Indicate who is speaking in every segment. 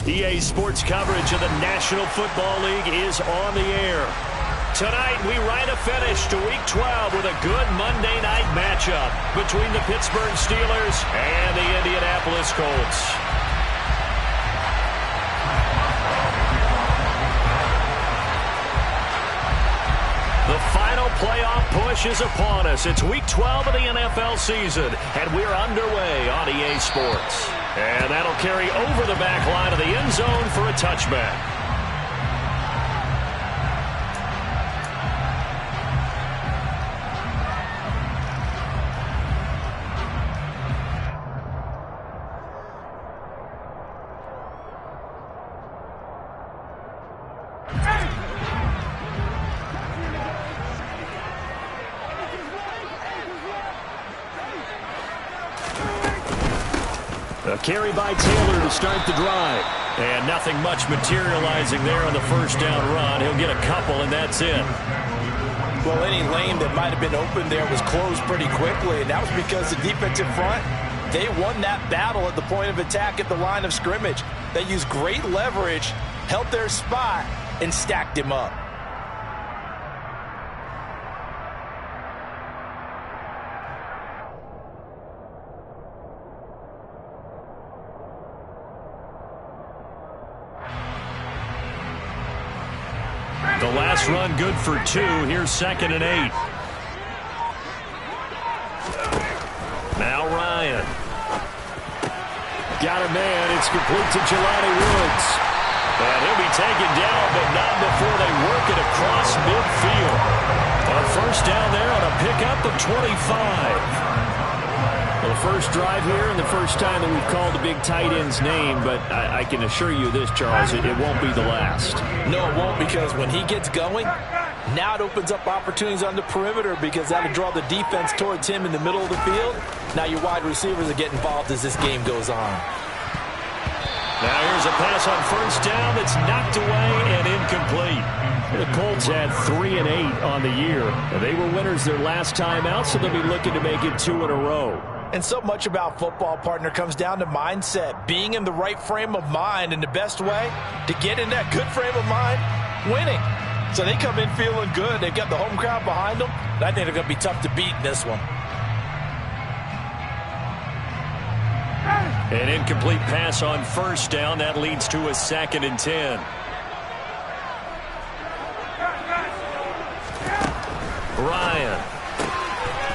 Speaker 1: EA Sports coverage of the National Football League is on the air. Tonight, we ride a finish to Week 12 with a good Monday night matchup between the Pittsburgh Steelers and the Indianapolis Colts. The final playoff push is upon us. It's Week 12 of the NFL season, and we're underway on EA Sports. And that'll carry over the back line of the end zone for a touchback. A carry by Taylor to start the drive. And nothing much materializing there on the first down run. He'll get a couple, and that's it.
Speaker 2: Well, any lane that might have been open there was closed pretty quickly, and that was because the defensive front, they won that battle at the point of attack at the line of scrimmage. They used great leverage, held their spot, and stacked him up.
Speaker 1: The last run good for 2. Here's 2nd and 8. Now Ryan. Got a man. It's complete to Jelani Woods. And he'll be taken down, but not before they work it across midfield. A first down there on a pickup of 25. Well, the first drive here and the first time that we've called the big tight end's name, but I can assure you this, Charles, it won't be the last.
Speaker 2: No, it won't, because when he gets going, now it opens up opportunities on the perimeter because that'll draw the defense towards him in the middle of the field. Now your wide receivers will get involved as this game goes on.
Speaker 1: Now here's a pass on first down that's knocked away and incomplete. The Colts had 3 and 8 on the year. They were winners their last time out, so they'll be looking to make it 2 in a row.
Speaker 2: And so much about football, partner, comes down to mindset, being in the right frame of mind, and the best way to get in that good frame of mind, winning. So they come in feeling good. They've got the home crowd behind them, and I think they're going to be tough to beat in this one.
Speaker 1: An incomplete pass on first down. That leads to a 2nd and 10. Ryan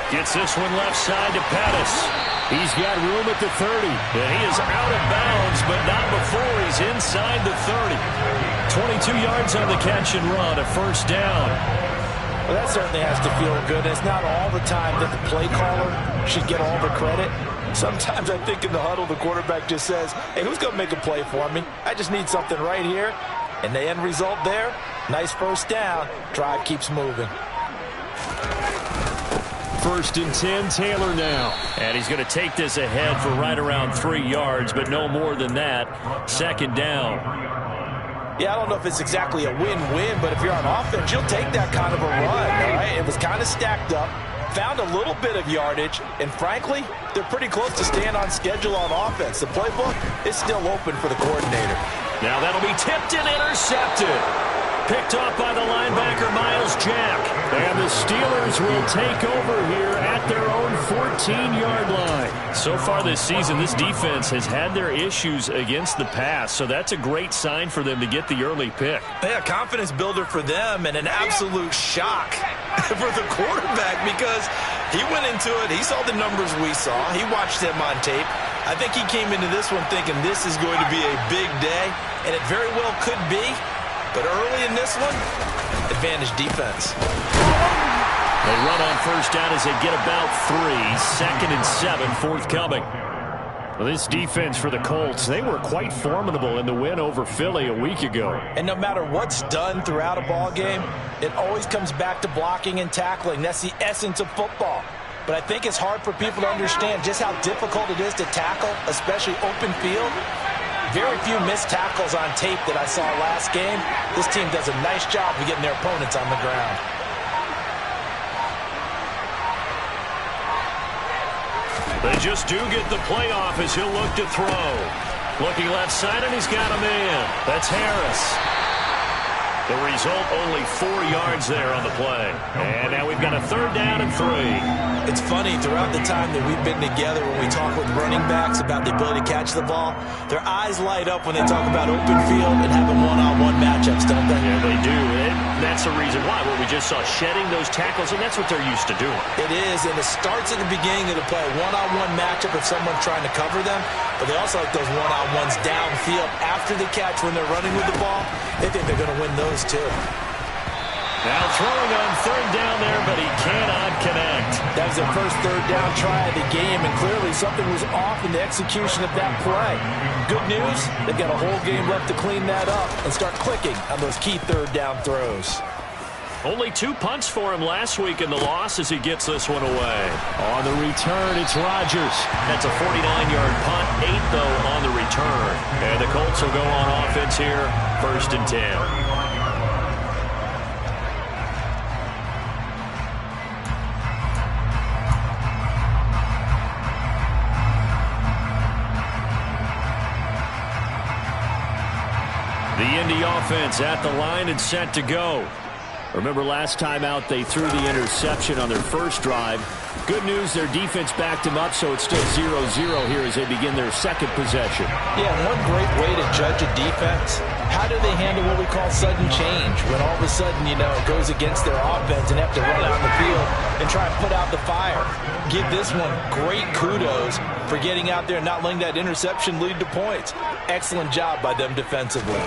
Speaker 1: gets this one left side to Pettis. He's got room at the 30. And he is out of bounds, but not before he's inside the 30. 22 yards on the catch and run, a first down.
Speaker 2: Well, that certainly has to feel good. It's not all the time that the play caller should get all the credit. Sometimes I think in the huddle, the quarterback just says, hey, who's going to make a play for me? I just need something right here. And the end result there, nice first down. Drive keeps moving.
Speaker 1: 1st and 10, Taylor now. And he's going to take this ahead for right around 3 yards, but no more than that. 2nd down.
Speaker 2: Yeah, I don't know if it's exactly a win-win, but if you're on offense, you'll take that kind of a run, all right? It was kind of stacked up, found a little bit of yardage, and frankly, they're pretty close to staying on schedule on offense. The playbook is still open for the coordinator.
Speaker 1: Now that'll be tipped and intercepted. Picked off by the linebacker, Miles Jack. And the Steelers will take over here at their own 14-yard line. So far this season, this defense has had their issues against the pass, so that's a great sign for them to get the early pick.
Speaker 2: Yeah, confidence builder for them and an absolute shock for the quarterback because he went into it. He saw the numbers we saw. He watched them on tape. I think he came into this one thinking this is going to be a big day, and it very well could be. But early in this one, advantage defense.
Speaker 1: They run on first down as they get about 3. 2nd and 7 forthcoming. Well, this defense for the Colts, they were quite formidable in the win over Philly a week ago.
Speaker 2: And no matter what's done throughout a ball game, it always comes back to blocking and tackling. That's the essence of football. But I think it's hard for people to understand just how difficult it is to tackle, especially open field. Very few missed tackles on tape that I saw last game. This team does a nice job of getting their opponents on the ground.
Speaker 1: They just do get the playoff as he'll look to throw. Looking left side, and he's got him in. That's Harris. The result, only 4 yards there on the play. And now we've got a 3rd down and 3.
Speaker 2: It's funny, throughout the time that we've been together, when we talk with running backs about the ability to catch the ball, their eyes light up when they talk about open field and having one-on-one matchups, don't they?
Speaker 1: Yeah, they do. And that's the reason why. What we just saw, shedding those tackles, and that's what they're used to doing.
Speaker 2: It is, and it starts at the beginning of the play. One-on-one matchup if someone's trying to cover them, but they also like those one-on-ones downfield after the catch when they're running with the ball. They think they're going to win those too.
Speaker 1: Now throwing on 3rd down there, but he cannot connect.
Speaker 2: That was their first 3rd down try of the game, and clearly something was off in the execution of that play. Good news, they've got a whole game left to clean that up and start clicking on those key 3rd down throws.
Speaker 1: Only 2 punts for him last week in the loss as he gets this one away. On the return, it's Rodgers. That's a 49-yard punt, 8 though on the return. And the Colts will go on offense here, 1st and 10. The Indy offense at the line and set to go. Remember last time out they threw the interception on their first drive. Good news, their defense backed them up, so it's still 0-0 here as they begin their 2nd possession.
Speaker 2: Yeah, one great way to judge a defense. How do they handle what we call sudden change? When all of a sudden, it goes against their offense and have to run out the field and try and put out the fire. Give this one great kudos for getting out there and not letting that interception lead to points. Excellent job by them defensively.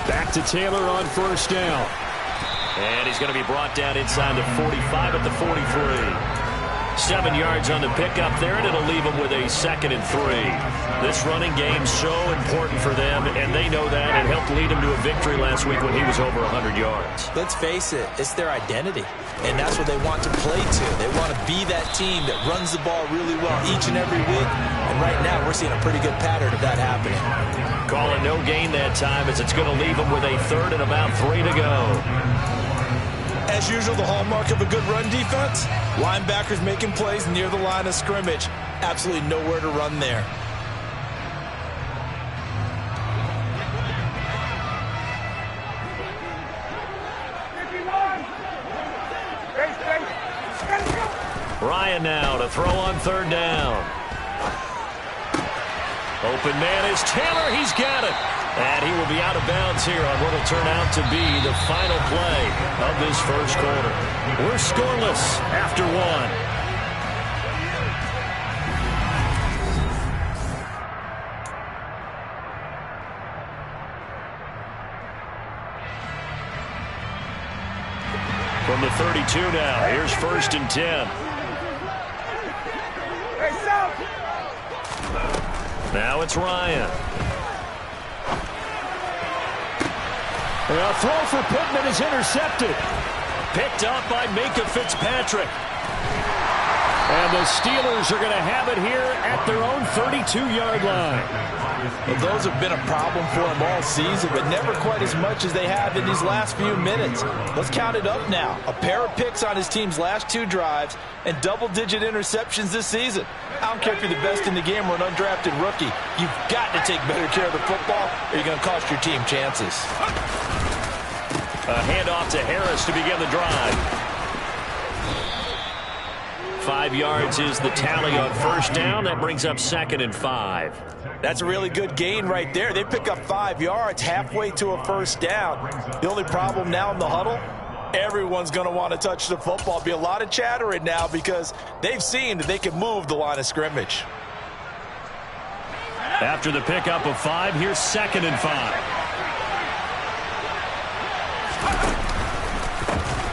Speaker 1: Back to Taylor on 1st down. And he's going to be brought down inside the 45 at the 43. 7 yards on the pickup there, and it'll leave them with a 2nd and 3. This running game's so important for them, and they know that. It helped lead them to a victory last week when he was over 100 yards.
Speaker 2: Let's face it, it's their identity, and that's what they want to play to. They want to be that team that runs the ball really well each and every week, and right now we're seeing a pretty good pattern of that happening.
Speaker 1: Calling no gain that time as it's going to leave them with a 3rd and about 3 to go.
Speaker 2: As usual, the hallmark of a good run defense, linebackers making plays near the line of scrimmage. Absolutely nowhere to run there.
Speaker 1: Ryan now to throw on 3rd down. Open man is Taylor. He's got it. And he will be out of bounds here on what will turn out to be the final play of this 1st quarter. We're scoreless after 1. From the 32 now, here's 1st and 10. Now it's Ryan. A throw for Pittman is intercepted. Picked up by Minka Fitzpatrick. And the Steelers are going to have it here at their own 32-yard line.
Speaker 2: Well, those have been a problem for them all season, but never quite as much as they have in these last few minutes. Let's count it up now. A pair of picks on his team's last 2 drives and double-digit interceptions this season. I don't care if you're the best in the game or an undrafted rookie. You've got to take better care of the football or you're going to cost your team chances.
Speaker 1: A handoff to Harris to begin the drive. 5 yards is the tally on 1st down. That brings up 2nd and 5.
Speaker 2: That's a really good gain right there. They pick up 5 yards halfway to a 1st down. The only problem now in the huddle, everyone's going to want to touch the football. Be a lot of chattering now because they've seen that they can move the line of scrimmage.
Speaker 1: After the pickup of 5, here's 2nd and 5.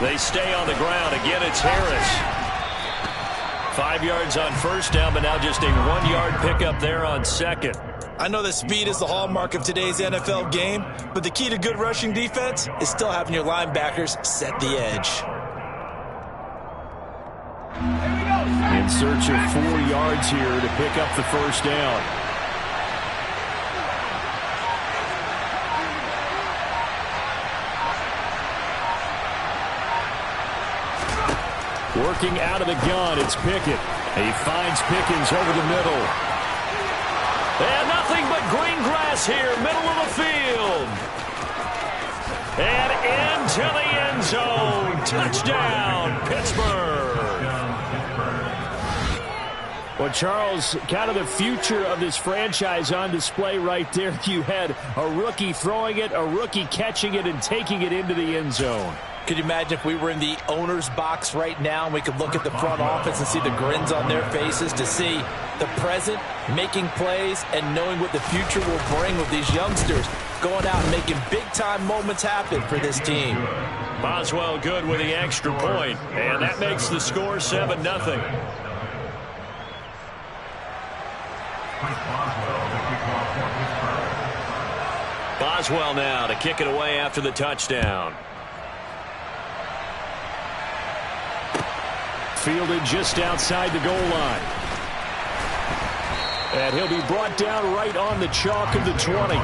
Speaker 1: They stay on the ground. Again, it's Harris. 5 yards on 1st down, but now just a 1-yard pickup there on 2nd.
Speaker 2: I know that speed is the hallmark of today's NFL game, but the key to good rushing defense is still having your linebackers set the edge.
Speaker 1: In search of 4 yards here to pick up the 1st down. Working out of the gun, it's Pickett. He finds Pickens over the middle. And nothing but green grass here, middle of the field. And into the end zone. Touchdown, Pittsburgh. Well, Charles, kind of the future of this franchise on display right there. You had a rookie throwing it, a rookie catching it, and taking it into the end zone.
Speaker 2: Could you imagine if we were in the owner's box right now and we could look at the front office and see the grins on their faces, to see the present making plays and knowing what the future will bring with these youngsters going out and making big-time moments happen for this team.
Speaker 1: Boswell good with the extra point, and that makes the score 7-0. Boswell now to kick it away after the touchdown. Fielded just outside the goal line. And he'll be brought down right on the chalk of the 20.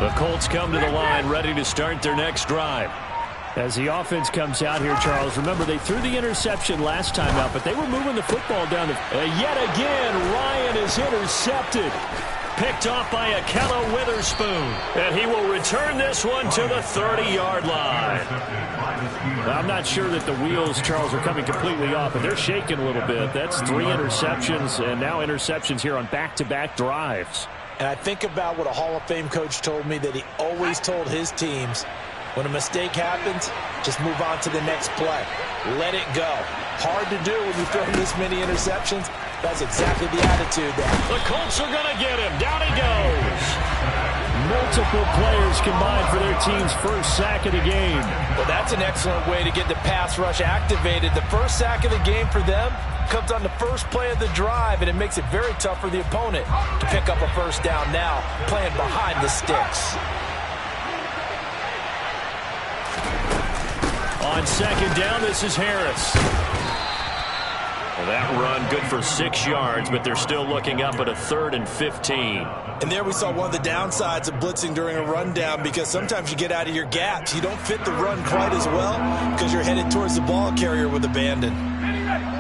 Speaker 1: The Colts come to the line ready to start their next drive. As the offense comes out here, Charles, remember they threw the interception last time out, but they were moving the football down the yet again, Ryan is intercepted. Picked off by Akello Witherspoon. And he will return this one to the 30-yard line. I'm not sure that the wheels, Charles, are coming completely off, but they're shaking a little bit. That's 3 interceptions, and now interceptions here on back-to-back drives.
Speaker 2: And I think about what a Hall of Fame coach told me, that he always told his teams, when a mistake happens, just move on to the next play. Let it go. Hard to do when you throw this many interceptions. That's exactly the attitude there.
Speaker 1: The Colts are going to get him. Down he goes. Multiple players combined for their team's first sack of the game.
Speaker 2: Well, that's an excellent way to get the pass rush activated. The first sack of the game for them comes on the first play of the drive, and it makes it very tough for the opponent to pick up a first down now, playing behind the sticks.
Speaker 1: On second down, this is Harris. Well, that run good for 6 yards, but they're still looking up at a 3rd and 15.
Speaker 2: And there we saw one of the downsides of blitzing during a rundown, because sometimes you get out of your gaps. You don't fit the run quite as well because you're headed towards the ball carrier with abandon.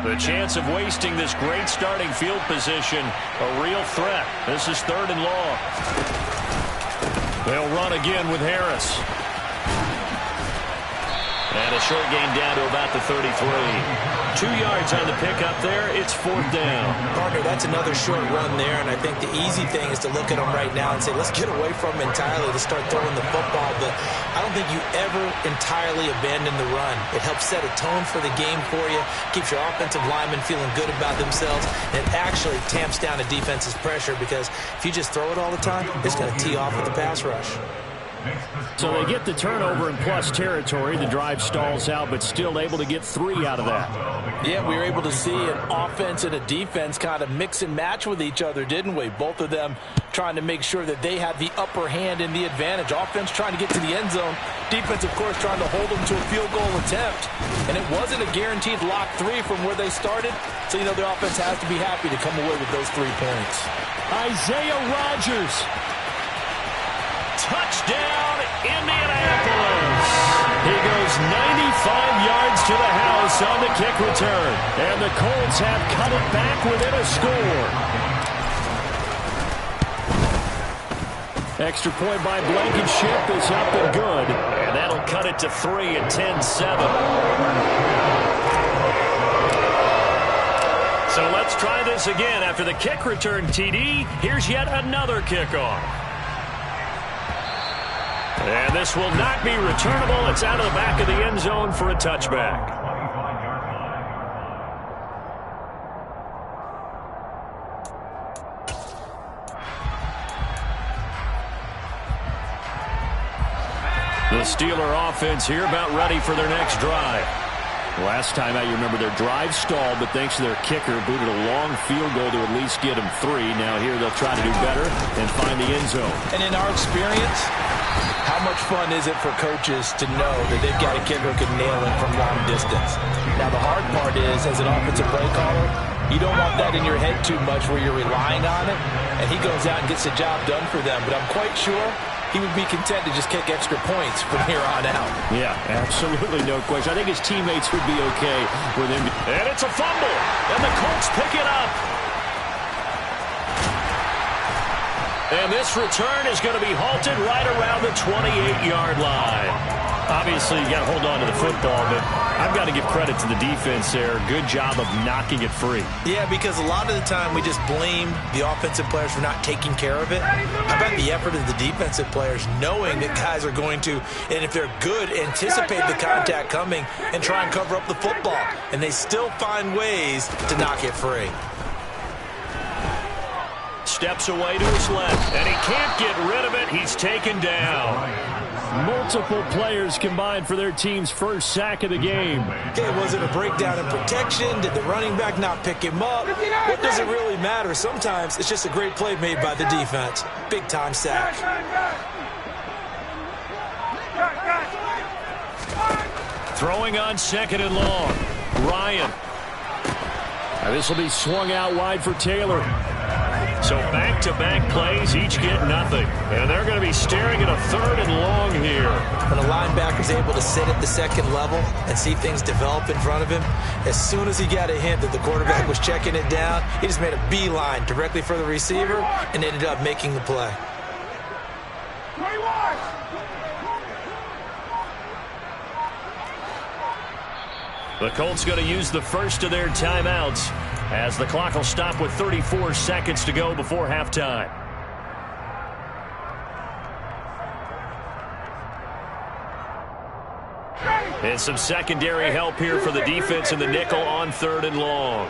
Speaker 1: The chance of wasting this great starting field position, a real threat. This is 3rd and long. They'll run again with Harris. And a short gain down to about the 33. 2 yards on the pickup there. It's 4th down.
Speaker 2: Partner, that's another short run there, and I think the easy thing is to look at him right now and say, let's get away from him entirely to start throwing the football. But I don't think you ever entirely abandon the run. It helps set a tone for the game for you, keeps your offensive linemen feeling good about themselves, and it actually tamps down a defense's pressure, because if you just throw it all the time, it's going to tee off with the pass rush.
Speaker 1: So they get the turnover in plus territory. The drive stalls out, but still able to get 3 out of that.
Speaker 2: Yeah, we were able to see an offense and a defense kind of mix and match with each other, didn't we? Both of them trying to make sure that they have the upper hand and the advantage. Offense trying to get to the end zone. Defense, of course, trying to hold them to a field goal attempt. And it wasn't a guaranteed lock 3 from where they started. So, you know, the offense has to be happy to come away with those 3 points.
Speaker 1: Isaiah Rodgers. Touchdown, Indianapolis. He goes 95 yards to the house on the kick return. And the Colts have cut it back within a score. Extra point by Blankenship is up and good. And that'll cut it to 3 at 10-7. So let's try this again. After the kick return, TD, here's yet another kickoff. And this will not be returnable. It's out of the back of the end zone for a touchback. The Steeler offense here about ready for their next drive. Last time out, you remember their drive stalled, but thanks to their kicker, booted a long field goal to at least get them 3. Now here they'll try to do better and find the end zone.
Speaker 2: And in our experience, how much fun is it for coaches to know that they've got a kicker who can nail it from long distance? Now the hard part is, as an offensive play caller, you don't want that in your head too much where you're relying on it, and he goes out and gets the job done for them. But I'm quite sure he would be content to just kick extra points from here on out.
Speaker 1: Yeah, absolutely no question. I think his teammates would be okay with him. And it's a fumble, and the Colts pick it up. And this return is going to be halted right around the 28-yard line. Obviously, you got to hold on to the football, but I've got to give credit to the defense there. Good job of knocking it free.
Speaker 2: Yeah, because a lot of the time we just blame the offensive players for not taking care of it. How about the effort of the defensive players knowing that guys are going to, and if they're good, anticipate the contact coming and try and cover up the football. And they still find ways to knock it free.
Speaker 1: Steps away to his left, and he can't get rid of it. He's taken down. Multiple players combined for their team's first sack of the game.
Speaker 2: Okay, was it a breakdown in protection? Did the running back not pick him up? What does it really matter? Sometimes it's just a great play made by the defense. Big-time sack.
Speaker 1: Throwing on 2nd and long. Ryan. This will be swung out wide for Taylor. So back-to-back plays, each get nothing. And they're going to be staring at a 3rd and long here.
Speaker 2: When a linebacker's able to sit at the 2nd level and see things develop in front of him, as soon as he got a hint that the quarterback was checking it down, he just made a beeline directly for the receiver and ended up making the play.
Speaker 1: The Colts going to use the first of their timeouts as the clock will stop with 34 seconds to go before halftime. And some secondary help here for the defense in the nickel on 3rd and long.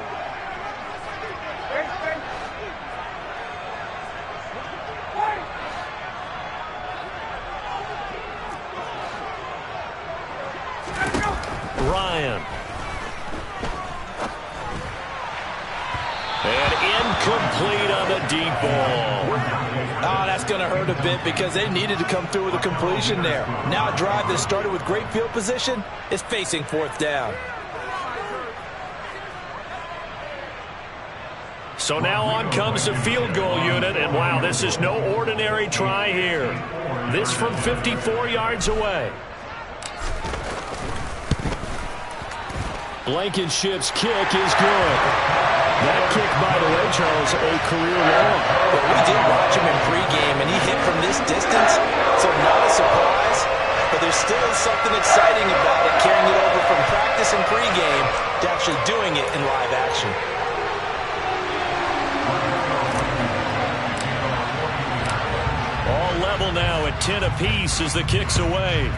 Speaker 1: Ryan. And incomplete on the deep ball.
Speaker 2: Oh, that's going to hurt a bit because they needed to come through with a completion there. Now a drive that started with great field position is facing 4th down.
Speaker 1: So now on comes the field goal unit, and wow, this is no ordinary try here. This from 54 yards away. Blankenship's kick is good. That kick, by the way, Charles, a career long.
Speaker 2: We did watch him in pregame, and he hit from this distance, so not a surprise. But there still is something exciting about it, carrying it over from practice and pregame to actually doing it in live action.
Speaker 1: All level now at 10 apiece as the kick's away.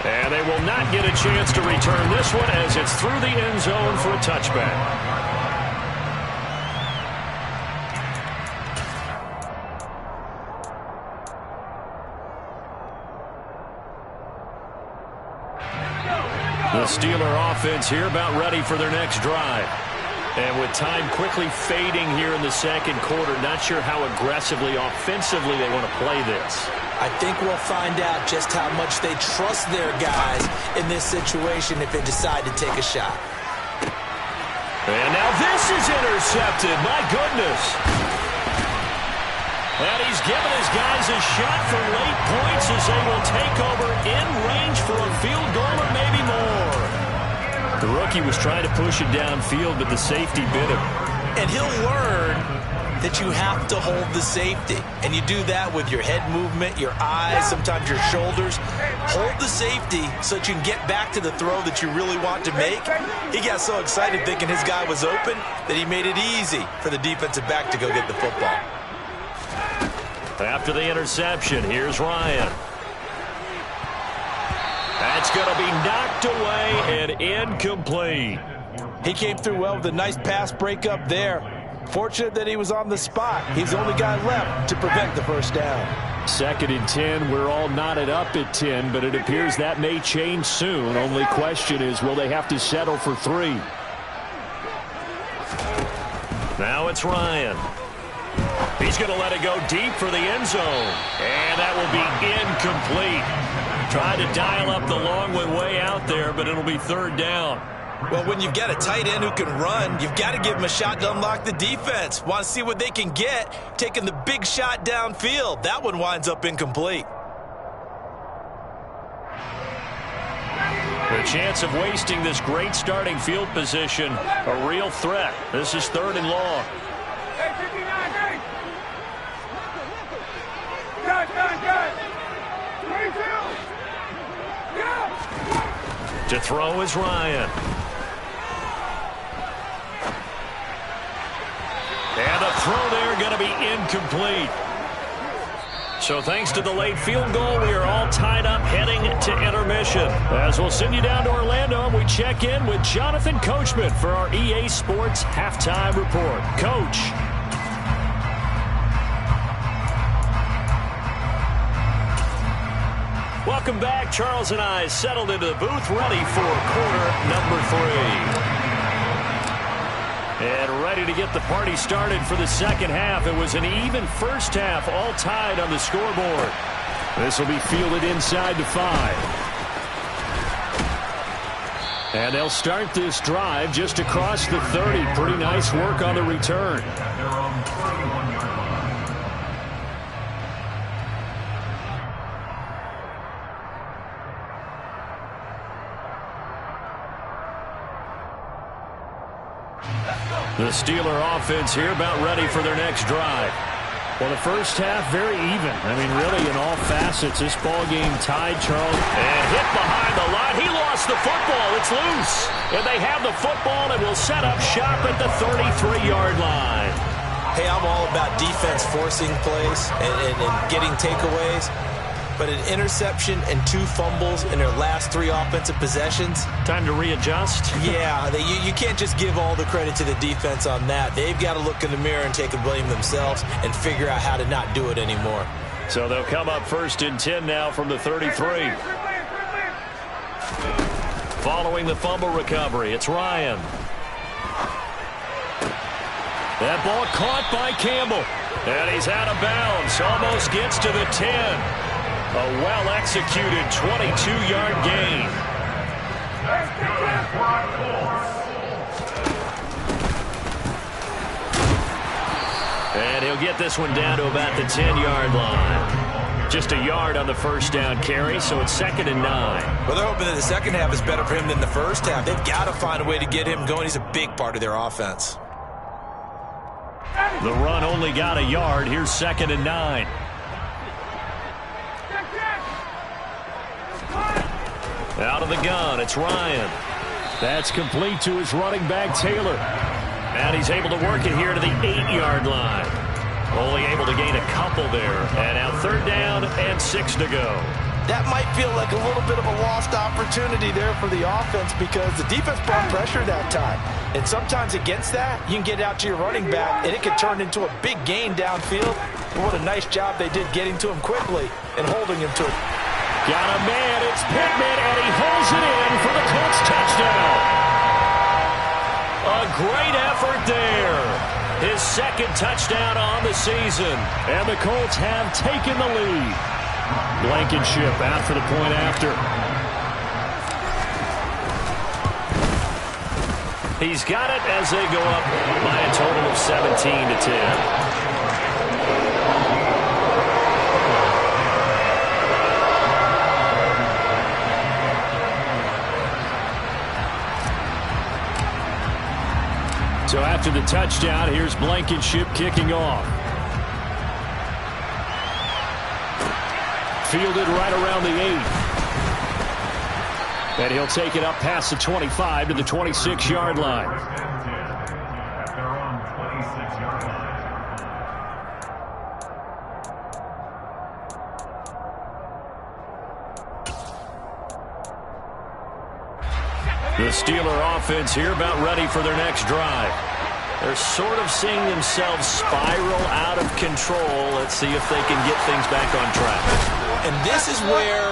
Speaker 1: And they will not get a chance to return this one as it's through the end zone for a touchback. The Steeler offense here about ready for their next drive. And with time quickly fading here in the 2nd quarter, not sure how aggressively, offensively they want to play this.
Speaker 2: I think we'll find out just how much they trust their guys in this situation if they decide to take a shot.
Speaker 1: And now this is intercepted. My goodness. And he's given his guys a shot for late points as they will take over in range for a field goal or maybe more. The rookie was trying to push it downfield, but the safety bit him.
Speaker 2: And he'll learn that you have to hold the safety. And you do that with your head movement, your eyes, sometimes your shoulders. Hold the safety so that you can get back to the throw that you really want to make. He got so excited thinking his guy was open that he made it easy for the defensive back to go get the football.
Speaker 1: After the interception, here's Ryan. That's going to be knocked away and incomplete.
Speaker 2: He came through well with a nice pass breakup there. Fortunate that he was on the spot. He's the only guy left to prevent the first down.
Speaker 1: 2nd and 10. We're all knotted up at 10, but it appears that may change soon. Only question is, will they have to settle for 3? Now it's Ryan. He's going to let it go deep for the end zone. And that will be incomplete. Tried to dial up the long one way out there, but it'll be 3rd down.
Speaker 2: Well, when you've got a tight end who can run, you've got to give him a shot to unlock the defense. Want to see what they can get, taking the big shot downfield. That one winds up incomplete.
Speaker 1: The chance of wasting this great starting field position, a real threat. This is 3rd and long. To throw is Ryan. And the throw there going to be incomplete. So thanks to the late field goal, we are all tied up heading to intermission. As we'll send you down to Orlando, and we check in with Jonathan Coachman for our EA Sports Halftime Report. Coach. Welcome back. Charles and I settled into the booth, ready for quarter number 3. And ready to get the party started for the second half. It was an even first half, all tied on the scoreboard. This will be fielded inside the 5. And they'll start this drive just across the 30. Pretty nice work on the return. The Steeler offense here about ready for their next drive. Well, the first half very even. I mean, really in all facets, this ball game tied, Charles. And hit behind the line. He lost the football. It's loose. And they have the football and will set up shop at the 33-yard line.
Speaker 2: Hey, I'm all about defense forcing plays and getting takeaways. But an interception and 2 fumbles in their last 3 offensive possessions.
Speaker 1: Time to readjust.
Speaker 2: Yeah, you can't just give all the credit to the defense on that. They've got to look in the mirror and take the blame themselves and figure out how to not do it anymore.
Speaker 1: So they'll come up 1st and 10 now from the 33. Following the fumble recovery, it's Ryan. That ball caught by Campbell. And he's out of bounds. Almost gets to the 10. A well-executed 22-yard gain. And he'll get this one down to about the 10-yard line. Just a yard on the first down carry, so it's 2nd and 9.
Speaker 2: Well, they're hoping that the second half is better for him than the first half. They've got to find a way to get him going. He's a big part of their offense.
Speaker 1: The run only got a yard. Here's 2nd and 9. Out of the gun, it's Ryan. That's complete to his running back, Taylor. And he's able to work it here to the 8-yard line. Only able to gain a couple there. And now 3rd down and 6 to go.
Speaker 2: That might feel like a little bit of a lost opportunity there for the offense because the defense brought pressure that time. And sometimes against that, you can get out to your running back, and it could turn into a big gain downfield. But what a nice job they did getting to him quickly and holding him to it.
Speaker 1: Got a man, it's Pittman, and he holds it in for the Colts touchdown. A great effort there. His 2nd touchdown on the season. And the Colts have taken the lead. Blankenship out for the point after. He's got it as they go up by a total of 17 to 10. So after the touchdown, here's Blankenship kicking off. Fielded right around the 8. And he'll take it up past the 25 to the 26-yard line. The Steeler offense here about ready for their next drive. They're sort of seeing themselves spiral out of control. Let's see if they can get things back on track.
Speaker 2: And this is where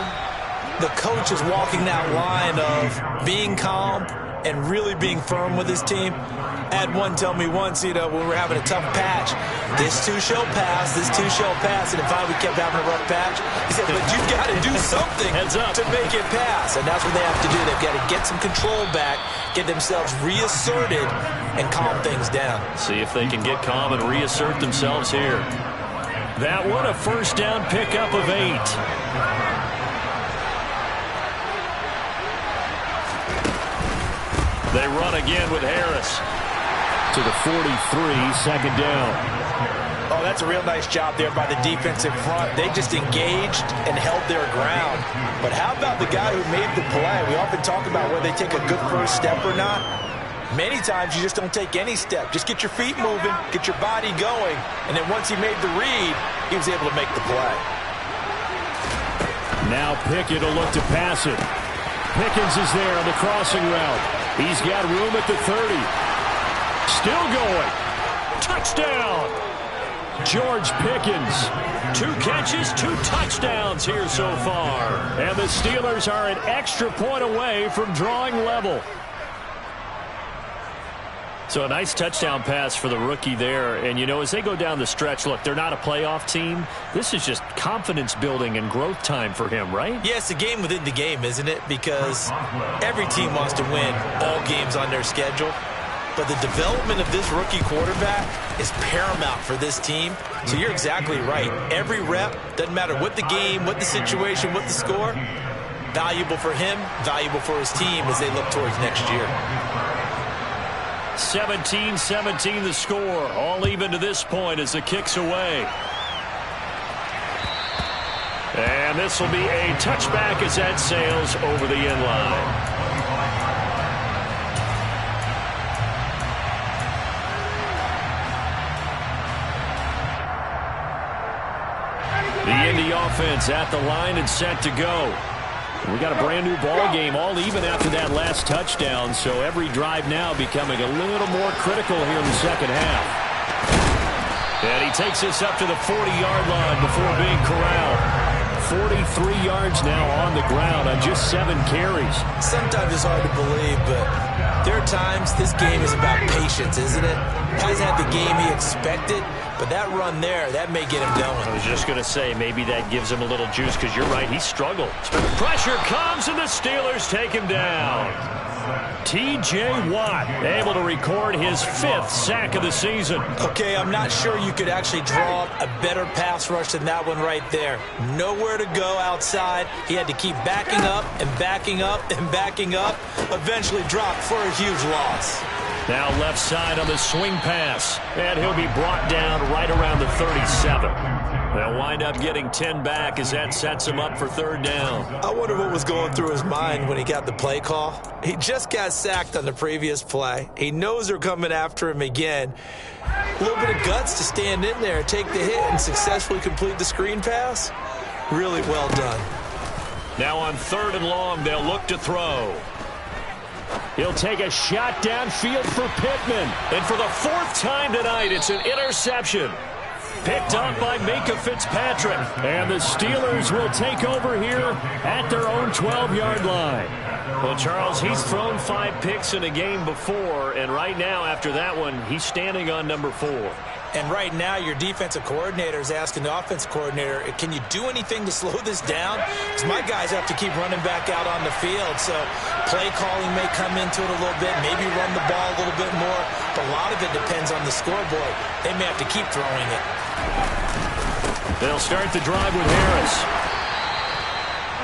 Speaker 2: the coach is walking that line of being calm and really being firm with his team. I had one tell me once, when we were having a tough patch, this too shall pass, this too shall pass. And if we kept having a rough patch, he said, but you've got to do something to make it pass. And that's what they have to do. They've got to get some control back, get themselves reasserted, and calm things down.
Speaker 1: See if they can get calm and reassert themselves here. That one, a first down pickup of 8. They run again with Harris. To the 43, second down.
Speaker 2: Oh, that's a real nice job there by the defensive front. They just engaged and held their ground. But how about the guy who made the play? We often talk about whether they take a good first step or not. Many times you just don't take any step. Just get your feet moving, get your body going, and then once he made the read, he was able to make the play.
Speaker 1: Now Pickett will look to pass it. Pickens is there on the crossing route. He's got room at the 30. Still going. Touchdown. George Pickens. 2 catches, 2 touchdowns here so far. And the Steelers are an extra point away from drawing level. So a nice touchdown pass for the rookie there. And, as they go down the stretch, look, they're not a playoff team. This is just confidence building and growth time for him, right?
Speaker 2: Yeah, it's a game within the game, isn't it? Because every team wants to win all games on their schedule. But the development of this rookie quarterback is paramount for this team. So you're exactly right. Every rep, doesn't matter what the game, what the situation, what the score, valuable for him, valuable for his team as they look towards next year.
Speaker 1: 17-17 the score. All even to this point as the kick's away. And this will be a touchback as that sails over the end line. The Indy offense at the line and set to go. We got a brand new ball game, all even after that last touchdown, so every drive now becoming a little more critical here in the second half. And he takes this up to the 40-yard line before being corralled. 43 yards now on the ground on just 7 carries.
Speaker 2: Sometimes it's hard to believe, but there are times this game is about patience, isn't it? Hasn't had the game he expected, but that run there, that may get him going.
Speaker 1: I was just going to say, maybe that gives him a little juice, because you're right, he struggled. Pressure comes, and the Steelers take him down. T.J. Watt able to record his 5th sack of the season.
Speaker 2: Okay, I'm not sure you could actually draw a better pass rush than that one right there. Nowhere to go outside. He had to keep backing up and backing up and backing up. Eventually dropped for a huge loss.
Speaker 1: Now left side on the swing pass. And he'll be brought down right around the 37. They'll wind up getting 10 back as that sets him up for 3rd down.
Speaker 2: I wonder what was going through his mind when he got the play call. He just got sacked on the previous play. He knows they're coming after him again. A little bit of guts to stand in there, take the hit, and successfully complete the screen pass. Really well done.
Speaker 1: Now on 3rd and long, they'll look to throw. He'll take a shot downfield for Pittman. And for the 4th time tonight, it's an interception. Picked up by Minka Fitzpatrick. And the Steelers will take over here at their own 12-yard line. Well, Charles, he's thrown 5 picks in a game before, and right now, after that one, he's standing on number 4.
Speaker 2: And right now, your defensive coordinator is asking the offensive coordinator, can you do anything to slow this down? Because my guys have to keep running back out on the field. So play calling may come into it a little bit, maybe run the ball a little bit more. But a lot of it depends on the scoreboard. They may have to keep throwing it.
Speaker 1: They'll start the drive with Harris.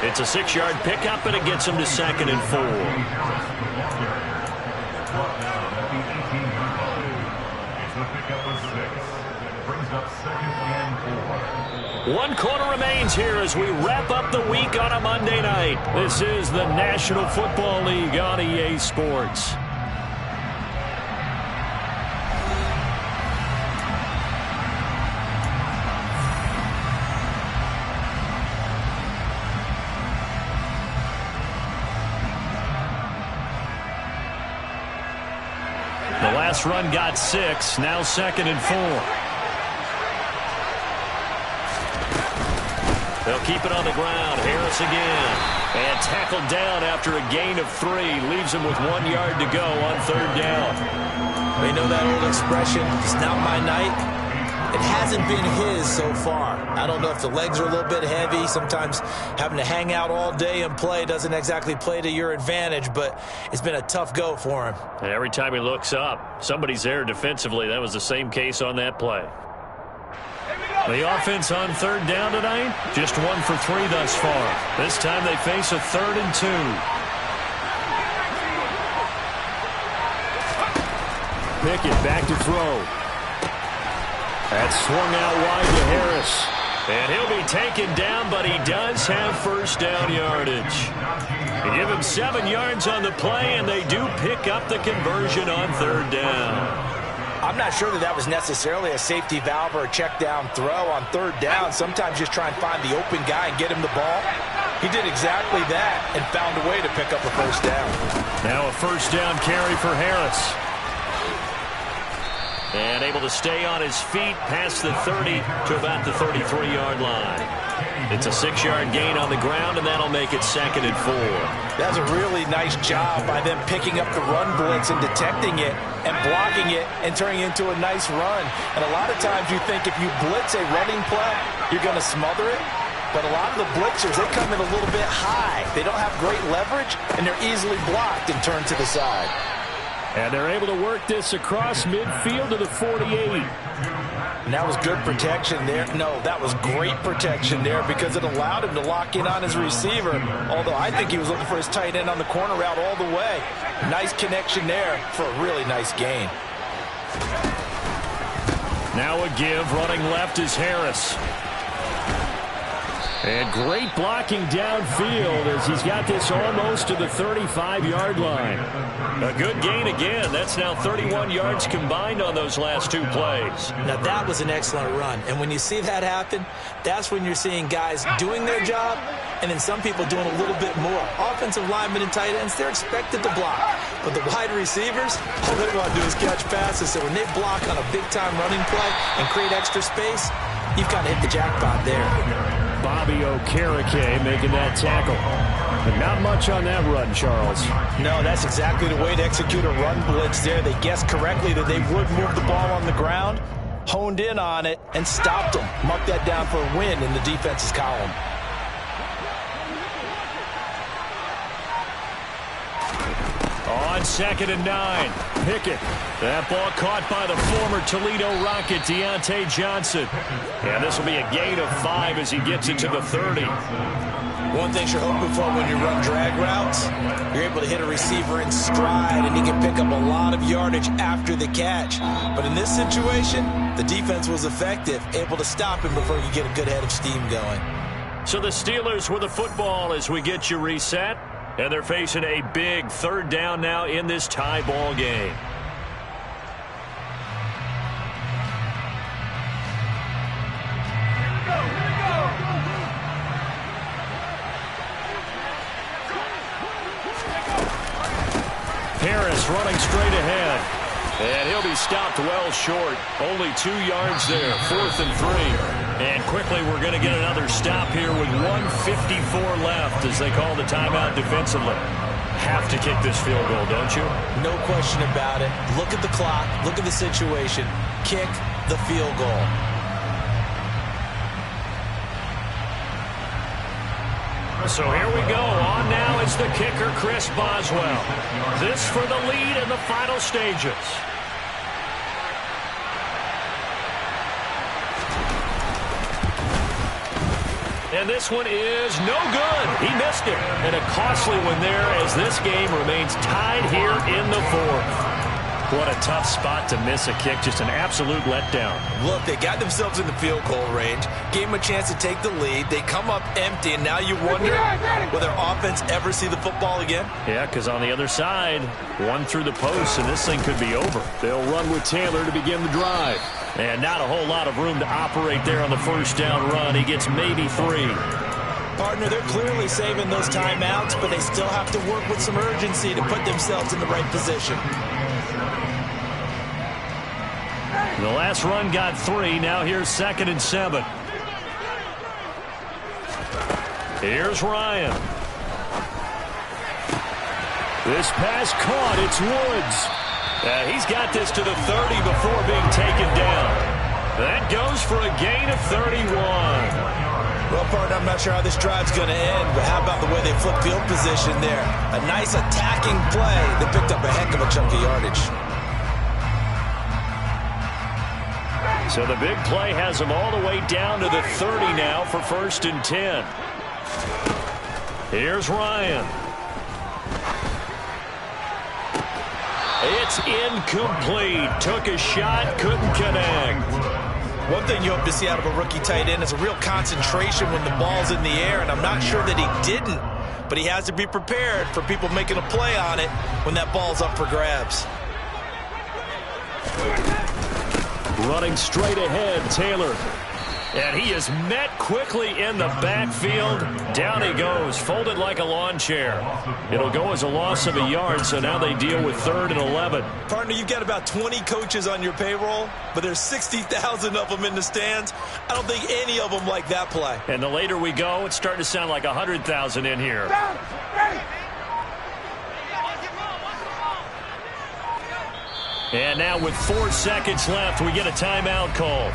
Speaker 1: It's a 6-yard pickup, and it gets him to 2nd and 4. One quarter remains here as we wrap up the week on a Monday night. This is the National Football League on EA Sports. Last run got 6. Now 2nd and 4. They'll keep it on the ground. Harris again. And tackled down after a gain of 3. Leaves him with 1 yard to go on 3rd down.
Speaker 2: We know that old expression, it's not my night. It hasn't been his so far. I don't know if the legs are a little bit heavy. Sometimes having to hang out all day and play doesn't exactly play to your advantage, but it's been a tough go for him.
Speaker 1: And every time he looks up, somebody's there defensively. That was the same case on that play. The offense on 3rd down tonight, just 1 for 3 thus far. This time they face a 3rd and 2. Pickett back to throw. That's swung out wide to Harris. And he'll be taken down, but he does have 1st down yardage. They give him 7 yards on the play, and they do pick up the conversion on 3rd down.
Speaker 2: I'm not sure that was necessarily a safety valve or a check down throw on 3rd down. Sometimes just try and find the open guy and get him the ball. He did exactly that and found a way to pick up a 1st down.
Speaker 1: Now a 1st down carry for Harris. And able to stay on his feet past the 30 to about the 33-yard line. It's a 6-yard gain on the ground, and that'll make it 2nd and 4.
Speaker 2: That's a really nice job by them picking up the run blitz and detecting it and blocking it and turning it into a nice run. And a lot of times you think if you blitz a running play, you're going to smother it. But a lot of the blitzers, they come in a little bit high. They don't have great leverage, and they're easily blocked and turned to the side.
Speaker 1: And they're able to work this across midfield to the 48.
Speaker 2: And that was good protection there. No, that was great protection there because it allowed him to lock in on his receiver. Although I think he was looking for his tight end on the corner route all the way. Nice connection there for a really nice gain.
Speaker 1: Now a give. Running left is Harris. And great blocking downfield as he's got this almost to the 35-yard line. A good gain again. That's now 31 yards combined on those last 2 plays.
Speaker 2: Now that was an excellent run. And when you see that happen, that's when you're seeing guys doing their job and then some people doing a little bit more. Offensive linemen and tight ends, they're expected to block. But the wide receivers, all they want to do is catch passes. So when they block on a big-time running play and create extra space, you've kind of hit the jackpot there.
Speaker 1: Bobby Okereke making that tackle. But not much on that run, Charles.
Speaker 2: No, that's exactly the way to execute a run blitz there. They guessed correctly that they would move the ball on the ground, honed in on it, and stopped them. Mark that down for a win in the defense's column.
Speaker 1: On 2nd and 9, Pickett. That ball caught by the former Toledo Rocket, Deontay Johnson. And this will be a gain of 5 as he gets it to the 30.
Speaker 2: One thing you're hoping for when you run drag routes, you're able to hit a receiver in stride, and he can pick up a lot of yardage after the catch. But in this situation, the defense was effective, able to stop him before you get a good head of steam going.
Speaker 1: So the Steelers with the football as we get you reset. And they're facing a big 3rd down now in this tie ball game. Harris running straight ahead. And he'll be stopped well short. Only 2 yards there. 4th and 3. And quickly we're going to get another stop here with 1:54 left as they call the timeout defensively. Have to kick this field goal, don't you?
Speaker 2: No question about it. Look at the clock. Look at the situation. Kick the field goal.
Speaker 1: So here we go. On now is the kicker, Chris Boswell. This for the lead in the final stages. And this one is no good. He missed it. And a costly one there as this game remains tied here in the 4th. What a tough spot to miss a kick. Just an absolute letdown.
Speaker 2: Look, they got themselves in the field goal range, gave them a chance to take the lead. They come up empty, and now you wonder, will their offense ever see the football again?
Speaker 1: Yeah, because on the other side, one through the post, and this thing could be over. They'll run with Taylor to begin the drive. And not a whole lot of room to operate there on the 1st down run. He gets maybe 3.
Speaker 2: Partner, they're clearly saving those timeouts, but they still have to work with some urgency to put themselves in the right position.
Speaker 1: The last run got 3. Now here's 2nd and 7. Here's Ryan. This pass caught. It's Woods. He's got this to the 30 before being taken down. That goes for a gain of 31.
Speaker 2: Well, partner, I'm not sure how this drive's going to end, but how about the way they flip field position there? A nice attacking play that picked up a heck of a chunk of yardage.
Speaker 1: So the big play has them all the way down to the 30 now for 1st and 10. Here's Ryan. It's incomplete. Took a shot, couldn't connect.
Speaker 2: One thing you hope to see out of a rookie tight end is a real concentration when the ball's in the air, and I'm not sure that he didn't, but he has to be prepared for people making a play on it when that ball's up for grabs.
Speaker 1: Running straight ahead, Taylor. And he is met quickly in the backfield. Down he goes, folded like a lawn chair. It'll go as a loss of a yard, so now they deal with 3rd and 11.
Speaker 2: Partner, you've got about 20 coaches on your payroll, but there's 60,000 of them in the stands. I don't think any of them like that play.
Speaker 1: And the later we go, it's starting to sound like 100,000 in here. And now with 4 seconds left, we get a timeout call.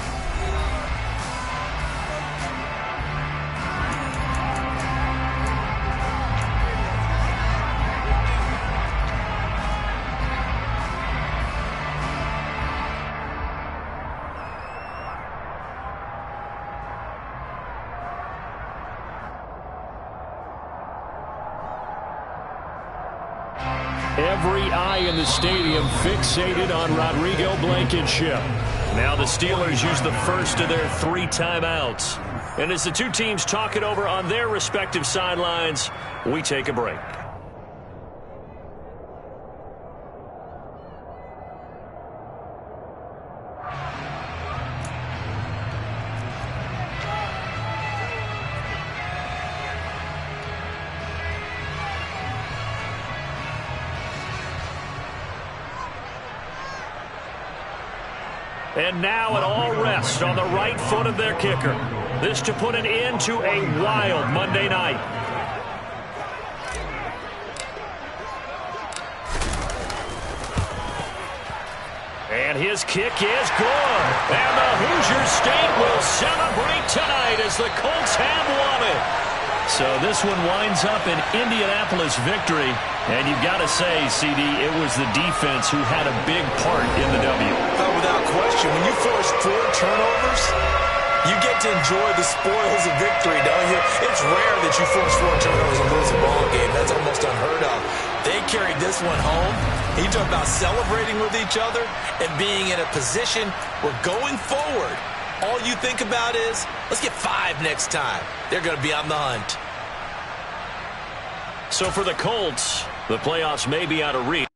Speaker 1: Every eye in the stadium fixated on Rodrigo Blankenship. Now the Steelers use the first of their 3 timeouts. And as the two teams talk it over on their respective sidelines, we take a break. And now it all rests on the right foot of their kicker. This to put an end to a wild Monday night. And his kick is good. And the Hoosier State will celebrate tonight as the Colts have won it. So this one winds up an Indianapolis victory. And you've got to say, CD, it was the defense who had a big part in the W.
Speaker 2: Oh, without question. When you force 4 turnovers, you get to enjoy the spoils of victory, don't you? It's rare that you force 4 turnovers and lose a ball game. That's almost unheard of. They carried this one home. He talked about celebrating with each other and being in a position where going forward, all you think about is, let's get 5 next time. They're going to be on the hunt.
Speaker 1: So for the Colts, the playoffs may be out of reach.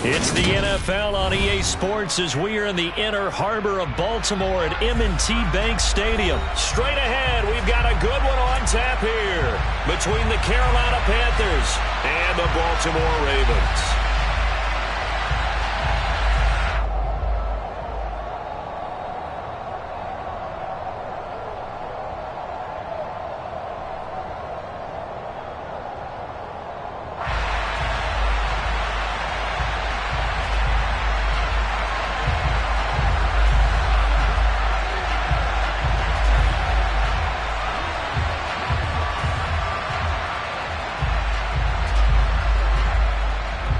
Speaker 1: It's the NFL on EA Sports as we are in the inner harbor of Baltimore at M&T Bank Stadium. Straight ahead, we've got a good one on tap here between the Carolina Panthers and the Baltimore Ravens.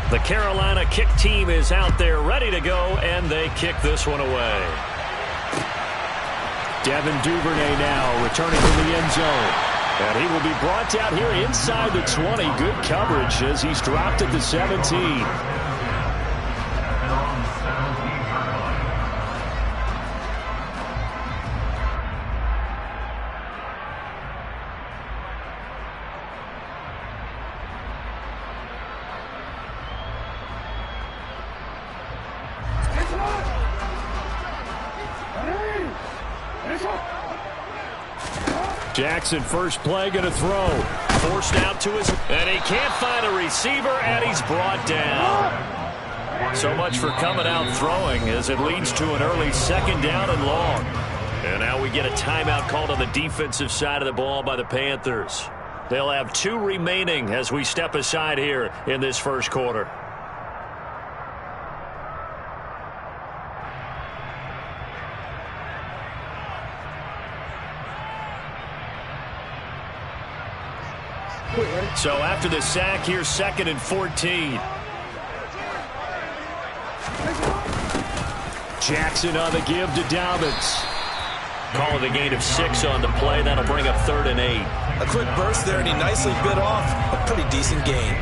Speaker 1: The Carolina kick team is out there ready to go, and they kick this one away. Devin Duvernay now returning from the end zone. And he will be brought down here inside the 20. Good coverage as he's dropped at the 17. Jackson, first play, going to throw. Forced out to his... And he can't find a receiver, and he's brought down. So much for coming out throwing as it leads to an early second down and long. And now we get a timeout called on the defensive side of the ball by the Panthers. They'll have 2 remaining as we step aside here in this first quarter. So after the sack, here's 2nd and 14. Jackson on the give to Dobbins. Call it a gain of 6 on the play. That'll bring up 3rd and 8.
Speaker 2: A quick burst there, and he nicely bit off a pretty decent gain.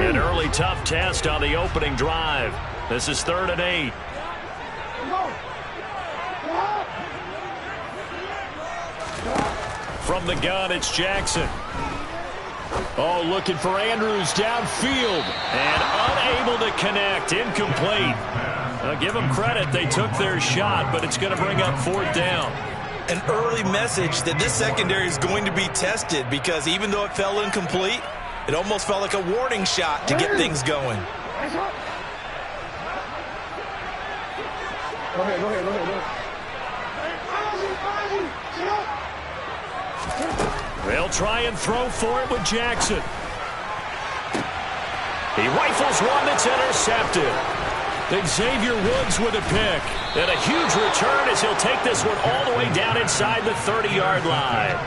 Speaker 1: An early tough test on the opening drive. This is 3rd and 8. From the gun, it's Jackson. Oh, looking for Andrews downfield. And unable to connect. Incomplete. Give them credit. They took their shot, but it's going to bring up 4th down.
Speaker 2: An early message that this secondary is going to be tested because even though it fell incomplete, it almost felt like a warning shot to get things going. Go ahead.
Speaker 1: They'll try and throw for it with Jackson. He rifles one that's intercepted. Xavier Woods with a pick. And a huge return as he'll take this one all the way down inside the 30-yard line.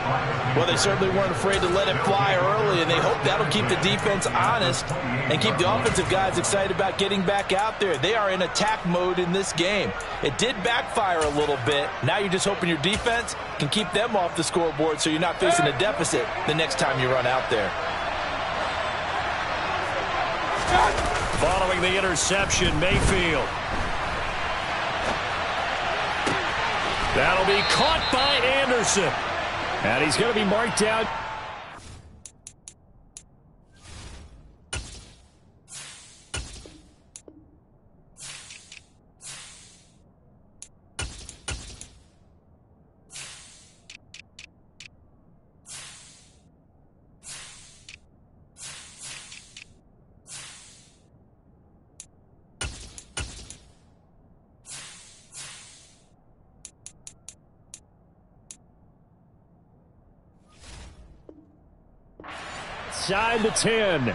Speaker 2: Well, they certainly weren't afraid to let it fly early, and they hope that'll keep the defense honest and keep the offensive guys excited about getting back out there. They are in attack mode in this game. It did backfire a little bit. Now you're just hoping your defense can keep them off the scoreboard so you're not facing a deficit the next time you run out there.
Speaker 1: Following the interception, Mayfield. That'll be caught by Anderson. And he's going to be marked out. Inside the 10.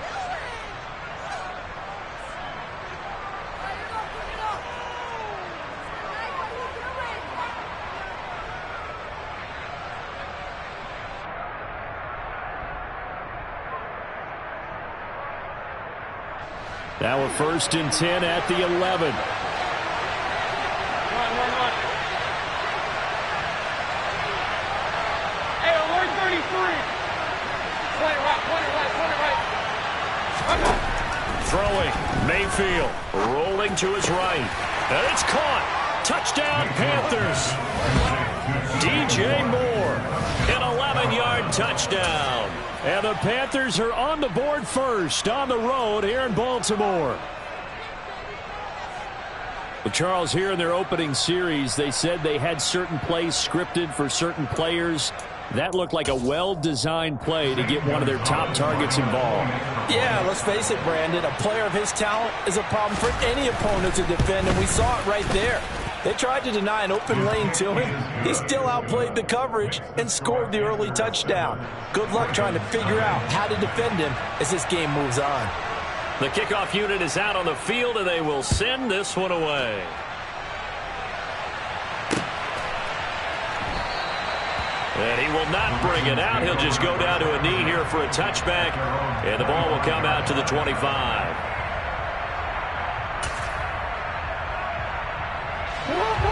Speaker 1: Now a 1st and 10 at the 11.
Speaker 3: Hey, alert 33.
Speaker 1: Throwing, Mayfield, rolling to his right. And it's caught. Touchdown, Panthers. DJ Moore. And allow 7-yard touchdown. And the Panthers are on the board first on the road here in Baltimore. Well, Charles, here in their opening series, they said they had certain plays scripted for certain players. That looked like a well-designed play to get one of their top targets involved.
Speaker 2: Yeah, let's face it, Brandon. A player of his talent is a problem for any opponent to defend, and we saw it right there. They tried to deny an open lane to him. He still outplayed the coverage and scored the early touchdown. Good luck trying to figure out how to defend him as this game moves on.
Speaker 1: The kickoff unit is out on the field, and they will send this one away. And he will not bring it out. He'll just go down to a knee here for a touchback, and the ball will come out to the 25.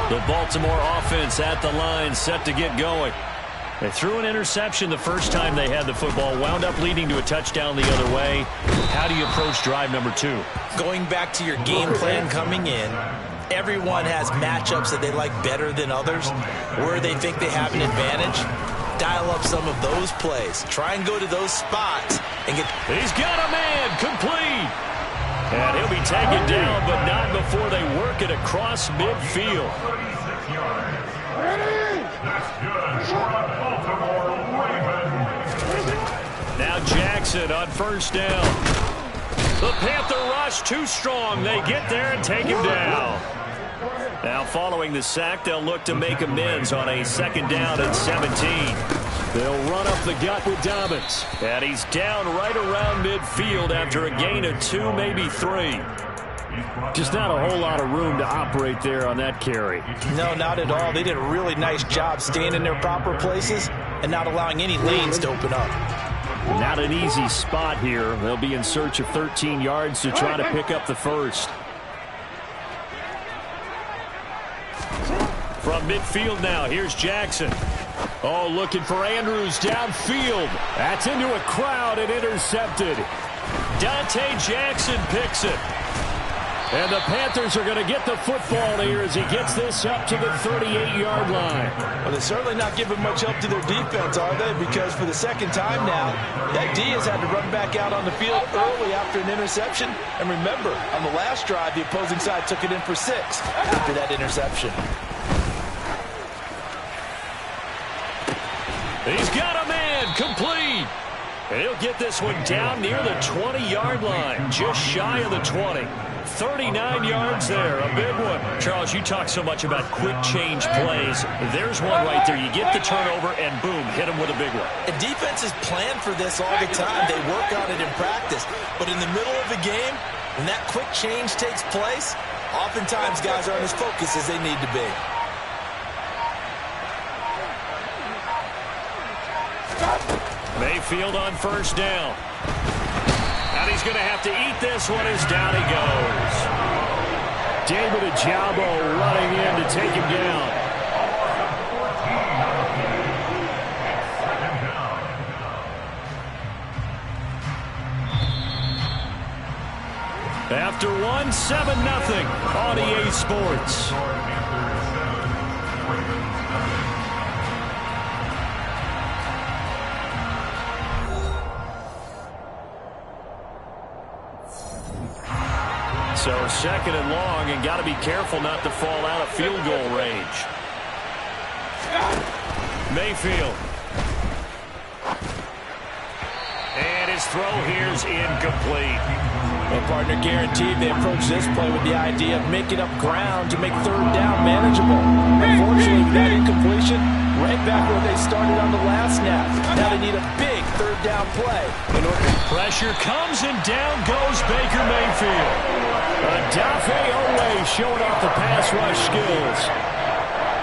Speaker 1: The Baltimore offense at the line, set to get going. They threw an interception the first time they had the football, wound up leading to a touchdown the other way. How do you approach drive number 2?
Speaker 2: Going back to your game plan coming in, everyone has matchups that they like better than others, where they think they have an advantage. Dial up some of those plays. Try and go to those spots and get...
Speaker 1: He's got a man, complete. And he'll be taken down, but not before they work it across midfield. Now Jackson on first down. The Panther rush too strong. They get there and take him down. Now following the sack, they'll look to make amends on a second down and 17. They'll run up the gut with Dobbins. And he's down right around midfield after a gain of 2, maybe 3. Just not a whole lot of room to operate there on that carry.
Speaker 2: No, not at all. They did a really nice job staying in their proper places and not allowing any lanes to open up.
Speaker 1: Not an easy spot here. They'll be in search of 13 yards to try to pick up the first. From midfield now, here's Jackson. Oh, looking for Andrews downfield. That's into a crowd and intercepted. Dante Jackson picks it. And the Panthers are going to get the football here as he gets this up to the 38-yard line.
Speaker 2: Well, they're certainly not giving much help to their defense, are they? Because for the second time now, that D has had to run back out on the field early after an interception. And remember, on the last drive, the opposing side took it in for 6 after that interception.
Speaker 1: He's got a man, complete. And he'll get this one down near the 20-yard line, just shy of the 20. 39 yards there, a big one. Charles, you talk so much about quick change plays. There's one right there. You get the turnover, and boom, hit him with a big one.
Speaker 2: And defenses plan for this all the time. They work on it in practice. But in the middle of the game, when that quick change takes place, oftentimes guys aren't as focused as they need to be.
Speaker 1: Mayfield on first down. And he's going to have to eat this one as down he goes. David Ajabo running in to take him down. After 1, 7-0 on EA Sports. So second and long, and got to be careful not to fall out of field goal range. Mayfield. And his throw here's incomplete.
Speaker 2: Well, partner, guaranteed they approach this play with the idea of making up ground to make third down manageable. Unfortunately, with that incompletion, right back where they started on the last snap. Now they need a big third down play.
Speaker 1: Pressure comes, and down goes Baker Mayfield. Adafe Owe showing off the pass rush skills.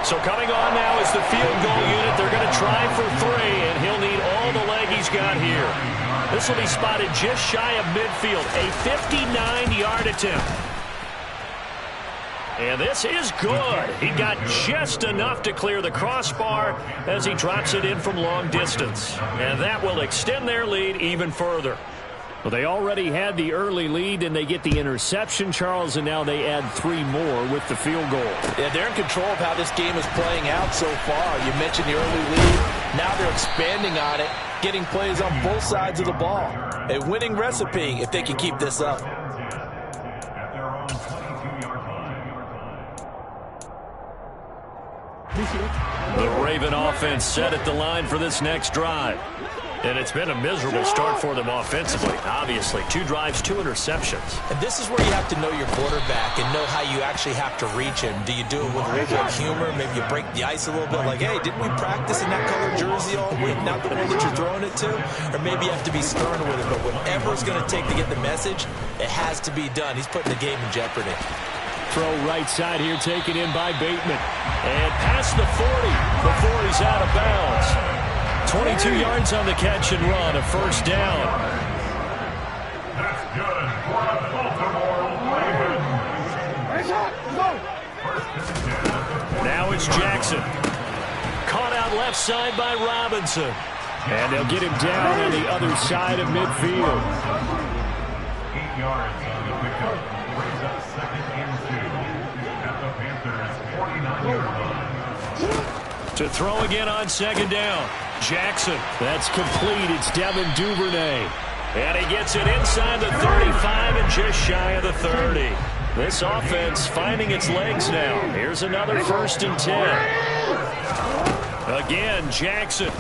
Speaker 1: So coming on now is the field goal unit. They're going to try for 3, and he'll need all the leg he's got here. This will be spotted just shy of midfield. A 59-yard attempt. And this is good. He got just enough to clear the crossbar as he drops it in from long distance. And that will extend their lead even further. Well, they already had the early lead, and they get the interception, Charles, and now they add 3 more with the field goal.
Speaker 2: Yeah, they're in control of how this game is playing out so far. You mentioned the early lead. Now they're expanding on it, getting plays on both sides of the ball. A winning recipe if they can keep this up.
Speaker 1: The Raven offense set at the line for this next drive. And it's been a miserable start for them offensively. Obviously, 2 drives, 2 interceptions.
Speaker 2: And this is where you have to know your quarterback and know how you actually have to reach him. Do you do it with a little bit of humor? Maybe you break the ice a little bit like, hey, didn't we practice in that color jersey all week, not the one that you're throwing it to? Or maybe you have to be stern with it. But whatever it's going to take to get the message, it has to be done. He's putting the game in jeopardy.
Speaker 1: Throw right side here, taken in by Bateman. And past the 40 before he's out of bounds. 22 yards on the catch and run, a first down.
Speaker 4: That's good for the Baltimore Ravens.
Speaker 1: Now it's Jackson. Caught out left side by Robinson. And they'll get him down on the other side of midfield.
Speaker 4: 8 yards on the pickup. Brings up 2nd and 2 at the Panthers' 49-yard line.
Speaker 1: To throw again on 2nd down. Jackson. That's complete. It's Devin Duvernay. And he gets it inside the 35 and just shy of the 30. This offense finding its legs now. Here's another 1st and 10. Again, Jackson.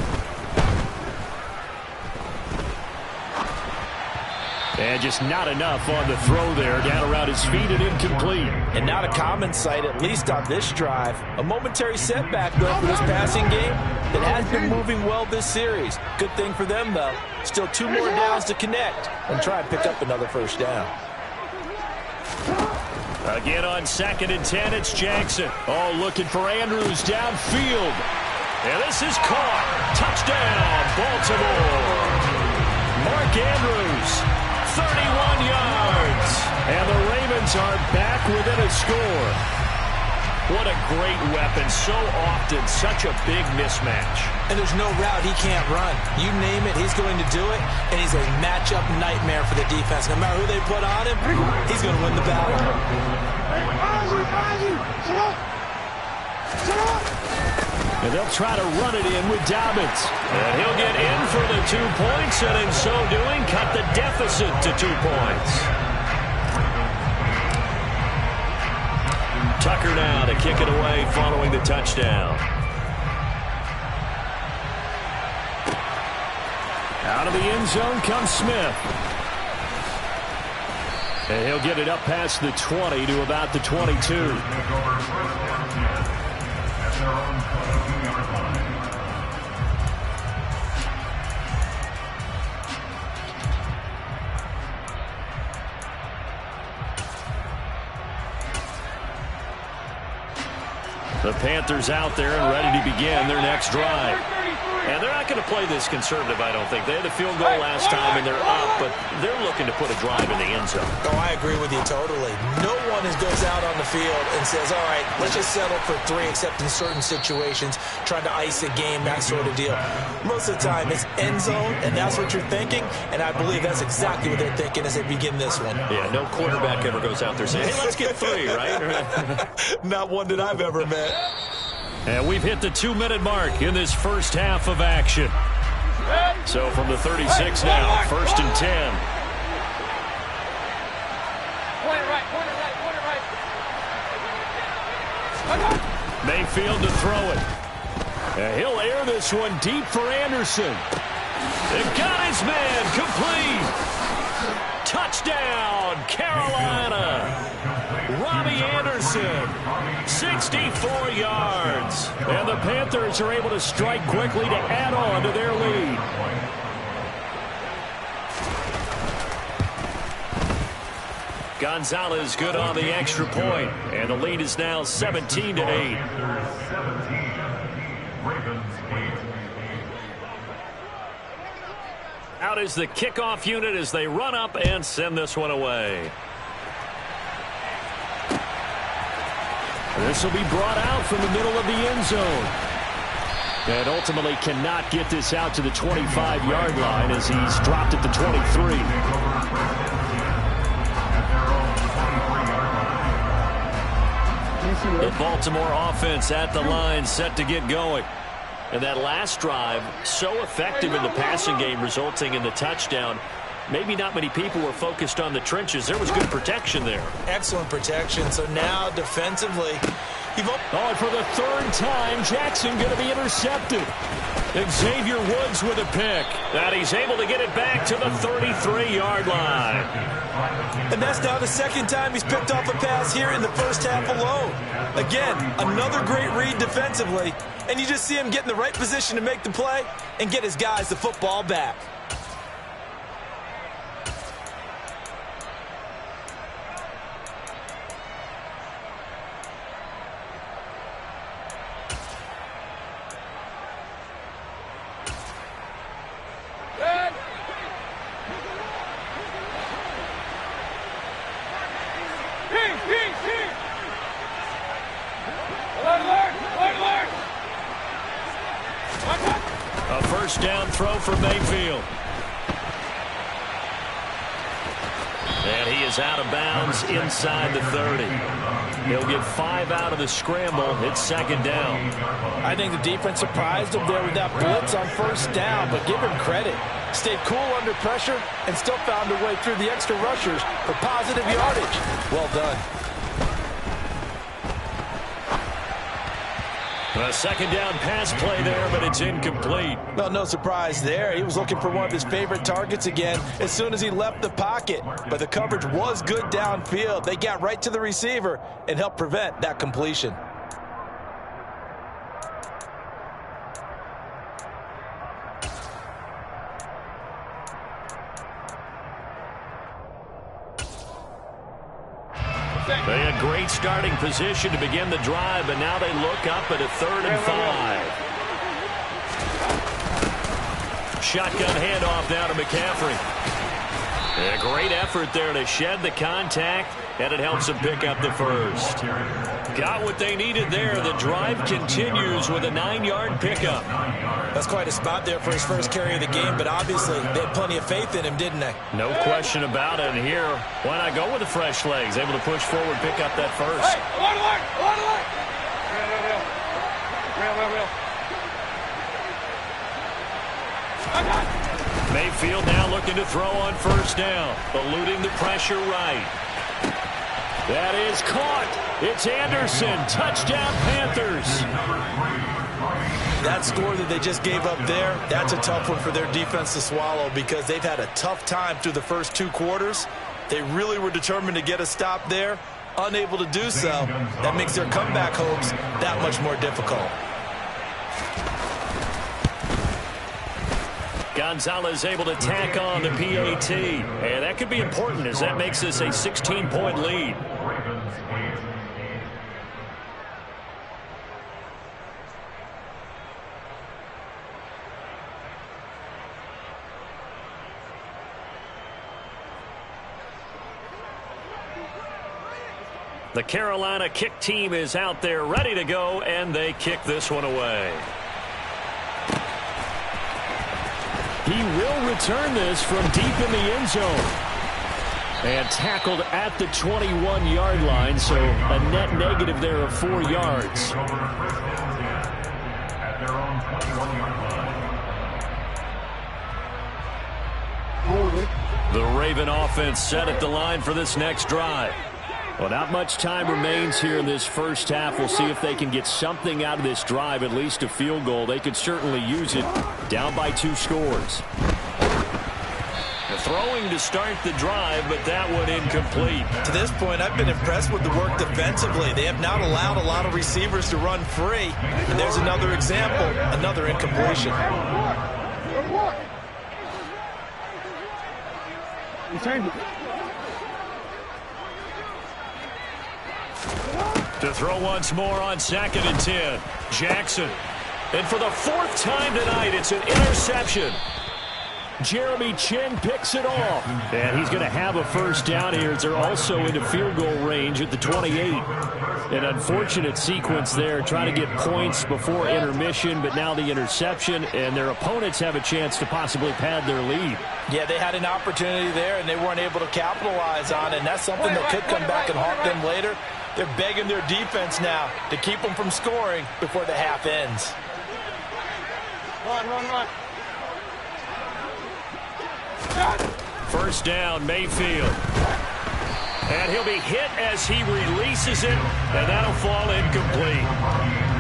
Speaker 1: And just not enough on the throw there. Down around his feet and incomplete.
Speaker 2: And not a common sight, at least on this drive. A momentary setback, though, for this passing game that has been moving well this series. Good thing for them, though. Still 2 more downs to connect and try and pick up another 1st down.
Speaker 1: Again on 2nd and 10, it's Jackson. Oh, looking for Andrews downfield. And this is caught. Touchdown, Baltimore. Mark Andrews. 31 yards. And the Ravens are back within a score. What a great weapon. So often, such a big mismatch.
Speaker 2: And there's no route he can't run. You name it, he's going to do it. And he's a matchup nightmare for the defense. No matter who they put on him, he's going to win the battle.
Speaker 1: And they'll try to run it in with Dobbins. And he'll get in for the 2 points, and in so doing, cut the deficit to 2 points. Tucker now to kick it away following the touchdown. Out of the end zone comes Smith. And he'll get it up past the 20 to about the 22. The Panthers out there and ready to begin their next drive. And they're not going to play this conservative, I don't think. They had a field goal last time, and they're up, but they're looking to put a drive in the end zone.
Speaker 2: Oh, I agree with you totally. No one goes out on the field and says, all right, let's just settle for 3, except in certain situations, trying to ice a game, that sort of deal. Most of the time, it's end zone, and that's what you're thinking, and I believe that's exactly what they're thinking as they begin this one.
Speaker 1: Yeah, no quarterback ever goes out there saying, hey, let's get 3, right?
Speaker 2: Not one that I've ever met.
Speaker 1: And we've hit the 2-minute mark in this first half of action. So from the 36 now, 1st and 10.
Speaker 3: Point it right.
Speaker 1: Mayfield to throw it. And he'll air this one deep for Anderson. They got his man complete. Touchdown, Carolina. Robbie Anderson, 64 yards. And the Panthers are able to strike quickly to add on to their lead. Gonzalez good on the extra point. And the lead is now 17-8. Out is the kickoff unit as they run up and send this one away. This will be brought out from the middle of the end zone. And ultimately cannot get this out to the 25-yard line as he's dropped at the 23. The Baltimore offense at the line, set to get going. And that last drive, so effective in the passing game, resulting in the touchdown. Maybe not many people were focused on the trenches. There was good protection there.
Speaker 2: Excellent protection. So now defensively,
Speaker 1: and for the third time, Jackson going to be intercepted. Xavier Woods with a pick. And he's able to get it back to the 33-yard line.
Speaker 2: And that's now the second time he's picked off a pass here in the first half alone. Again, another great read defensively. And you just see him get in the right position to make the play and get his guys the football back.
Speaker 1: A first down throw for Mayfield. And he is out of bounds inside the 30. He'll get 5 out of the scramble. It's second down.
Speaker 2: I think the defense surprised him there with that blitz on first down, but give him credit. Stayed cool under pressure and still found a way through the extra rushers for positive yardage. Well done.
Speaker 1: A second down pass play there, but it's incomplete.
Speaker 2: Well, no surprise there. He was looking for one of his favorite targets again as soon as he left the pocket. But the coverage was good downfield. They got right to the receiver and helped prevent that completion.
Speaker 1: They had great starting position to begin the drive, but now they look up at a 3rd and 5. Shotgun handoff down to McCaffrey. A great effort there to shed the contact, and it helps them pick up the first. Got what they needed there. The drive continues with a 9-yard pickup.
Speaker 2: That's quite a spot there for his first carry of the game, but obviously they had plenty of faith in him, didn't they?
Speaker 1: No question about it. And here, why not go with the fresh legs? Able to push forward, pick up that first.
Speaker 3: Hey, alert!
Speaker 1: Mayfield now looking to throw on first down, eluding the pressure right. That is caught. It's Anderson. Touchdown, Panthers.
Speaker 2: That score that they just gave up there, that's a tough one for their defense to swallow because they've had a tough time through the first 2 quarters. They really were determined to get a stop there, unable to do so. That makes their comeback hopes that much more difficult.
Speaker 1: Gonzalez able to tack on the PAT. And that could be important as that makes this a 16-point lead. The Carolina kick team is out there ready to go, and they kick this one away. He will return this from deep in the end zone. And tackled at the 21-yard line, so a net negative there of 4 yards. The Raven offense set at the line for this next drive. Well, not much time remains here in this first half. We'll see if they can get something out of this drive, at least a field goal. They could certainly use it. Down by 2 scores. Throwing to start the drive, but that one incomplete.
Speaker 2: To this point, I've been impressed with the work defensively. They have not allowed a lot of receivers to run free. And there's another example, another incompletion.
Speaker 1: To throw once more on 2nd and 10. Jackson. And for the 4th time tonight, it's an interception. Jeremy Chin picks it off. And he's going to have a first down here as they're also into field goal range at the 28. An unfortunate sequence there, trying to get points before intermission, but now the interception, and their opponents have a chance to possibly pad their lead.
Speaker 2: Yeah, they had an opportunity there, and they weren't able to capitalize on it, and that's something that could come back and haunt them later. They're begging their defense now to keep them from scoring before the half ends.
Speaker 3: Run.
Speaker 1: First down, Mayfield. And he'll be hit as he releases it, and that'll fall incomplete.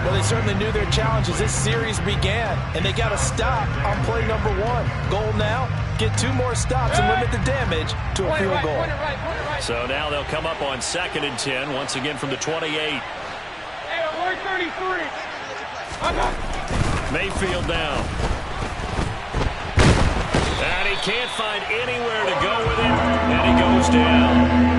Speaker 2: Well, they certainly knew their challenge as this series began, and they got to stop on play number 1. Goal now, get 2 more stops and limit the damage to a field goal.
Speaker 1: So now they'll come up on 2nd and 10, once again from the 28.
Speaker 3: Hey, alert 33.
Speaker 1: Mayfield down. And he can't find anywhere to go with it, and he goes down.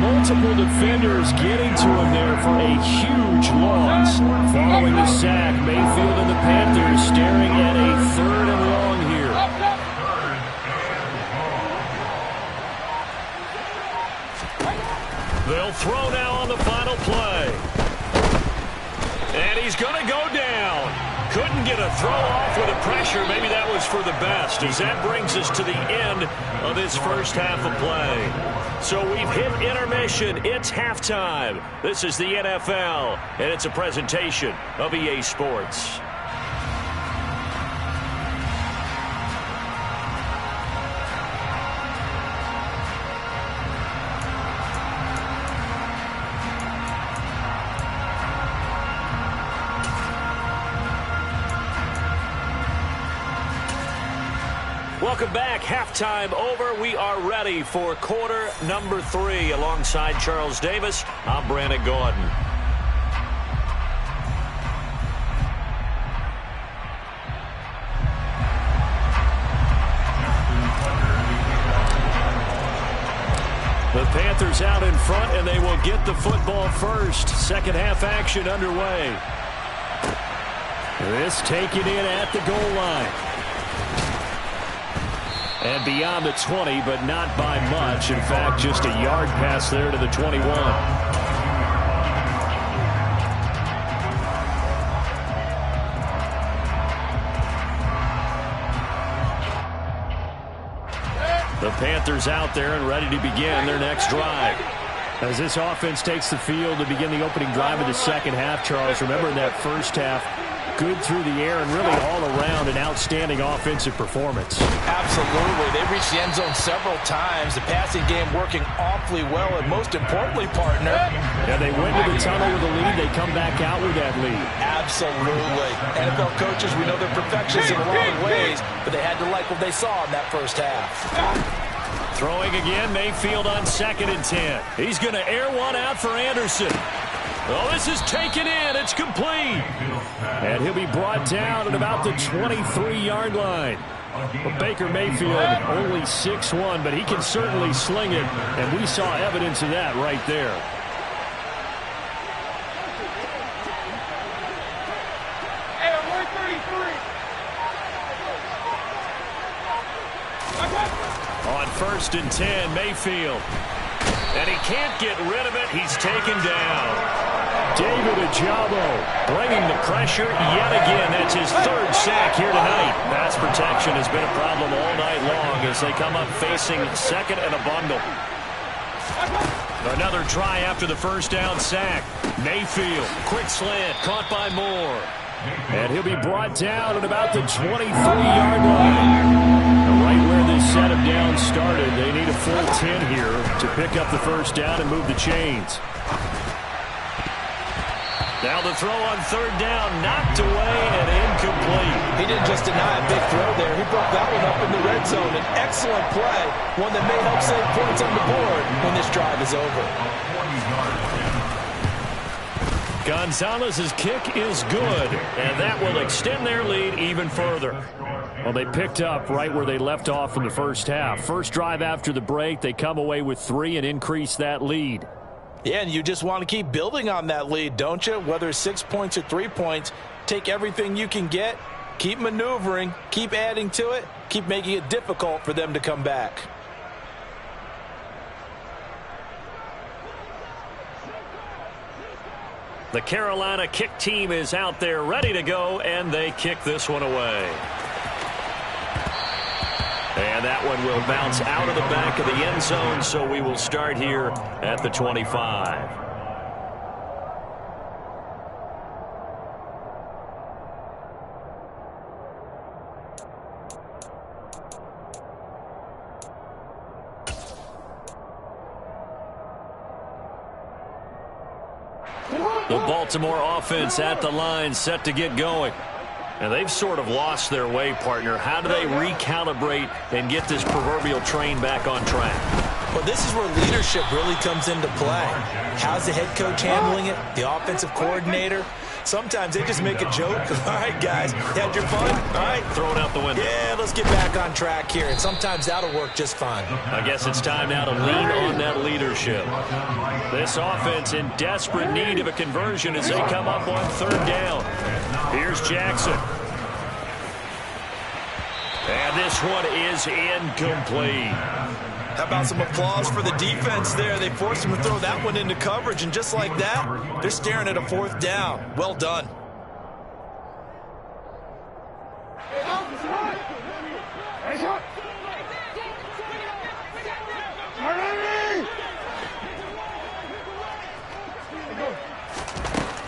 Speaker 1: Multiple defenders getting to him there for a huge loss. Following the sack, Mayfield and the Panthers staring at a 3rd and long here. They'll throw now on the final play. And he's going to go down. Couldn't get a throw off with the pressure. Maybe that was for the best, as that brings us to the end of this first half of play. So we've hit intermission. It's halftime. This is the NFL, and it's a presentation of EA Sports. Welcome back. Halftime over. We are ready for quarter number 3. Alongside Charles Davis, I'm Brandon Gordon. The Panthers out in front, and they will get the football first. Second half action underway. This taken in at the goal line. And beyond the 20, but not by much. In fact, just a yard pass there to the 21. The Panthers out there and ready to begin their next drive. As this offense takes the field to begin the opening drive of the second half, Charles, remember in that first half, good through the air and really all around an outstanding offensive performance.
Speaker 2: Absolutely. They reached the end zone several times. The passing game working awfully well, and most importantly, partner.
Speaker 1: And they went to the tunnel with a lead. They come back out with that lead.
Speaker 2: Absolutely. NFL coaches, we know they're perfectionists in a lot of ways, but they had to like what they saw in that first half.
Speaker 1: Throwing again, Mayfield on 2nd and 10. He's going to air one out for Anderson. Oh, this is taken in. It's complete. And he'll be brought down at about the 23-yard line. Well, Baker Mayfield only 6'1", but he can certainly sling it, and we saw evidence of that right there.
Speaker 3: Hey, alert 33.
Speaker 1: On 1st and 10, Mayfield. And he can't get rid of it. He's taken down. David Ojabo bringing the pressure yet again. That's his 3rd sack here tonight. Pass protection has been a problem all night long as they come up facing 2nd and a bundle. Another try after the first down sack. Mayfield, quick slant, caught by Moore. And he'll be brought down at about the 23-yard line. Right where this setup down started, they need a full 10 here to pick up the first down and move the chains. Now the throw on 3rd down, knocked away and incomplete.
Speaker 2: He didn't just deny a big throw there. He broke that one up in the red zone. An excellent play, one that may help save points on the board when this drive is over.
Speaker 1: Gonzalez's kick is good, and that will extend their lead even further. Well, they picked up right where they left off in the first half. First drive after the break, they come away with 3 and increase that lead.
Speaker 2: Yeah, and you just want to keep building on that lead, don't you? Whether it's 6 points or 3 points, take everything you can get Keep maneuvering, keep adding to it, keep making it difficult for them to come back.
Speaker 1: The Carolina kick team is out there ready to go, and they kick this one away. And that one will bounce out of the back of the end zone, so we will start here at the 25. The Baltimore offense at the line, set to get going. And they've sort of lost their way, partner. How do they recalibrate and get this proverbial train back on track?
Speaker 2: Well, this is where leadership really comes into play. How's the head coach handling it? The offensive coordinator? Sometimes they just make a joke. All right, guys, had your fun? All right.
Speaker 1: Throw it out the window.
Speaker 2: Yeah, let's get back on track here. And sometimes that'll work just fine.
Speaker 1: I guess it's time now to lean on that leadership. This offense in desperate need of a conversion as they come up on third down. Here's Jackson. And this one is incomplete.
Speaker 2: How about some applause for the defense there? They forced him to throw that one into coverage, and just like that, they're staring at a fourth down. Well done.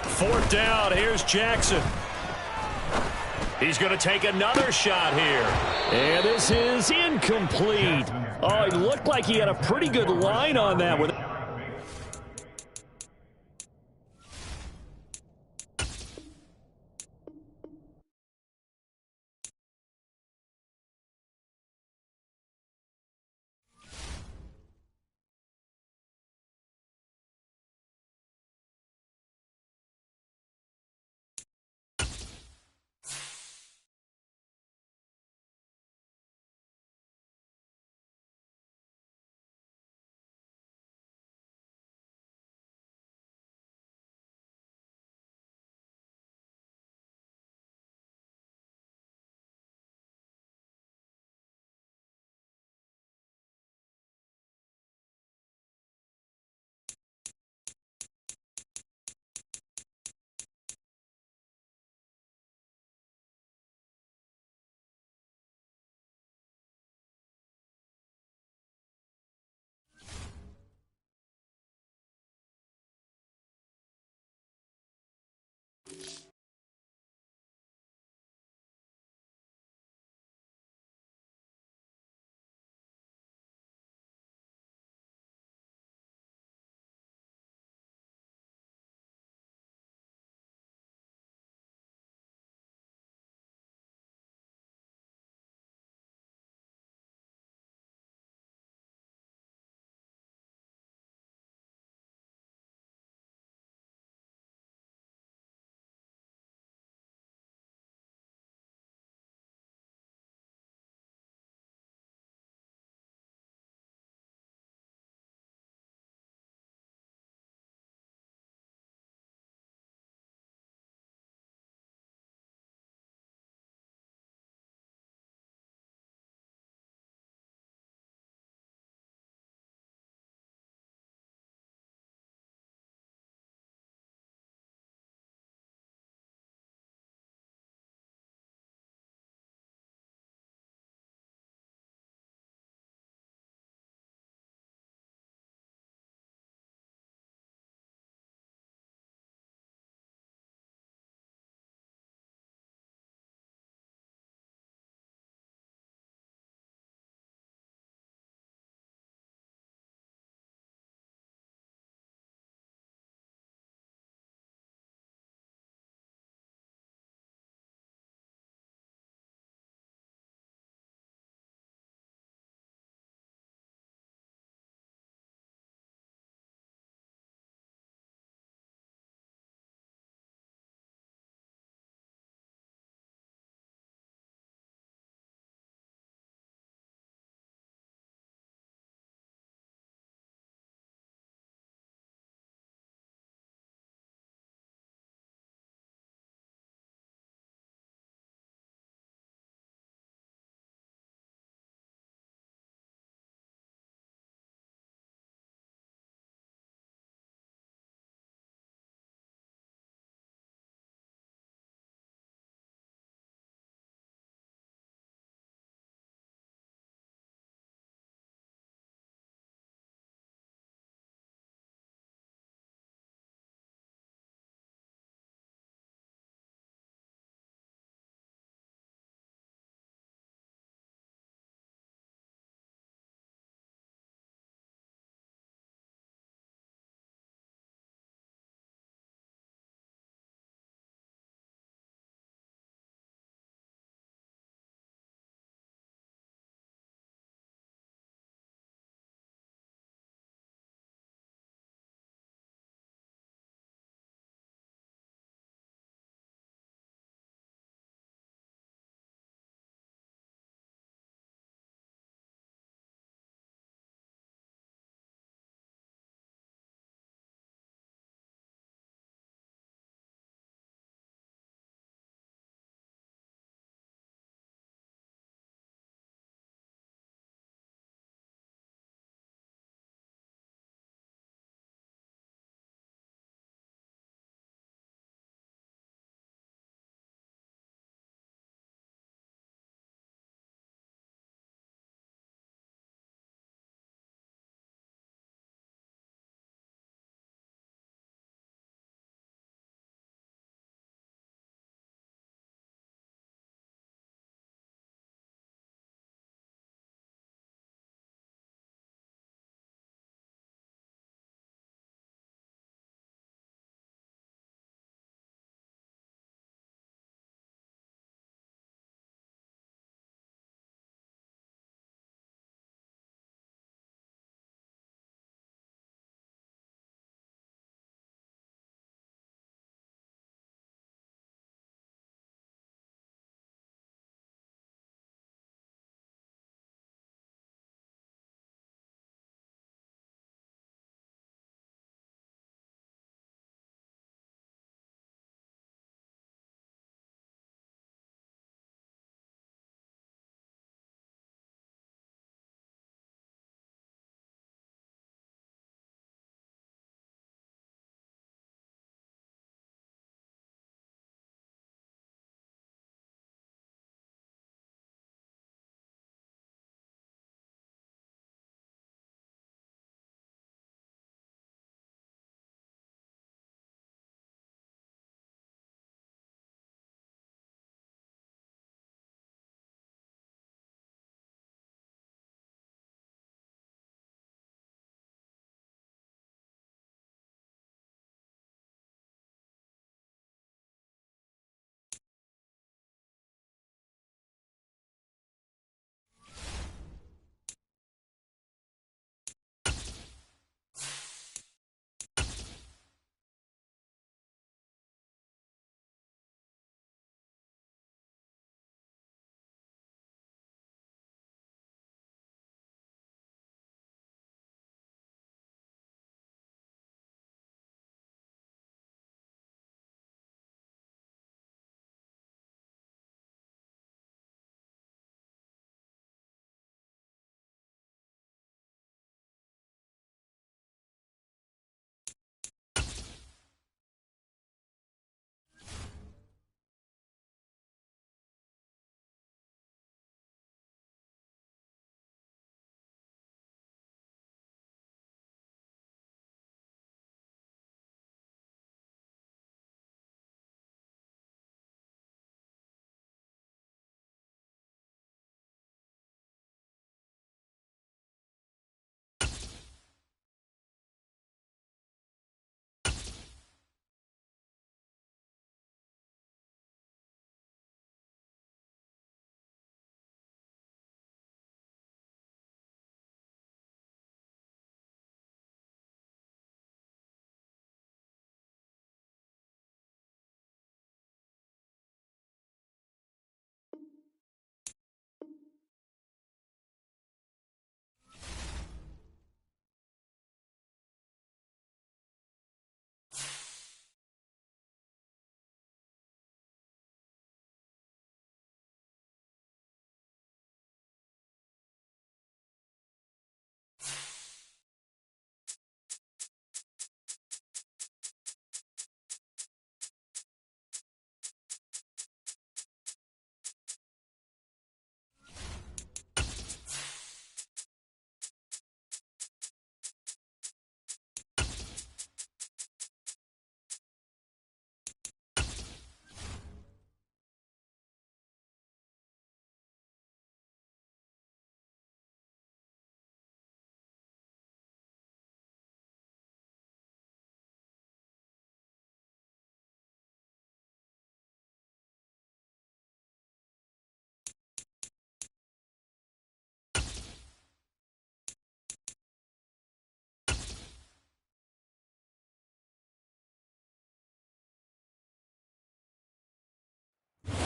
Speaker 1: Fourth down, here's Jackson. He's going to take another shot here. And this is incomplete. Oh, it looked like he had a pretty good line on that one.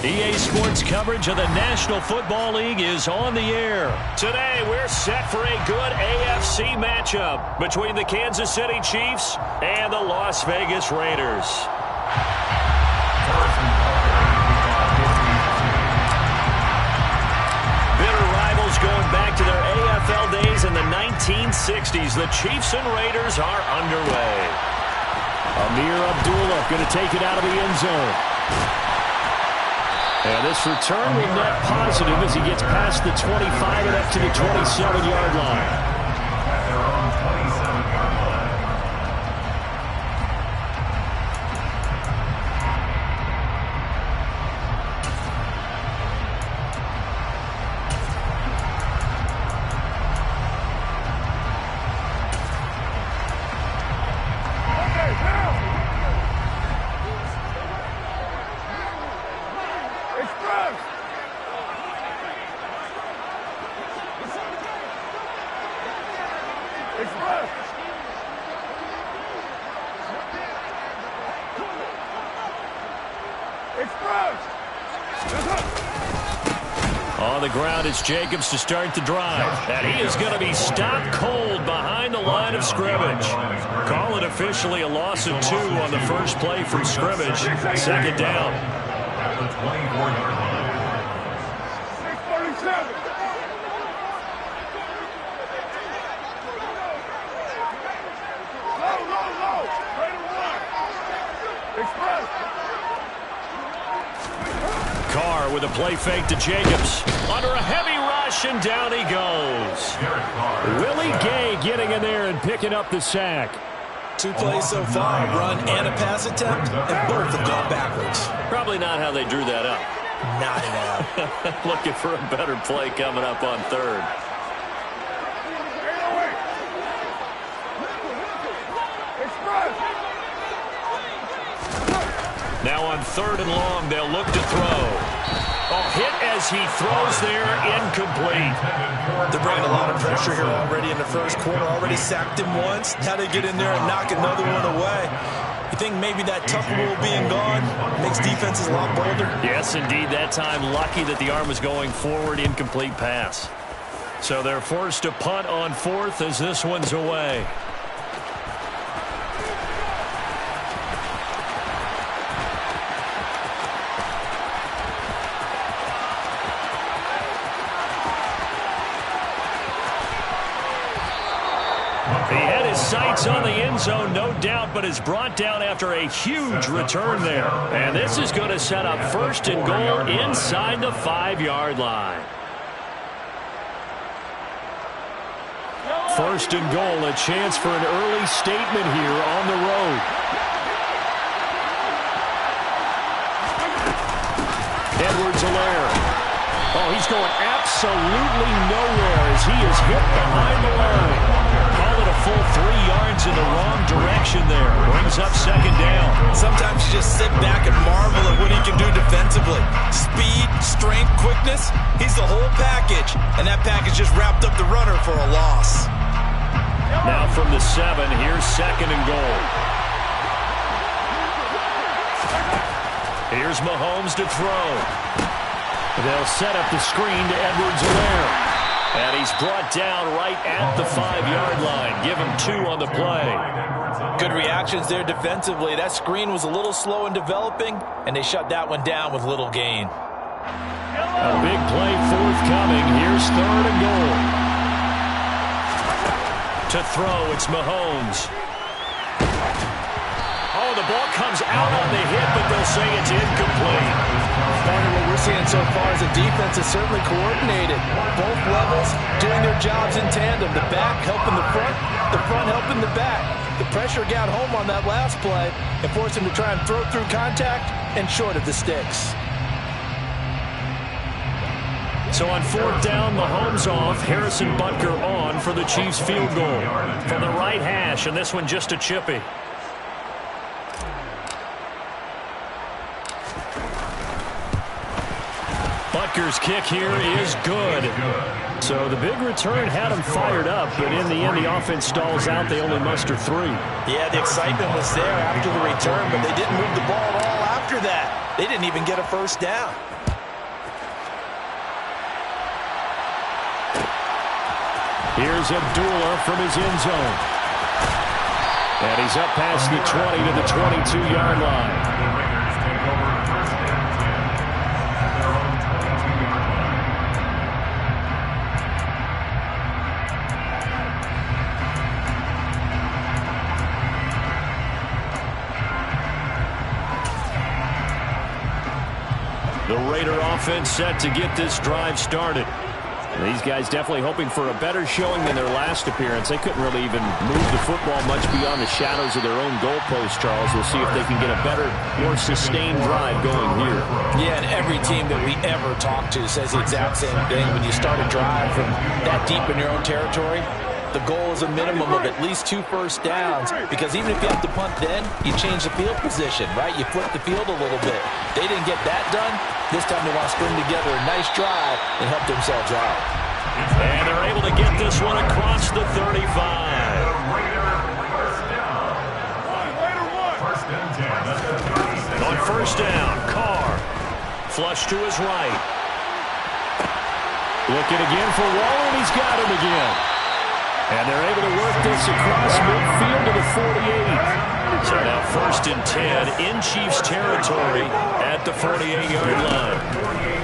Speaker 1: EA Sports coverage of the National Football League is on the air. Today, we're set for a good AFC matchup between the Kansas City Chiefs and the Las Vegas Raiders. Bitter rivals going back to their AFL days in the 1960s. The Chiefs and Raiders are underway. Amir Abdullah going to take it out of the end zone. And this return will net positive as he gets past the 25 and up to the 27-yard line.
Speaker 4: At their own 27-yard line.
Speaker 1: On the ground, it's Jacobs to start the drive. And he is going to be stopped cold behind the line of scrimmage. Call it officially a loss of 2 on the first play from scrimmage. Second down.
Speaker 4: At the 24-yard line.
Speaker 3: 637. Low. Right and one. Express.
Speaker 1: Carr with a play fake to Jacobs. Under a heavy rush, and down he goes. Willie Gay getting in there and picking up the sack.
Speaker 2: 2 plays so far, a run and a pass attempt, and both have gone backwards.
Speaker 1: Probably not how they drew that up.
Speaker 2: Not at all.
Speaker 1: Looking for a better play coming up on third. Now on third and long, they'll look to throw. Hit as he throws there, incomplete.
Speaker 2: They're bringing a lot of pressure here already in the first quarter. Already sacked him once. Now they get in there and knock another one away. You think maybe that Tucker rule being gone makes defenses a lot bolder?
Speaker 1: Yes, indeed. That time, lucky that the arm was going forward, incomplete pass. So they're forced to punt on fourth as this one's away. He had his sights on the end zone, no doubt, but is brought down after a huge return there. And this is going to set up first and goal inside the 5-yard line. First and goal, a chance for an early statement here on the road. Edwards-Helaire. Oh, he's going absolutely nowhere as he is hit behind the line. Call it a full 3 yards in the wrong direction there. Brings up second down.
Speaker 2: Sometimes you just sit back and marvel at what he can do defensively. Speed, strength, quickness. He's the whole package. And that package just wrapped up the runner for a loss.
Speaker 1: Now from the 7, here's second and goal. Here's Mahomes to throw. They'll set up the screen to Edwards-Helaire. And he's brought down right at the 5-yard line. Give him 2 on the play.
Speaker 2: Good reactions there defensively. That screen was a little slow in developing, and they shut that one down with little gain.
Speaker 1: A big play forthcoming. Here's third and goal. To throw, it's Mahomes. Oh, the ball comes out on the hit, but they'll say it's incomplete.
Speaker 2: Part of what we're seeing so far is the defense is certainly coordinated. Both levels doing their jobs in tandem. The back helping the front helping the back. The pressure got home on that last play and forced him to try and throw through contact and short of the sticks.
Speaker 1: So on fourth down, Mahomes off, Harrison Butker on for the Chiefs field goal. From the right hash, and this one just a chippy. Butker's kick here is good. So the big return had him fired up, but in the end, the offense stalls out. They only muster 3.
Speaker 2: Yeah, the excitement was there after the return, but they didn't move the ball at all after that. They didn't even get a first down.
Speaker 1: Here's Abdullah from his end zone. And he's up past the 20 to the 22-yard line.
Speaker 4: The Raiders take over first and 10 at their own 22-yard line.
Speaker 1: The Raider offense set to get this drive started. These guys definitely hoping for a better showing than their last appearance. They couldn't really even move the football much beyond the shadows of their own goalpost, Charles. We'll see if they can get a better, more sustained drive going here.
Speaker 2: Yeah, and every team that we ever talk to says the exact same thing. When you start a drive from that deep in your own territory, the goal is a minimum of at least 2 first downs, because even if you have to punt then, you change the field position, right? You flip the field a little bit. They didn't get that done. This time they want to string together a nice drive and help themselves out.
Speaker 1: And they're able to get this one across the 35.
Speaker 4: First and 10 at the 36.
Speaker 1: On first down, Carr. Flush to his right. Looking again for Waller, and he's got him again. And they're able to work this across midfield to the 48. So now first and 10 in Chiefs territory at the 48-yard line.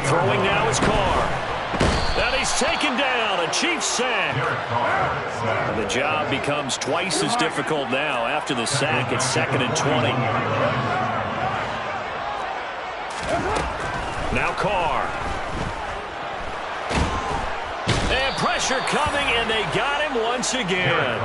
Speaker 1: Throwing now is Carr. And he's taken down, a Chiefs sack. And the job becomes twice as difficult now. After the sack, it's 2nd and 20. Now Carr. And pressure coming, and they got him once again.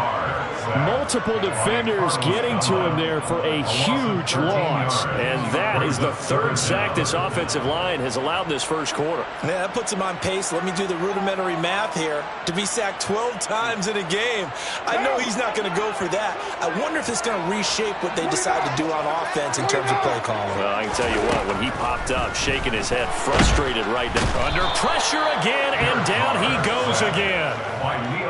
Speaker 1: Multiple defenders getting to him there for a huge loss. And that is the 3rd sack this offensive line has allowed this first quarter.
Speaker 2: Yeah, that puts him on pace. Let me do the rudimentary math here. To be sacked 12 times in a game. I know he's not going to go for that. I wonder if it's going to reshape what they decide to do on offense in terms of play calling.
Speaker 1: Well, I can tell you what, when he popped up, shaking his head, frustrated right now. Under pressure again, and down he goes again.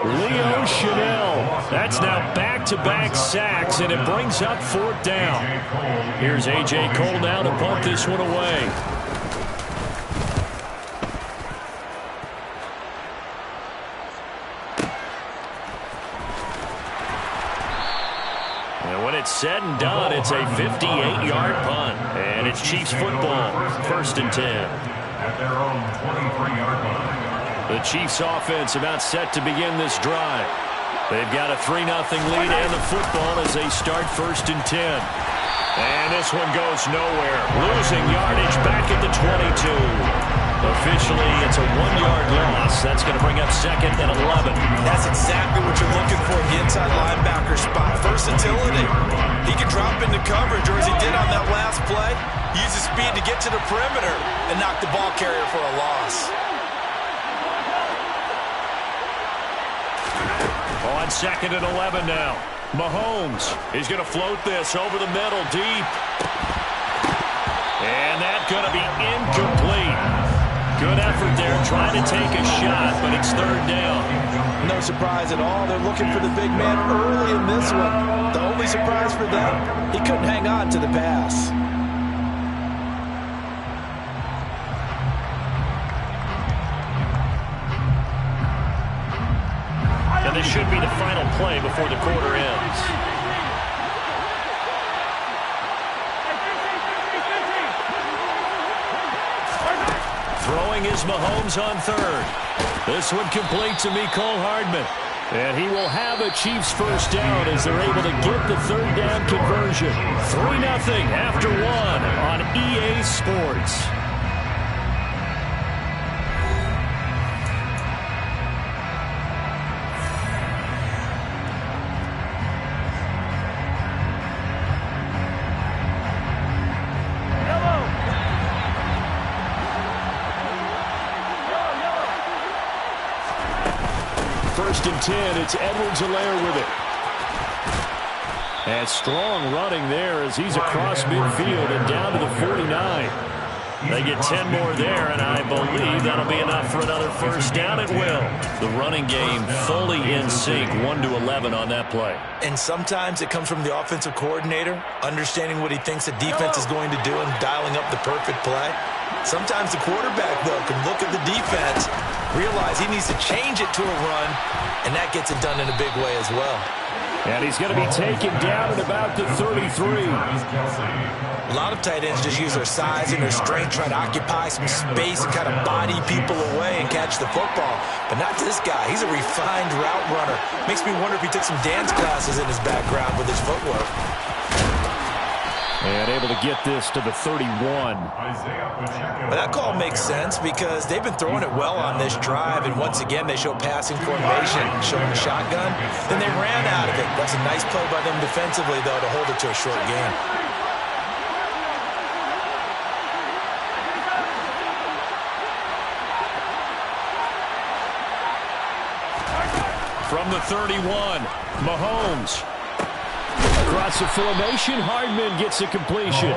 Speaker 1: Leo Chanel. That's now back-to-back sacks, and it brings up 4th down. Here's A.J. Cole now to punt this one away. And when it's said and done, it's a 58-yard punt. And it's Chiefs football, 1st and 10.
Speaker 4: At their own 23-yard line.
Speaker 1: The Chiefs offense about set to begin this drive. They've got a 3-0 lead and the football as they start 1st and 10. And this one goes nowhere. Losing yardage back at the 22. Officially, it's a 1-yard loss. That's going to bring up 2nd and 11.
Speaker 2: That's exactly what you're looking for in the inside linebacker spot. Versatility. He can drop into coverage, or as he did on that last play, use his speed to get to the perimeter and knock the ball carrier for a loss.
Speaker 1: On 2nd and 11 now. Mahomes is going to float this over the middle deep. And that's going to be incomplete. Good effort there trying to take a shot, but it's 3rd down.
Speaker 2: No surprise at all. They're looking for the big man early in this one. The only surprise for them, he couldn't hang on to the pass.
Speaker 1: And this should be the final play before the quarter ends. Throwing is Mahomes on 3rd. This one complete to Mecole Hardman. And he will have a Chiefs first down as they're able to get the 3rd down conversion. 3-0 after 1 on EA Sports. First and 10, it's Edwards-Helaire with it. And strong running there as he's across midfield and down to the 49. They get 10 more there, and I believe that'll be enough for another first down. It will. The running game fully in sync, 1-11 on that play.
Speaker 2: And sometimes it comes from the offensive coordinator, understanding what he thinks the defense is going to do and dialing up the perfect play. Sometimes the quarterback, though, can look at the defense, realize he needs to change it to a run, and that gets it done in a big way as well.
Speaker 1: And he's going to be taken down at about the 33.
Speaker 2: A lot of tight ends just use their size and their strength, try to occupy some space and kind of body people away and catch the football. But not this guy. He's a refined route runner. Makes me wonder if he took some dance classes in his background with his footwork.
Speaker 1: And able to get this to the 31.
Speaker 2: Well, that call makes sense because they've been throwing it well on this drive, and once again they show passing formation, showing the shotgun. Then they ran out of it. That's a nice play by them defensively, though, to hold it to a short gain.
Speaker 1: From the 31, Mahomes. Across the formation, Hardman gets a completion.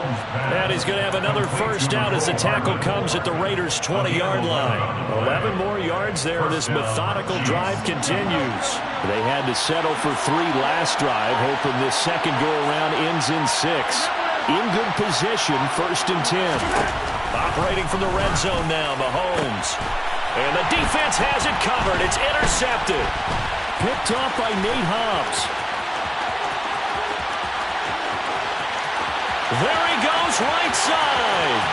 Speaker 1: And he's going to have another first down as the tackle comes at the Raiders' 20-yard line. 11 more yards there. This methodical drive continues. They had to settle for 3 last drive, hoping this second go-around ends in 6. In good position, 1st and 10. Operating from the red zone now, Mahomes. And the defense has it covered. It's intercepted. Picked off by Nate Hobbs. There he goes, right side.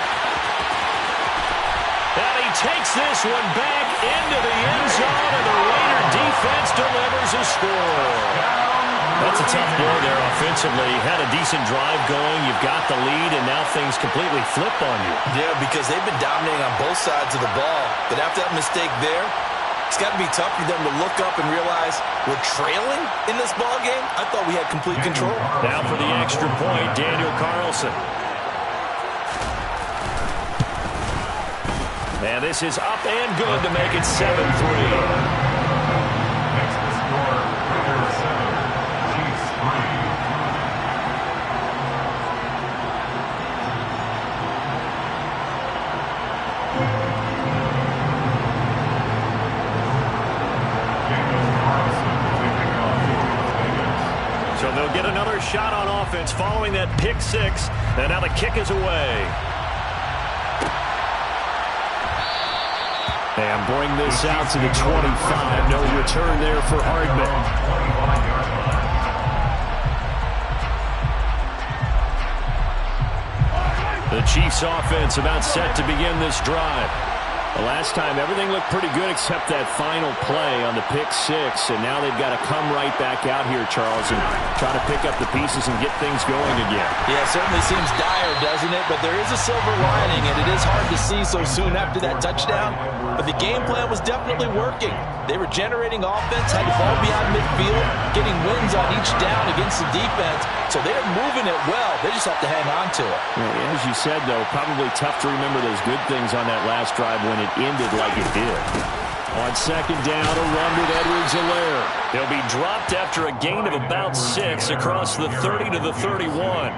Speaker 1: And he takes this one back into the end zone, and the Raider defense delivers a score. That's a tough blow there offensively. Had a decent drive going. You've got the lead, and now things completely flip on you.
Speaker 2: Yeah, because they've been dominating on both sides of the ball. But after that mistake there, it's got to be tough for them to look up and realize we're trailing in this ball game. I thought we had complete control.
Speaker 1: Now for the extra point, Daniel Carlson. And this is up and good to make it 7-3.
Speaker 4: Next to score, Raiders 7, Chiefs 3.
Speaker 1: So they'll get another shot on offense following that pick 6. And now the kick is away. And bring this out to the 25. No return there for Hardman. The Chiefs offense about set to begin this drive. The last time, everything looked pretty good except that final play on the pick 6. And now they've got to come right back out here, Charles, and try to pick up the pieces and get things going again.
Speaker 2: Yeah, it certainly seems dire, doesn't it? But there is a silver lining, and it is hard to see so soon after that touchdown. But the game plan was definitely working. They were generating offense, had the ball beyond midfield, getting wins on each down against the defense. So they're moving it well. They just have to hang on to it.
Speaker 1: Yeah, as you said, though, probably tough to remember those good things on that last drive when it ended like it did. On second down, a run with Edwards-Helaire. He'll be dropped after a gain of about 6 across the 30 to the 31.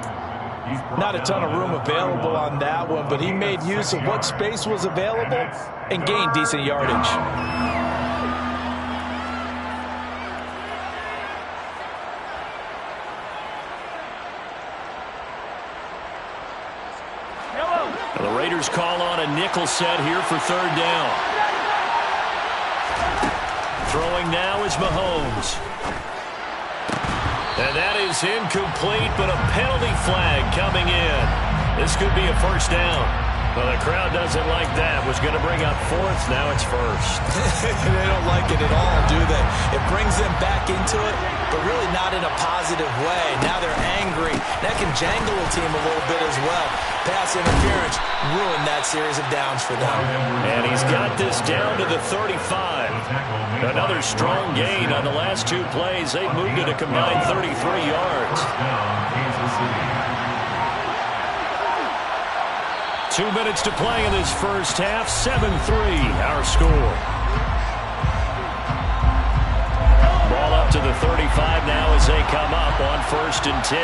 Speaker 2: Not a ton of room available on that one, but he made use of what space was available and gained decent yardage.
Speaker 1: The Raiders call on a nickel set here for 3rd down. Throwing now is Mahomes. And that is incomplete, but a penalty flag coming in. This could be a first down. Well, the crowd doesn't like that. Was going to bring up 4th. Now it's 1st.
Speaker 2: They don't like it at all, do they? It brings them back into it, but really not in a positive way. Now they're angry. That can jangle a team a little bit as well. Pass interference ruined that series of downs for them.
Speaker 1: And he's got this down to the 35. Another strong gain on the last 2 plays. They've moved it a combined 33 yards. 2 minutes to play in this first half. 7-3, our score. Ball up to the 35 now as they come up on 1st and 10.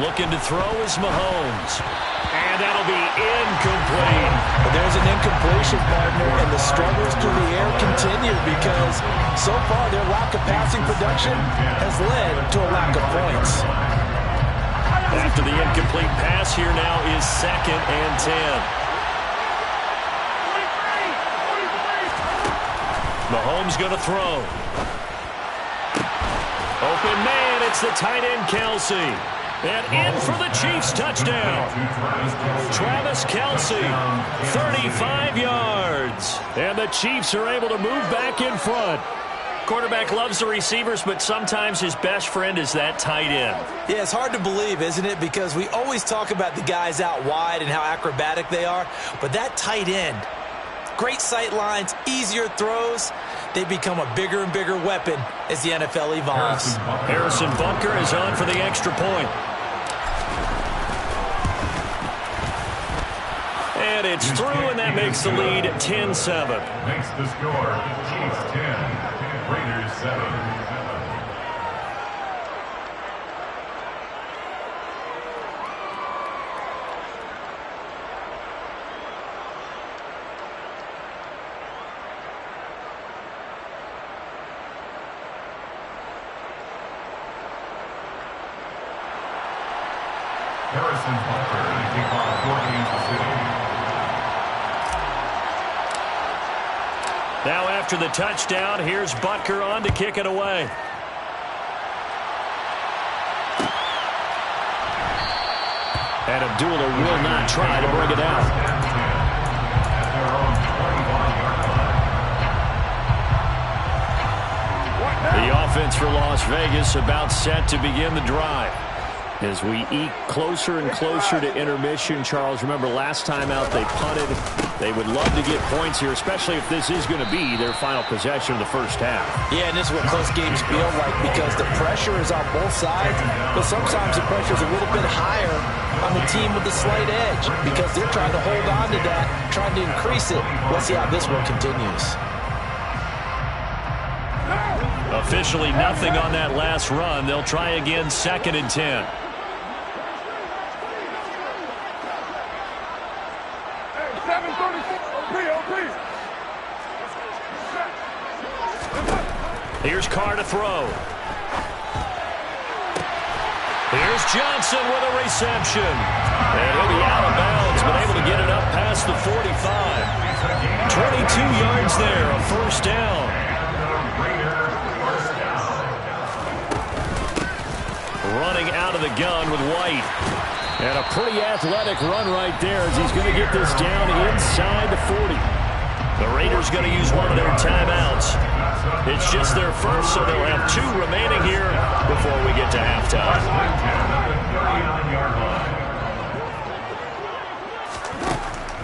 Speaker 1: Looking to throw is Mahomes. And that'll be incomplete.
Speaker 2: But there's an incompletion, partner, and the struggles through the air continue because so far their lack of passing production has led to a lack of points.
Speaker 1: After the incomplete pass, here now is 2nd and 10. Mahomes going to throw. Open man, it's the tight end Kelsey. And in for the Chiefs touchdown. Travis Kelsey, 35 yards. And the Chiefs are able to move back in front. Quarterback loves the receivers, but sometimes his best friend is that tight end.
Speaker 2: Yeah, it's hard to believe, isn't it? Because we always talk about the guys out wide and how acrobatic they are. But that tight end, great sight lines, easier throws, they become a bigger and bigger weapon as the NFL evolves.
Speaker 1: Harrison Butker is on for the extra point. And it's through, and that makes the lead 10-7.
Speaker 4: Makes the score Chiefs 10, Raiders 7. Harrison Butker to kick off for Kansas City.
Speaker 1: Now after the touchdown, here's Butker on to kick it away. And Abdullah will not try to bring it out. The offense for Las Vegas about set to begin the drive. As we eke closer and closer to intermission, Charles, remember last time out they punted. They would love to get points here, especially if this is going to be their final possession of the first half.
Speaker 2: Yeah, and this is what close games feel like because the pressure is on both sides, but sometimes the pressure is a little bit higher on the team with the slight edge because they're trying to hold on to that, trying to increase it. Let's see how this one continues.
Speaker 1: Officially nothing on that last run. They'll try again, 2nd and 10. Here's Carr to throw. Here's Johnson with a reception. And he'll be out of bounds, but able to get it up past the 45. 22 yards there, a first down. Running out of the gun with White. And a pretty athletic run right there as he's going to get this down inside the 40. The Raiders going to use one of their timeouts. It's just their first, so they'll have 2 remaining here before we get to halftime.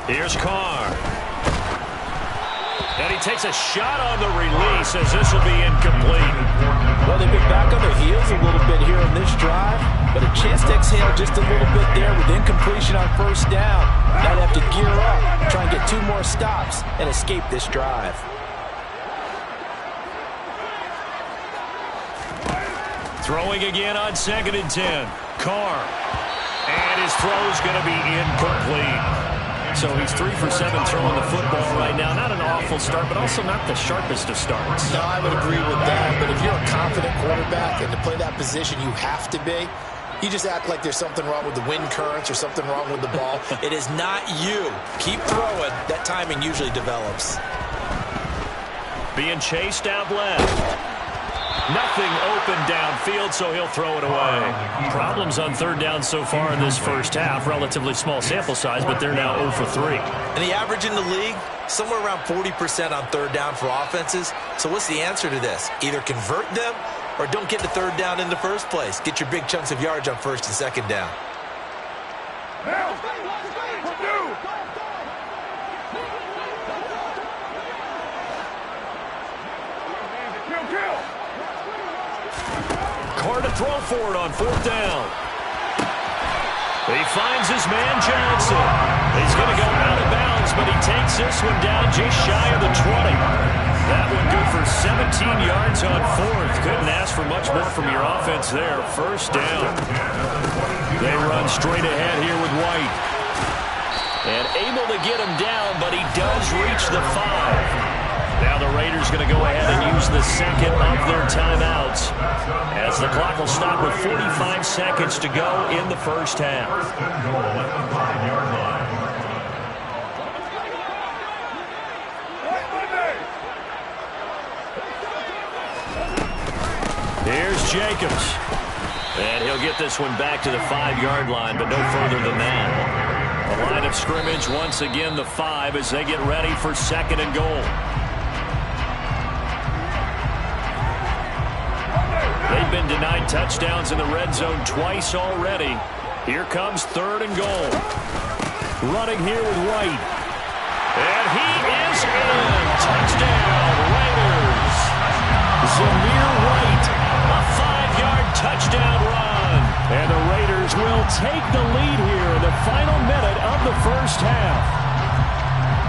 Speaker 1: Here's Carr. And he takes a shot on the release as this will be incomplete.
Speaker 2: Well, they've been back on their heels a little bit here on this drive, but a chance to exhale just a little bit there with incompletion on first down. Now they have to gear up, try and get 2 more stops, and escape this drive.
Speaker 1: Throwing again on 2nd and 10. Carr. And his throw's going to be incomplete. So he's 3 for 7 throwing the football right now. Not an awful start, but also not the sharpest of starts.
Speaker 5: No, I would agree with that. But if you're a confident quarterback and to play that position, you have to be. You just act like there's something wrong with the wind currents or something wrong with the ball.
Speaker 2: It is not you. Keep throwing. That timing usually develops.
Speaker 1: Being chased out left. Nothing open downfield, so he'll throw it away. Problems on 3rd down so far in this first half. Relatively small sample size, but they're now 0 for 3.
Speaker 2: And the average in the league, somewhere around 40% on 3rd down for offenses. So what's the answer to this? Either convert them or don't get to 3rd down in the first place. Get your big chunks of yards on 1st and 2nd down.
Speaker 1: Carr to throw for it on 4th down. He finds his man Johnson. He's going to go out of bounds, but he takes this one down just shy of the 20. That one good for 17 yards on fourth. Couldn't ask for much more from your offense there. First down. They run straight ahead here with White. And able to get him down, but he does reach the 5. Now the Raiders going to go ahead and use the second of their timeouts as the clock will stop with 45 seconds to go in the first half.
Speaker 4: First and goal at the 5-yard line.
Speaker 1: Here's Jacobs. And he'll get this one back to the 5-yard line, but no further than that. The line of scrimmage once again the 5 as they get ready for second and goal. They've been denied touchdowns in the red zone twice already. Here comes third and goal. Running here with White. And he is in. Touchdown, Raiders. Zamir White, a 5-yard touchdown run. And the Raiders will take the lead here in the final minute of the first half.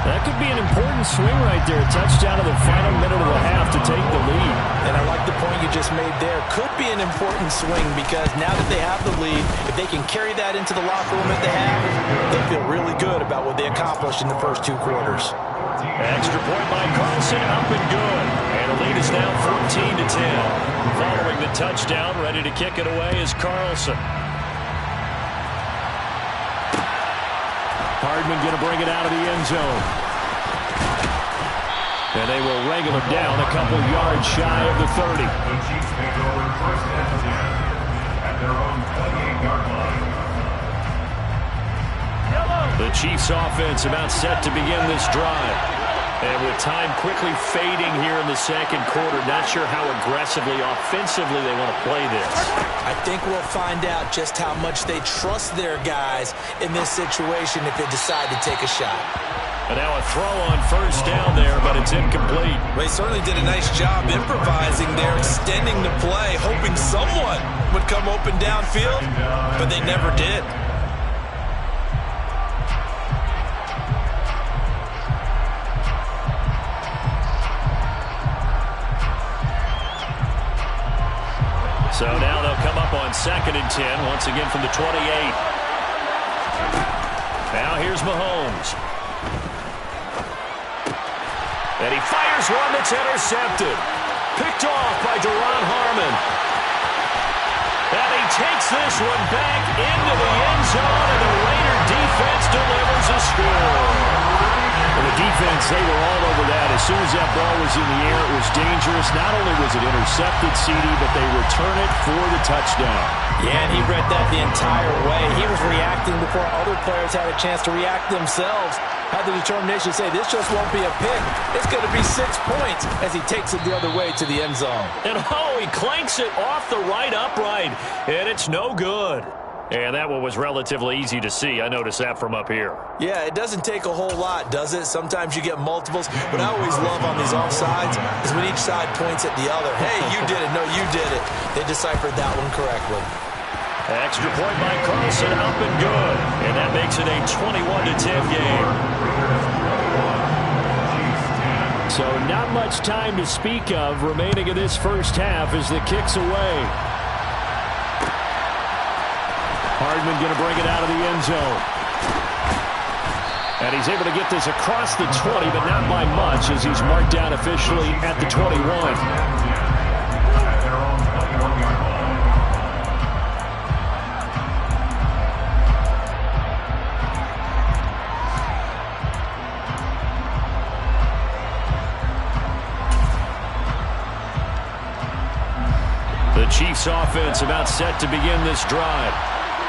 Speaker 1: That could be an important swing right there. A touchdown in the final minute of the half to take the lead.
Speaker 2: And I like the point you just made there. Could be an important swing because now that they have the lead, if they can carry that into the locker room at the half, they'll feel really good about what they accomplished in the first 2 quarters.
Speaker 1: Extra point by Carlson, up and good. And the lead is now 14-10. Following the touchdown, ready to kick it away is Carlson. Hardman going to bring it out of the end zone. And they will wrangle him down a couple yards shy of the 30.
Speaker 4: The Chiefs take over first and 10 at their own 28-yard line.
Speaker 1: The Chiefs offense about set to begin this drive. And with time quickly fading here in the second quarter, not sure how aggressively, offensively they want to play this.
Speaker 2: I think we'll find out just how much they trust their guys in this situation if they decide to take a shot.
Speaker 1: And now a throw on first down there, but it's incomplete.
Speaker 2: They certainly did a nice job improvising there, extending the play, hoping someone would come open downfield, but they never did.
Speaker 1: So now they'll come up on second and 10, once again from the 28. Now here's Mahomes. And he fires one that's intercepted. Picked off by Duron Harmon. And he takes this one back into the end zone, and the Raider defense delivers a score. And the defense, they were all over that. As soon as that ball was in the air, it was dangerous. Not only was it intercepted, CD, but they return it for the touchdown.
Speaker 2: Yeah, and he read that the entire way. He was reacting before other players had a chance to react themselves. Had the determination to say, this just won't be a pick. It's going to be 6 points as he takes it the other way to the end zone.
Speaker 1: And he clanks it off the right upright, and it's no good. And that one was relatively easy to see. I noticed that from up here.
Speaker 2: Yeah, it doesn't take a whole lot, does it? Sometimes you get multiples. What I always love on these offsides is when each side points at the other. Hey, you did it. No, you did it. They deciphered that one correctly.
Speaker 1: Extra point by Carlson, up and good. And that makes it a 21-10 game. So not much time to speak of remaining in this first half as the kick's away. Hardman going to bring it out of the end zone. And he's able to get this across the 20, but not by much as he's marked down officially at the 21. The Chiefs offense about set to begin this drive.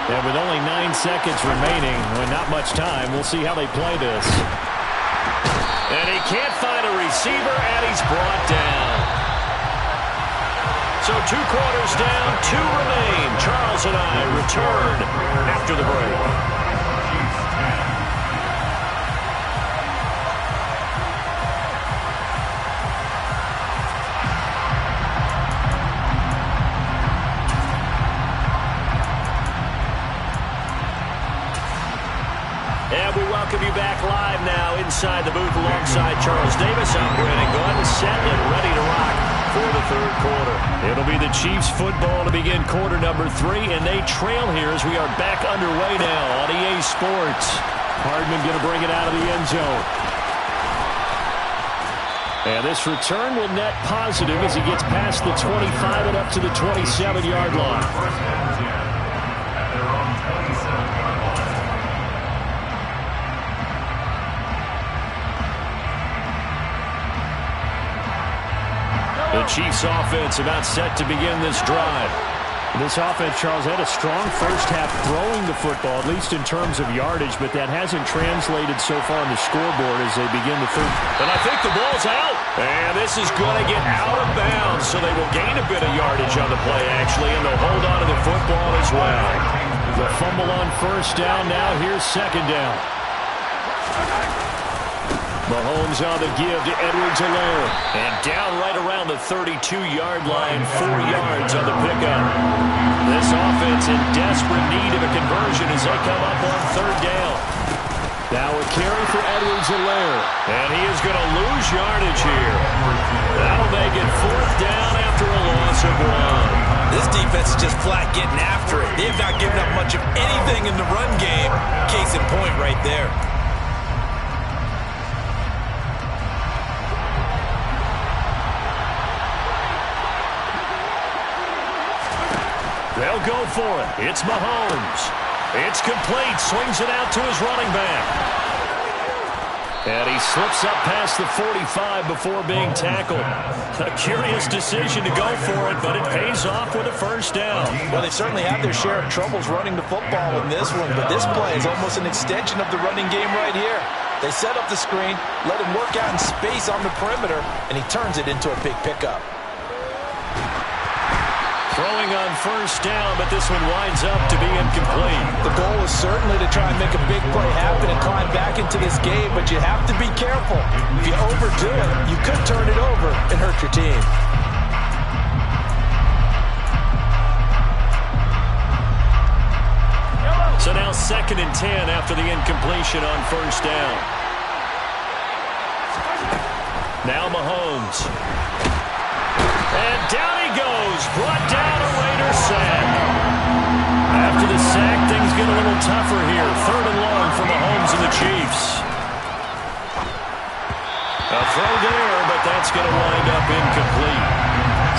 Speaker 1: And with only 9 seconds remaining, and not much time, we'll see how they play this. And he can't find a receiver, and he's brought down. So 2 quarters down, 2 remain. Charles and I return after the break. inside the booth alongside Charles Davis. I'm Brandon Gordon, set and ready to rock for the third quarter. It'll be the Chiefs football to begin quarter number 3, and they trail here as we are back underway now on EA Sports. Hardman going to bring it out of the end zone. And this return will net positive as he gets past the 25 and up to the 27-yard line.
Speaker 4: First and 10 at their own 27-yard line.
Speaker 1: The Chiefs offense about set to begin this drive.
Speaker 6: This offense, Charles, had a strong first half throwing the football, at least in terms of yardage, but that hasn't translated so far on the scoreboard as they begin the third.
Speaker 1: And I think the ball's out. And this is going to get out of bounds, so they will gain a bit of yardage on the play, actually, and they'll hold on to the football as well.
Speaker 6: The fumble on first down. Now here's second down.
Speaker 1: Mahomes on the give to Edwards-Helaire. And down right around the 32-yard line, 4 yards on the pickup. This offense in desperate need of a conversion as they come up on third down.
Speaker 6: Now a carry for Edwards-Helaire.
Speaker 1: And he is going to lose yardage here. That'll make it fourth down after a loss of 1.
Speaker 2: This defense is just flat getting after it. They have not given up much of anything in the run game. Case in point right there.
Speaker 1: They'll go for it. It's Mahomes. It's complete. Swings it out to his running back. And he slips up past the 45 before being tackled. A curious decision to go for it, but it pays off with a first down.
Speaker 2: Well, they certainly have their share of troubles running the football in this one, but this play is almost an extension of the running game right here. They set up the screen, let him work out in space on the perimeter, and he turns it into a big pickup.
Speaker 1: Throwing on first down, but this one winds up to be incomplete.
Speaker 2: The goal is certainly to try and make a big play happen and climb back into this game, but you have to be careful. If you overdo it, you could turn it over and hurt your team.
Speaker 1: So now 2nd and 10 after the incompletion on first down. Now Mahomes. And down he goes, brought down a Raider sack. After the sack, things get a little tougher here. 3rd and long for Mahomes and the Chiefs. A throw there, but that's going to wind up incomplete.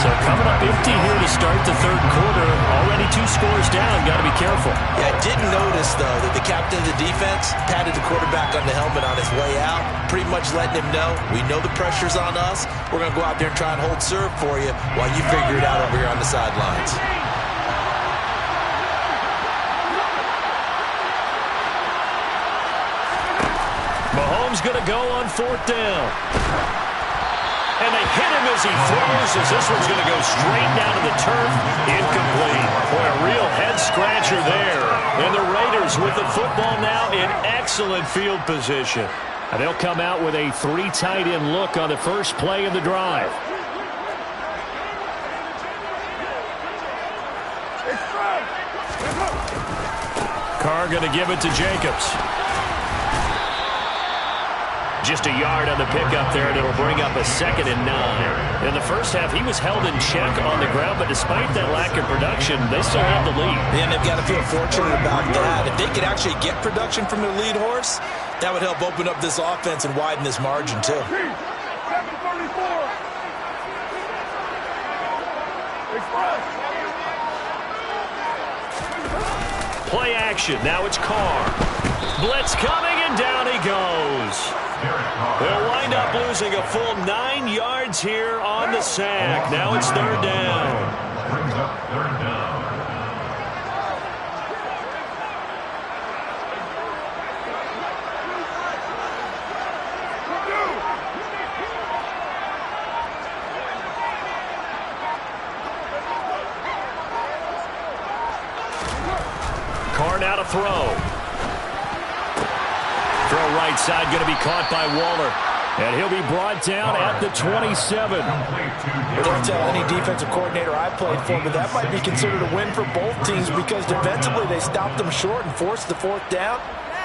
Speaker 1: So coming up empty here to start the third quarter. Already 2 scores down. Got to be careful.
Speaker 2: Yeah, I did notice, though, that the captain of the defense patted the quarterback on the helmet on his way out, pretty much letting him know, we know the pressure's on us. We're going to go out there and try and hold serve for you while you figure it out over here on the sidelines.
Speaker 1: Mahomes going to go on 4th down. And they hit him as he throws, as this one's going to go straight down to the turf. Incomplete. Boy, a real head-scratcher there. And the Raiders with the football now in excellent field position.
Speaker 6: And they'll come out with a 3 tight end look on the first play of the drive.
Speaker 1: Carr going to give it to Jacobs. Just a yard on the pickup there, and it'll bring up a 2nd and 9. In the first half, he was held in check on the ground, but despite that lack of production, they still have the lead.
Speaker 2: And they've got to feel fortunate about that. If they could actually get production from their lead horse, that would help open up this offense and widen this margin, too.
Speaker 3: 734. Express.
Speaker 1: Play action. Now it's Carr. Blitz coming, and down he goes. They'll wind up losing a full 9 yards here on the sack. Now it's 3rd down.
Speaker 4: Brings up 3rd down.
Speaker 1: Carr now to throw. Throw right side, going to be caught by Waller. And he'll be brought down at the 27.
Speaker 2: Don't tell any defensive coordinator I played for, but that might be considered a win for both teams because defensively they stopped them short and forced the 4th down.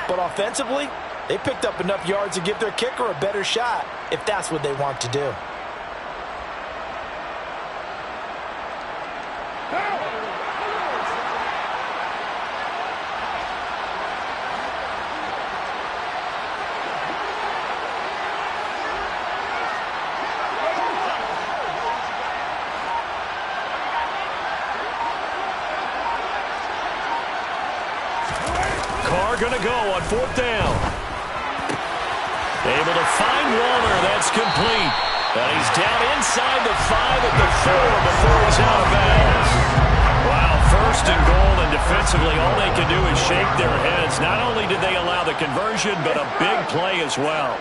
Speaker 2: But offensively, They picked up enough yards to give their kicker a better shot, if that's what they want to do.
Speaker 1: Going to go on 4th down. Able to find Waller. That's complete. And he's down inside the 5 at the 4 before he's out of bounds. Wow, 1st and goal, and defensively all they can do is shake their heads. Not only did they allow the conversion, but a big play as well.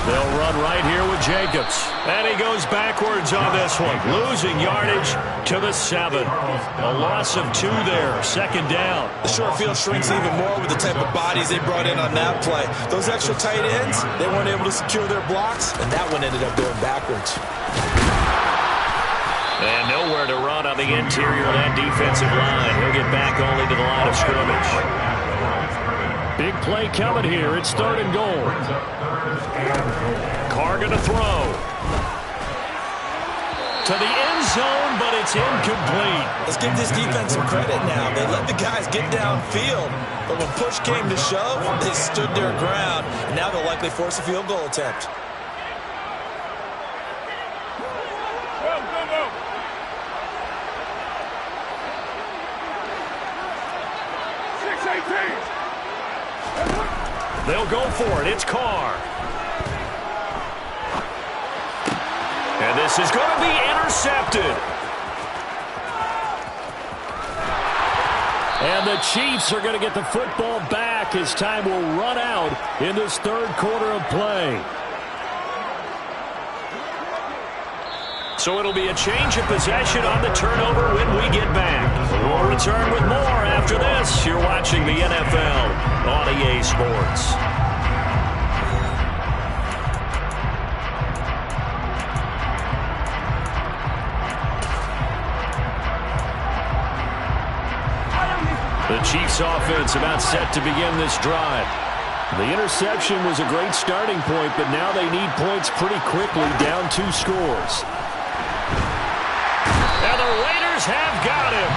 Speaker 1: They'll run right here with Jacobs. And he goes backwards on this one, losing yardage to the 7. A loss of 2 there, 2nd down.
Speaker 2: The short field shrinks even more with the type of bodies they brought in on that play. Those extra tight ends, they weren't able to secure their blocks, and that one ended up going backwards.
Speaker 1: And nowhere to run on the interior of that defensive line. He'll get back only to the line of scrimmage. Big play coming here. It's 3rd and goal. Carr going to throw. To the end zone, but it's incomplete.
Speaker 2: Let's give this defense some credit now. They let the guys get downfield, but when push came to shove, they stood their ground. And now they'll likely force a field goal attempt.
Speaker 1: They'll go for it. It's Carr. And this is going to be intercepted. And the Chiefs are going to get the football back as time will run out in this 3rd quarter of play. So it'll be a change of possession on the turnover when we get back. We'll return with more after this. You're watching the NFL on EA Sports. The Chiefs offense about set to begin this drive. The interception was a great starting point, but now they need points pretty quickly, down 2 scores. And the Raiders have got him.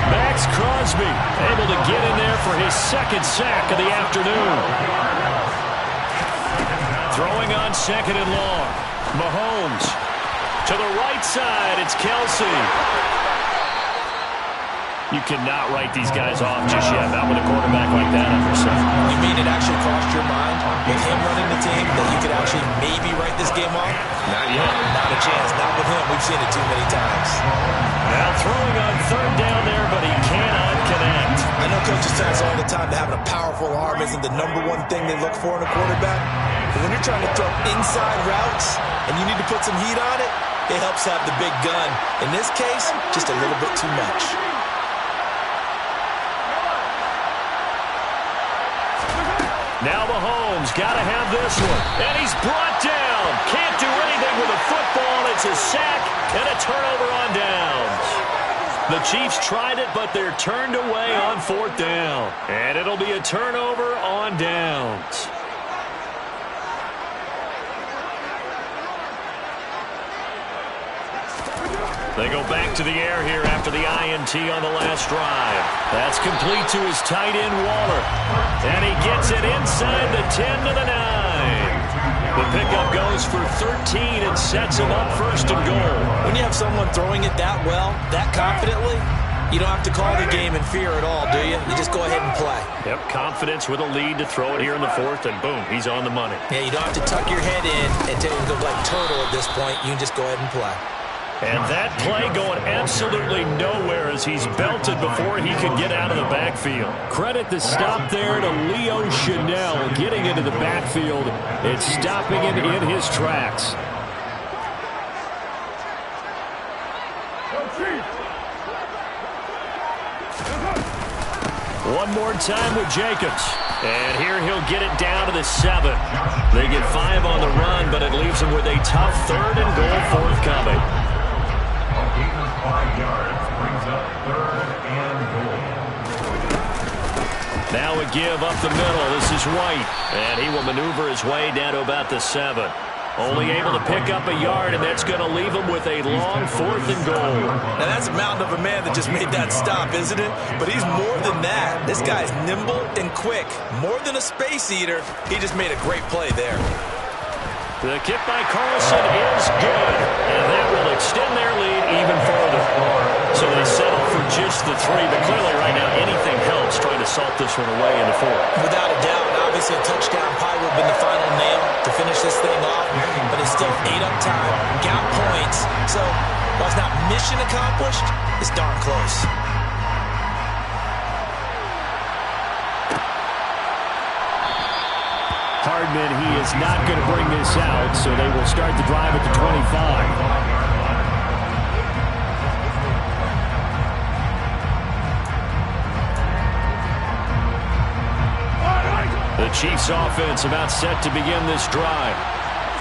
Speaker 1: Max Crosby able to get in there for his 2nd sack of the afternoon. Throwing on 2nd and long. Mahomes to the right side. It's Kelsey. You cannot write these guys off just yet, not with a quarterback like that under center.
Speaker 2: You mean it actually crossed your mind with him running the team that you could actually maybe write this game off?
Speaker 1: Not yet.
Speaker 2: Not a chance. Not with him. We've seen it too many times.
Speaker 1: Now throwing on 3rd down there, but he cannot connect.
Speaker 2: I know coaches say this all the time, that having a powerful arm isn't the #1 thing they look for in a quarterback. But when you're trying to throw inside routes and you need to put some heat on it, it helps have the big gun. In this case, just a little bit too much.
Speaker 1: Now Mahomes got to have this one. And he's brought down. Can't do anything with a football. It's a sack and a turnover on downs. The Chiefs tried it, but they're turned away on 4th down. And it'll be a turnover on downs. They go back to the air here after the INT on the last drive. That's complete to his tight end, Waller. And he gets it inside the 10 to the 9. The pickup goes for 13 and sets him up 1st and goal.
Speaker 2: When you have someone throwing it that well, that confidently, you don't have to call the game in fear at all, do you? You just go ahead and play.
Speaker 1: Yep, confidence with a lead to throw it here in the 4th, and boom, he's on the money.
Speaker 2: Yeah, you don't have to tuck your head in and take go like turtle at this point. You can just go ahead and play.
Speaker 1: And that play going absolutely nowhere as he's belted before he could get out of the backfield. Credit the stop there to Leo Chanel getting into the backfield and stopping him in his tracks. One more time with Jacobs. And here he'll get it down to the 7. They get 5 on the run, but it leaves them with a tough 3rd and goal forthcoming.
Speaker 4: 5 yards brings up 3rd and goal.
Speaker 1: Now a give up the middle. This is White. And he will maneuver his way down to about the 7. Only able to pick up a yard, and that's going to leave him with a long 4th and goal.
Speaker 2: Now that's a mountain of a man that just made that stop, isn't it? But he's more than that. This guy's nimble and quick. More than a space eater. He just made a great play there.
Speaker 1: The kick by Carlson is good, and that will extend their lead even further. So they settle for just the 3, but clearly right now anything helps trying to salt this one away in the 4th.
Speaker 2: Without a doubt, obviously a touchdown probably would have been the final nail to finish this thing off, but it's still ate up time, got points, so while it's not mission accomplished, it's darn close.
Speaker 6: Hardman, he is not going to bring this out, so they will start the drive at the 25. The Chiefs offense about set to begin this drive.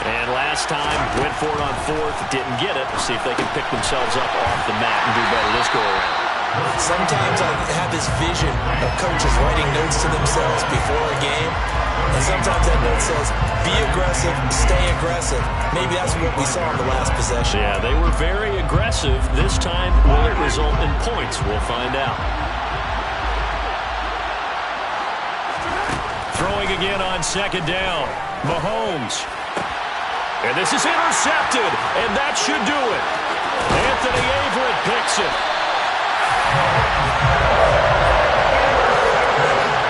Speaker 6: And last time, went for it on 4th, didn't get it. We'll see if they can pick themselves up off the mat and do better this go-around.
Speaker 2: Sometimes I have this vision of coaches writing notes to themselves before a game, and sometimes that note says, be aggressive, stay aggressive. Maybe that's what we saw in the last possession.
Speaker 1: Yeah, they were very aggressive. This time, will it result in points? We'll find out. Throwing again on 2nd down. Mahomes. And this is intercepted, and that should do it. Anthony Averett picks it.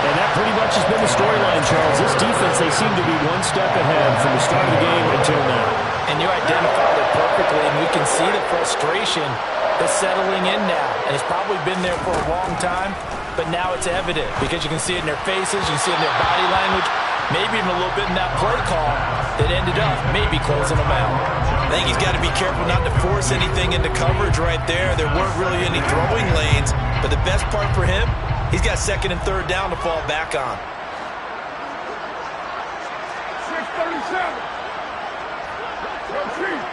Speaker 6: And that pretty much has been the storyline, Charles. This defense, they seem to be one step ahead from the start of the game until now.
Speaker 2: And you identified it perfectly, and we can see the frustration that's settling in now. And it's probably been there for a long time, but now it's evident because you can see it in their faces, you can see it in their body language, maybe even a little bit in that play call that ended up maybe closing them out. I think he's got to be careful not to force anything into coverage right there. There weren't really any throwing lanes, but the best part for him, he's got 2nd and 3rd down to fall back on.
Speaker 3: 6:37. Go Chiefs.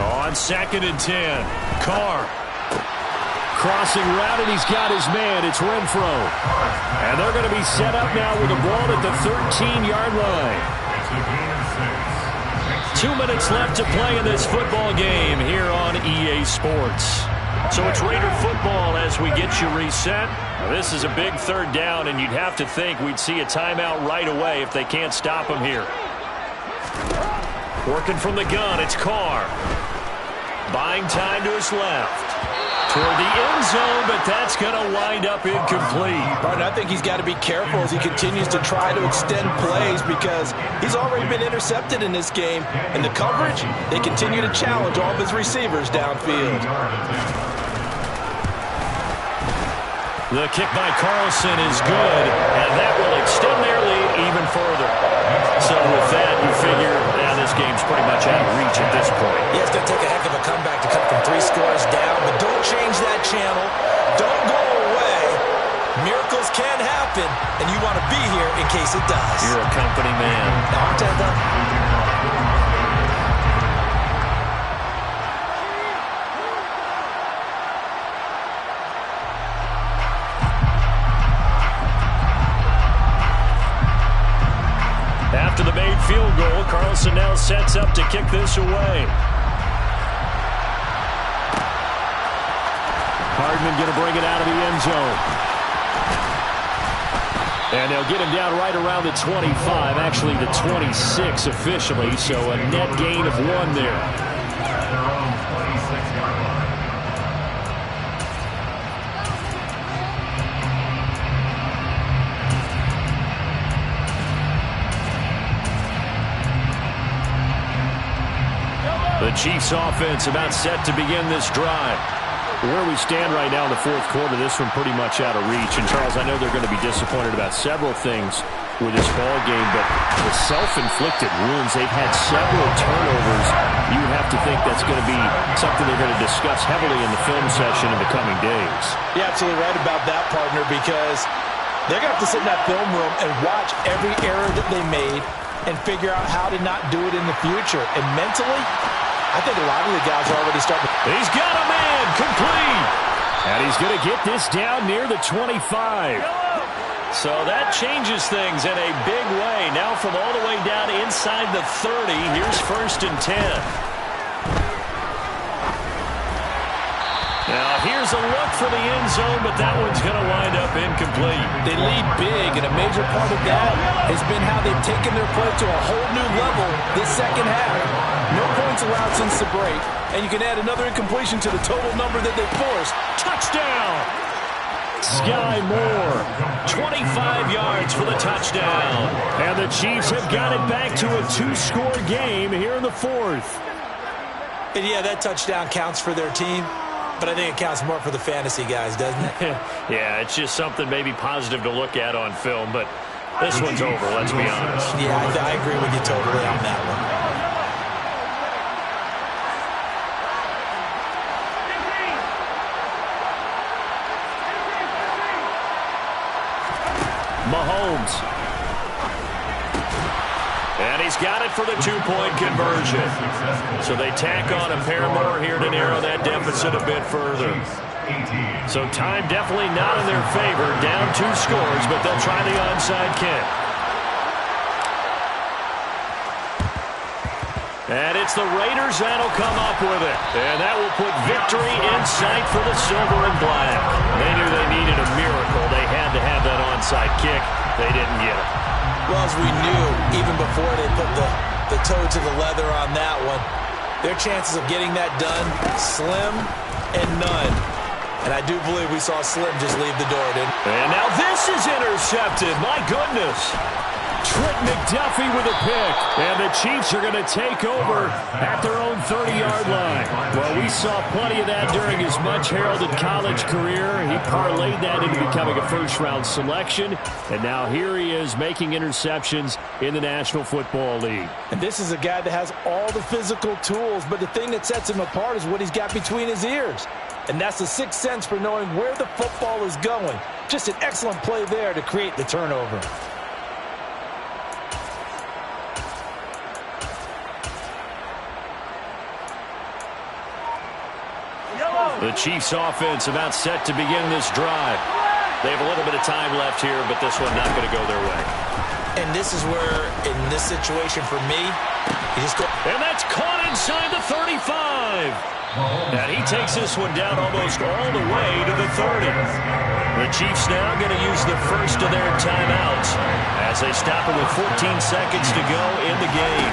Speaker 1: On 2nd and 10, Carr.
Speaker 6: Crossing route, and he's got his man. It's Renfro. And they're going to be set up now with the ball at the 13-yard line.
Speaker 1: 2 minutes left to play in this football game here on EA Sports. So it's Raider football as we get you reset. Now, this is a big 3rd down, and you'd have to think we'd see a timeout right away if they can't stop him here. Working from the gun, it's Carr. Buying time to his left. Toward the end zone, but that's going to wind up incomplete.
Speaker 2: Martin, I think he's got to be careful as he continues to try to extend plays because he's already been intercepted in this game. And the coverage, they continue to challenge all of his receivers downfield.
Speaker 1: The kick by Carlson is good, and that will extend their lead even further. So with that, you figure this game's pretty much out of reach at this point.
Speaker 2: Yeah, it's going to take a heck of a comeback to come from 3 scores down, but don't change that channel. Don't go away. Miracles can happen, and you want to be here in case it does.
Speaker 1: You're a company man.
Speaker 2: No, I'll tell you that.
Speaker 1: After the made field goal, Carlson now sets up to kick this away.
Speaker 6: Hardman going to bring it out of the end zone. And they'll get him down right around the 25, actually the 26 officially, so a net gain of 1 there.
Speaker 1: The Chiefs offense about set to begin this drive.
Speaker 6: Where we stand right now in the 4th quarter, this one pretty much out of reach. And, Charles, I know they're going to be disappointed about several things with this ball game, but the self-inflicted wounds, they've had several turnovers. You have to think that's going to be something they're going to discuss heavily in the film session in the coming days.
Speaker 2: You're absolutely right about that, partner, because they're going to have to sit in that film room and watch every error that they made and figure out how to not do it in the future. And mentally, I think a lot of the guys are already starting.
Speaker 1: He's got a man complete. And he's going to get this down near the 25. So that changes things in a big way. Now from all the way down inside the 30, here's 1st and 10. Now here's a look for the end zone, but that one's going to wind up incomplete.
Speaker 2: They lead big, and a major part of that has been how they've taken their play to a whole new level this second half. No points allowed since the break, and you can add another incompletion to the total number that they forced.
Speaker 1: Touchdown! Sky Moore, 25 yards for the touchdown. And the Chiefs have got it back to a 2-score game here in the 4th.
Speaker 2: And yeah, that touchdown counts for their team, but I think it counts more for the fantasy guys, doesn't it?
Speaker 1: Yeah, it's just something maybe positive to look at on film, but this one's over, let's be honest.
Speaker 2: Yeah, I agree with you totally on that one.
Speaker 1: Mahomes. And he's got it for the 2-point conversion. So they tack on a pair more here to narrow that deficit a bit further. So time definitely not in their favor. Down 2 scores, but they'll try the onside kick. And it's the Raiders that'll come up with it. And that will put victory in sight for the silver and black. They knew they needed a miracle. They had to have that onside kick. They didn't get it.
Speaker 2: Well, as we knew, even before they put the toe to the leather on that one, their chances of getting that done, slim and none. And I do believe we saw Slim just leave the door, didn't we?
Speaker 1: And now this is intercepted. My goodness. Trent McDuffie with a pick. And the Chiefs are going to take over at their own 30-yard line. Well, we saw plenty of that during his much-heralded college career. He parlayed that into becoming a first-round selection. And now here he is making interceptions in the National Football League.
Speaker 2: And this is a guy that has all the physical tools, but the thing that sets him apart is what he's got between his ears. And that's the sixth sense for knowing where the football is going. Just an excellent play there to create the turnover.
Speaker 1: The Chiefs offense about set to begin this drive. They have a little bit of time left here, but this one not going to go their way.
Speaker 2: And this is where, in this situation for me, you just go.
Speaker 1: And that's caught inside the 35. And he takes this one down almost all the way to the 30. The Chiefs now going to use the first of their timeouts as they stop it with 14 seconds to go in the game.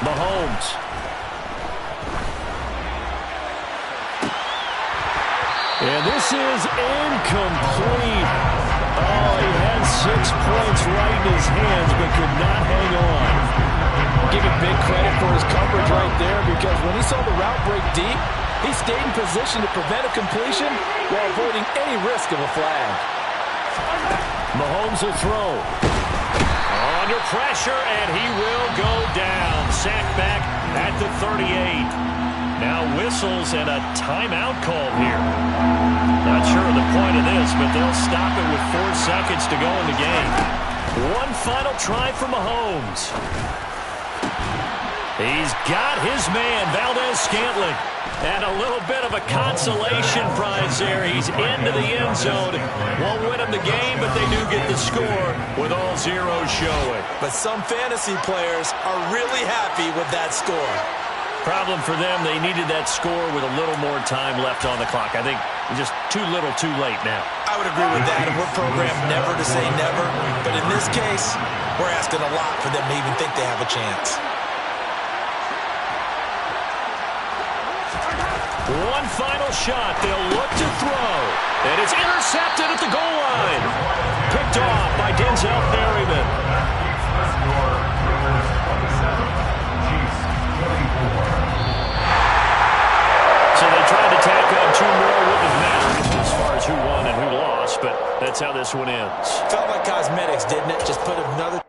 Speaker 1: Mahomes. And this is incomplete. Oh, he had 6 points right in his hands, but could not hang on.
Speaker 2: Give him big credit for his coverage right there, because when he saw the route break deep, he stayed in position to prevent a completion while avoiding any risk of a flag.
Speaker 1: Mahomes will throw. Under pressure, and he will go down. Sacked back at the 38. Now whistles and a timeout call here. Not sure of the point of this, but they'll stop it with 4 seconds to go in the game. One final try for Mahomes. He's got his man, Valdez-Scantling. And a little bit of a consolation prize there. He's into the end zone. Won't win him the game, but they do get the score with all zeros showing.
Speaker 2: But some fantasy players are really happy with that score.
Speaker 1: Problem for them, they needed that score with a little more time left on the clock. I think just too little, too late now.
Speaker 2: I would agree with that. And we're programmed never to say never. But in this case, we're asking a lot for them to even think they have a chance.
Speaker 1: One final shot. They'll look to throw. And it's intercepted at the goal line. Picked off by Denzel Perryman. So they tried to tack on 2 more. Wouldn't matter as far as who won and who lost, but that's how this one ends.
Speaker 2: Felt like cosmetics, didn't it? Just put another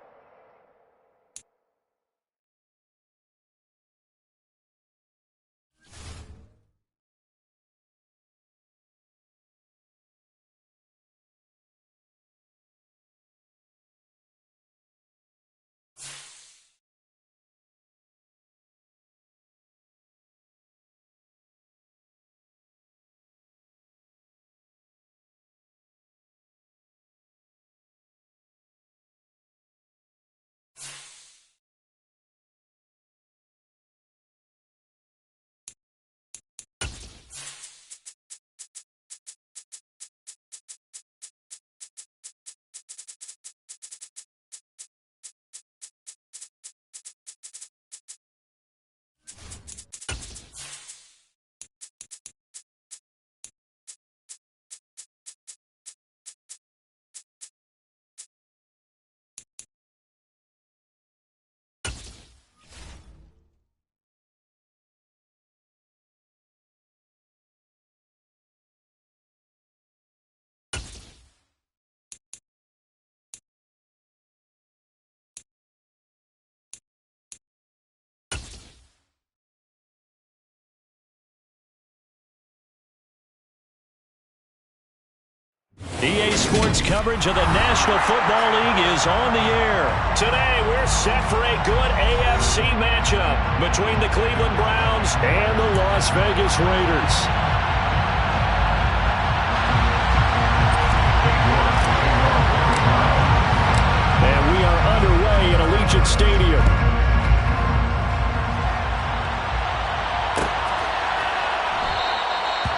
Speaker 1: EA Sports coverage of the National Football League is on the air. Today, we're set for a good AFC matchup between the Cleveland Browns and the Las Vegas Raiders. And we are underway at Allegiant Stadium.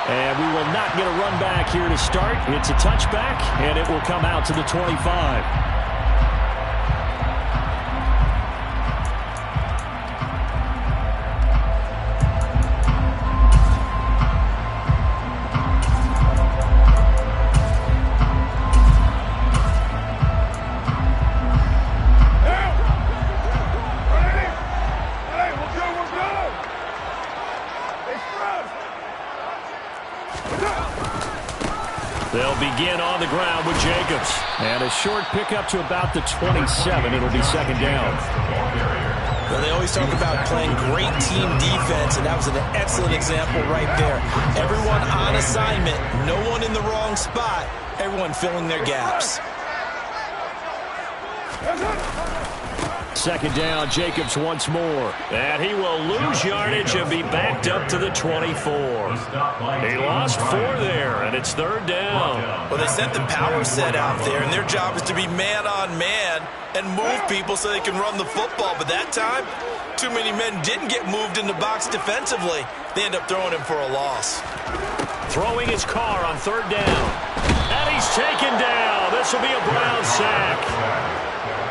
Speaker 1: And we will not get a run back here to start. It's a touchback, and it will come out to the 25. They'll begin on the ground with Jacobs. And a short pickup to about the 27. It'll be second down.
Speaker 2: Well, they always talk about playing great team defense, and that was an excellent example right there. Everyone on assignment, no one in the wrong spot, everyone filling their gaps.
Speaker 1: Second down, Jacobs once more. And he will lose yardage and be backed up to the 24. He lost 4 there, and it's third down.
Speaker 2: Well, they sent the power set out there, and their job is to be man-on-man and move people so they can run the football. But that time, too many men didn't get moved in the box defensively. They end up throwing him for a loss.
Speaker 1: Throwing his car on third down. And he's taken down. This will be a Brown sack.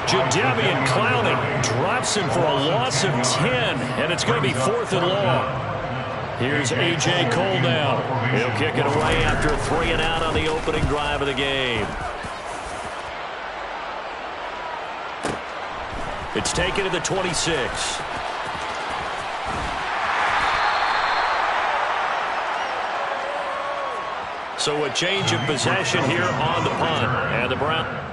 Speaker 1: Jadeveon Clowney drops him for a loss of 10, and it's going to be 4th and long. Here's A.J. Cole now. He'll kick it away after a 3 and out on the opening drive of the game. It's taken to the 26. So a change of possession here on the punt. And the Browns.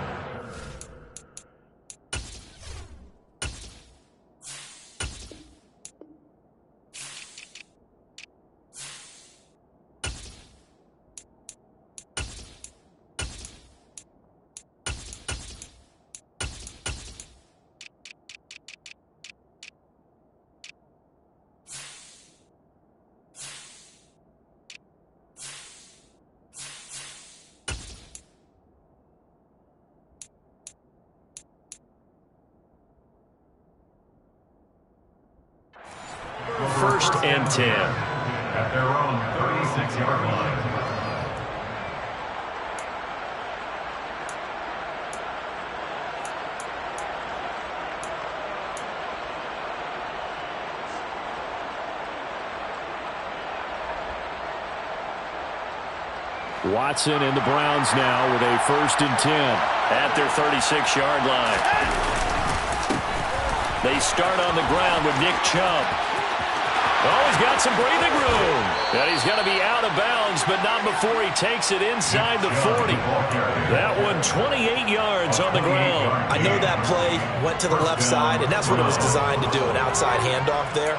Speaker 1: First and 10.
Speaker 4: At their own 36-yard line.
Speaker 1: Watson and the Browns now with a first and 10 at their 36-yard line. They start on the ground with Nick Chubb. Oh, he's got some breathing room. And he's going to be out of bounds, but not before he takes it inside the 40. That one 28 yards on the ground.
Speaker 2: I know that play went to the left side, and that's what it was designed to do, an outside handoff there.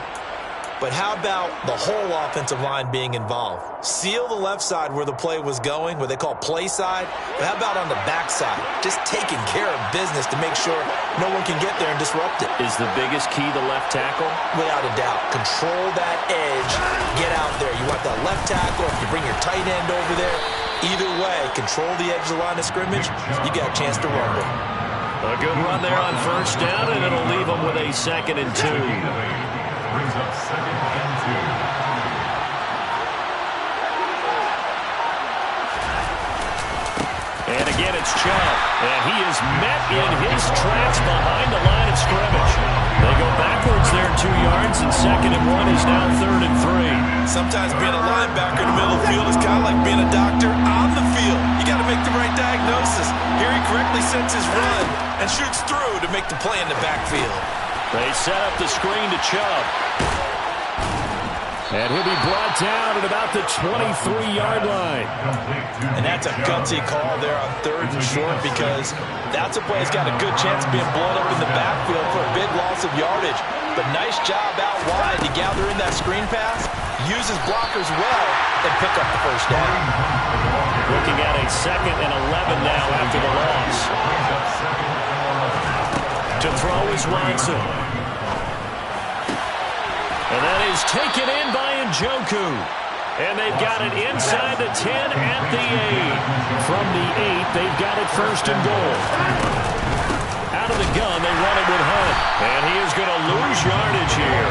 Speaker 2: But how about the whole offensive line being involved? Seal the left side where the play was going, what they call play side. But how about on the back side? Just taking care of business to make sure no one can get there and disrupt it.
Speaker 1: Is the biggest key the left tackle?
Speaker 2: Without a doubt. Control that edge. Get out there. You want that left tackle. If you bring your tight end over there, either way, control the edge of the line of scrimmage. You got a chance to rumble.
Speaker 1: A good run there on first down, and it'll leave them with a 2nd and 2.
Speaker 4: Brings up 2nd and 2.
Speaker 1: And again, it's Chubb. And he is met in his tracks behind the line of scrimmage. They go backwards there 2 yards, and 2nd and 1 is now 3rd and 3.
Speaker 2: Sometimes being a linebacker in the middle of the field is kind of like being a doctor on the field. You got to make the right diagnosis. Here he correctly sets his run and shoots through to make the play in the backfield.
Speaker 1: They set up the screen to Chubb. And he'll be brought down at about the 23-yard line.
Speaker 2: And that's a gutsy call there on 3rd and short, because that's a play that's got a good chance of being blown up in the backfield for a big loss of yardage. But nice job out wide to gather in that screen pass, use his blockers well, and pick up the first down.
Speaker 1: Looking at a 2nd and 11 now after the loss. To throw is Watson. And that is taken in by Njoku. And they've got it inside the 10 at the 8. From the 8, they've got it 1st and goal. Out of the gun, they run it with Hunt. And he is going to lose yardage here.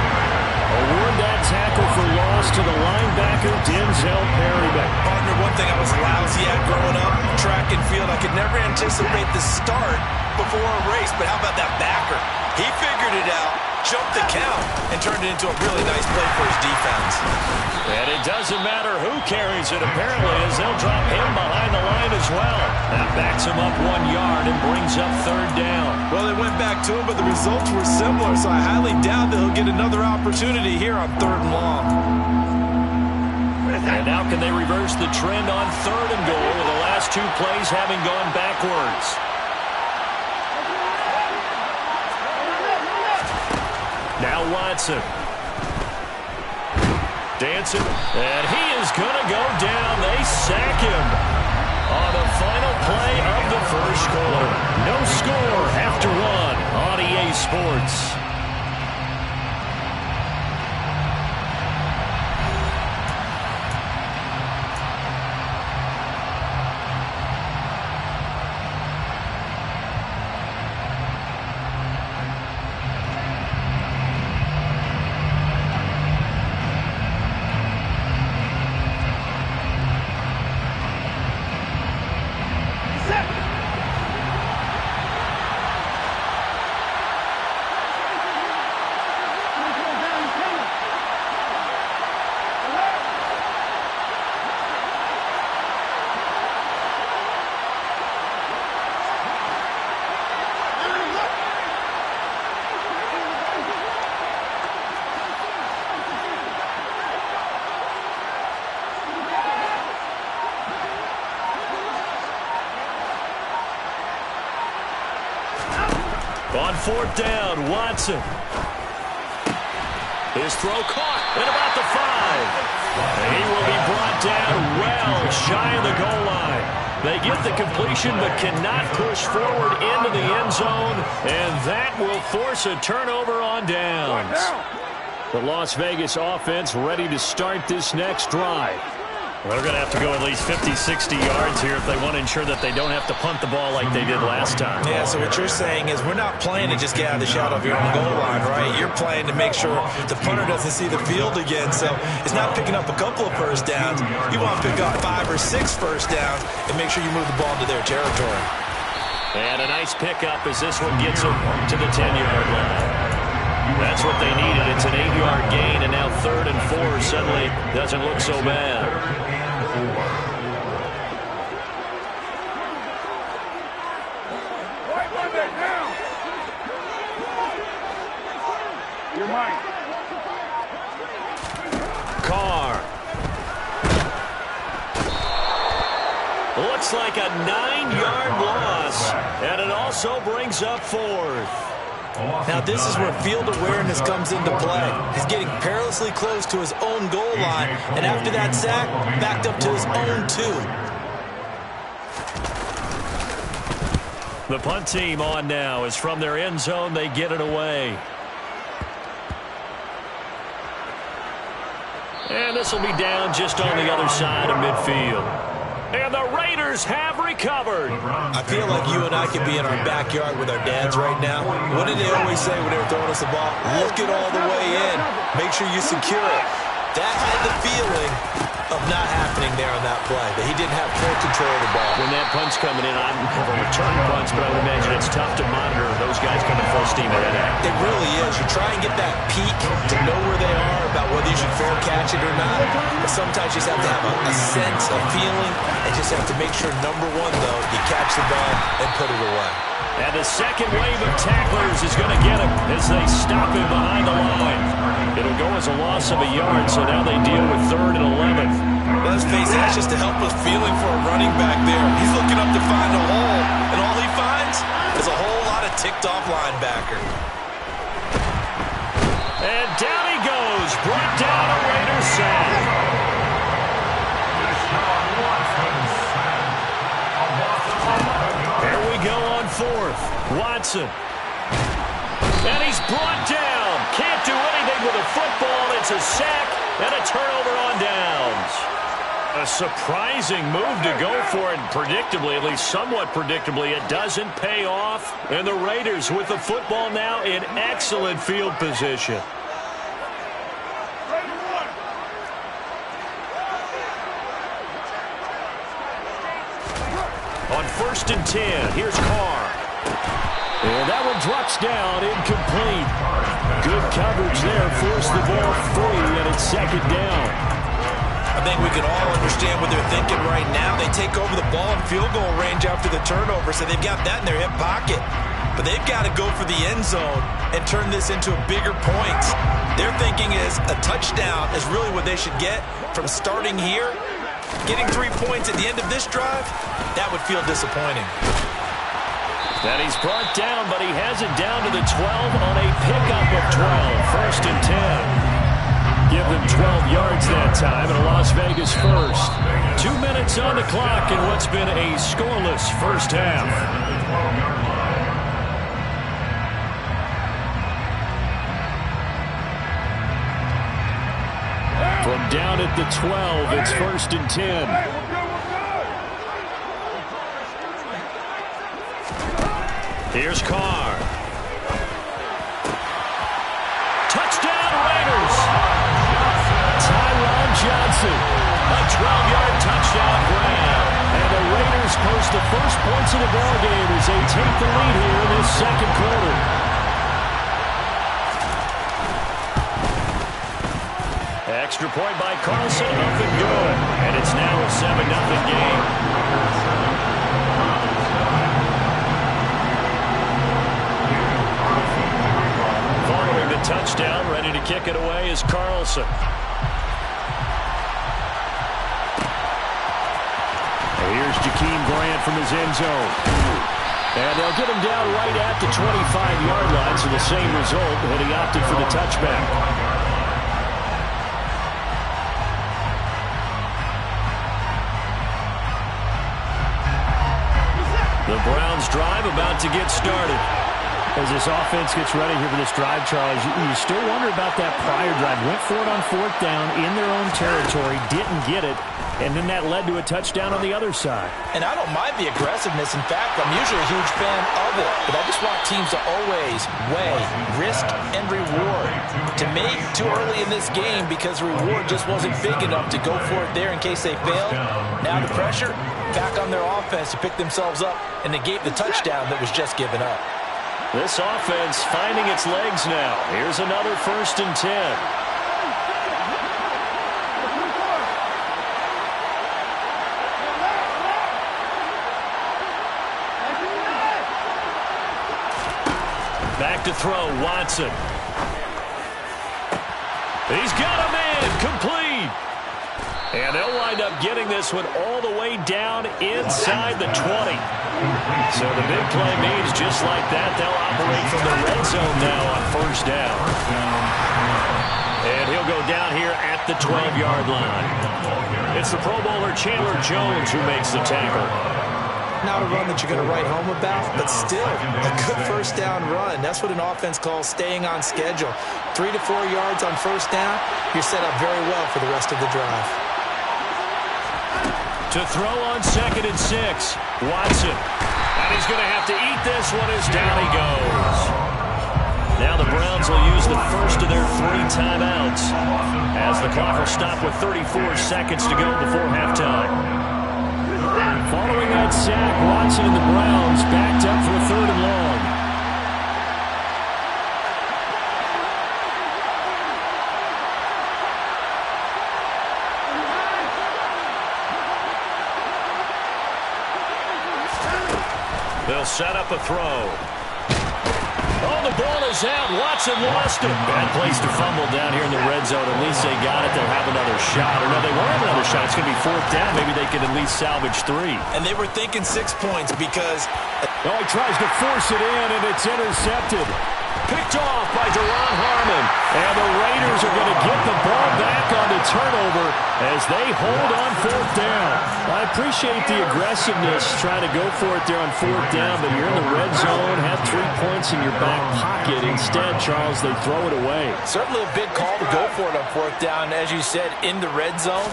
Speaker 1: Award that tackle for loss to the linebacker, Denzel Perryman.
Speaker 2: Partner, one thing I was lousy at growing up, track and field, I could never anticipate the start before a race, but how about that backer? He figured it out, jumped the count, and turned it into a really nice play for his defense.
Speaker 1: And it doesn't matter who carries it, apparently, as they'll drop him behind the line as well. That backs him up 1 yard and brings up 3rd down.
Speaker 2: Well, they went back to him, but the results were similar, so I highly doubt that he'll get another opportunity here on 3rd and long.
Speaker 1: And now can they reverse the trend on 3rd and goal with the last 2 plays having gone backwards? Now Watson. Dancing, and he is going to go down. They sack him on the final play of the 1st quarter. No score after 1 on EA Sports. On 4th down, Watson. His throw caught at about the 5. And he will be brought down well shy of the goal line. They get the completion but cannot push forward into the end zone, and that will force a turnover on downs. The Las Vegas offense ready to start this next drive. Well, they're going to have to go at least 50, 60 yards here if they want to ensure that they don't have to punt the ball like they did last time.
Speaker 2: Yeah, so what you're saying is we're not playing to just get out of the shadow of your own goal line, right? You're playing to make sure the punter doesn't see the field again. So it's not picking up a couple of first downs. You want to pick up 5 or 6 first downs and make sure you move the ball to their territory.
Speaker 1: And a nice pickup as this one gets them to the 10-yard line. That's what they needed. It's an 8-yard gain, and now 3rd and 4 suddenly doesn't look so bad. Carr. Looks like a 9-yard loss, and it also brings up 4th.
Speaker 2: Now, this is where field awareness comes into play. He's getting perilously close to his own goal line, and after that sack, backed up to his own 2.
Speaker 1: The punt team on now is from their end zone. They get it away. And this will be down just on the other side of midfield. And the Raiders have recovered.
Speaker 2: I feel like you and I could be in our backyard with our dads right now. What did they always say when they were throwing us the ball? Look it all the way in. Make sure you secure it. That had the feeling of not happening there on that play, that he didn't have full control of the ball.
Speaker 1: When that punt's coming in, I never return punts, but I would imagine it's tough to monitor those guys coming full steam ahead.
Speaker 2: It really is. You try and get that peek to know where they are, about whether you should fair catch it or not. But sometimes you just have to have a sense, a feeling, and just have to make sure, number one, though, you catch the ball and put it away.
Speaker 1: And the second wave of tacklers is going to get him as they stop him behind the line. It'll go as a loss of a yard, so now they deal with 3rd and 11.
Speaker 2: Let's face it, that's just a helpless feeling for a running back there. He's looking up to find a hole, and all he finds is a whole lot of ticked-off linebacker.
Speaker 1: And down he goes, brought down a Raiders sack. 4th. Watson. And he's brought down. Can't do anything with a football. It's a sack and a turnover on downs. A surprising move to go for it. Predictably, at least somewhat predictably, it doesn't pay off. And the Raiders with the football now in excellent field position. On 1st and 10, here's Carr. And that one drops down, incomplete. Good coverage there, forced the ball free, and it's 2nd down.
Speaker 2: I think we can all understand what they're thinking right now. They take over the ball in field goal range after the turnover, so they've got that in their hip pocket. But they've got to go for the end zone and turn this into bigger points. Their thinking is a touchdown is really what they should get from starting here. Getting 3 points at the end of this drive, that would feel disappointing.
Speaker 1: And he's brought down, but he has it down to the 12 on a pickup of 12. 1st and 10. Give them 12 yards that time and a Las Vegas first. 2 minutes on the clock in what's been a scoreless first half. From down at the 12, it's 1st and 10. Here's Carr. Touchdown Raiders. Tyron Johnson. A 12-yard touchdown grab. And the Raiders post the first points of the ballgame as they take the lead here in this 2nd quarter. Extra point by Carlson, up and good. And it's now a 7-0 game. Following the touchdown, ready to kick it away is Carlson. And here's Jakeem Grant from his end zone. And they'll get him down right at the 25-yard line, so the same result, but he opted for the touchback. The Browns drive about to get started. As this offense gets ready here for this drive, Charles, you still wonder about that prior drive. Went for it on 4th down in their own territory, didn't get it, and then that led to a touchdown on the other side.
Speaker 2: And I don't mind the aggressiveness. In fact, I'm usually a huge fan of it. But I just want teams to always weigh risk and reward. To me, too early in this game because the reward just wasn't big enough to go for it there in case they failed. Now the pressure back on their offense to pick themselves up and negate the touchdown that was just given up.
Speaker 1: This offense finding its legs now. Here's another 1st and 10. Back to throw, Watson. He's got a man, complete. And they'll wind up getting this one all the way down inside the 20. So the big play means just like that, they'll operate from the red zone now on 1st down. And he'll go down here at the 12-yard line. It's the Pro Bowler Chandler Jones who makes the tackle.
Speaker 2: Not a run that you're going to write home about, but still a good 1st down run. That's what an offense calls staying on schedule. 3 to 4 yards on 1st down, you're set up very well for the rest of the drive.
Speaker 1: To throw on 2nd and 6, Watson. And he's going to have to eat this one as down he goes. Now the Browns will use the first of their 3 timeouts as the clock will stop with 34 seconds to go before halftime. Following that sack, Watson and the Browns backed up for a 3rd and long. They'll set up a throw. Oh, the ball is out. Watson lost it. Bad place to fumble down here in the red zone. At least they got it. They'll have another shot. Or no, they won't have another shot. It's going to be 4th down. Maybe they can at least salvage 3.
Speaker 2: And they were thinking 6 points because...
Speaker 1: Oh, he tries to force it in, and it's intercepted. Picked off by Deron Harmon. And the Raiders are going to get the ball back on the turnover as they hold on fourth down. I appreciate the aggressiveness trying to go for it there on fourth down, but you're in the red zone, have 3 points in your back pocket. Instead, Charles, they throw it away.
Speaker 2: Certainly a big call to go for it on fourth down. As you said, in the red zone,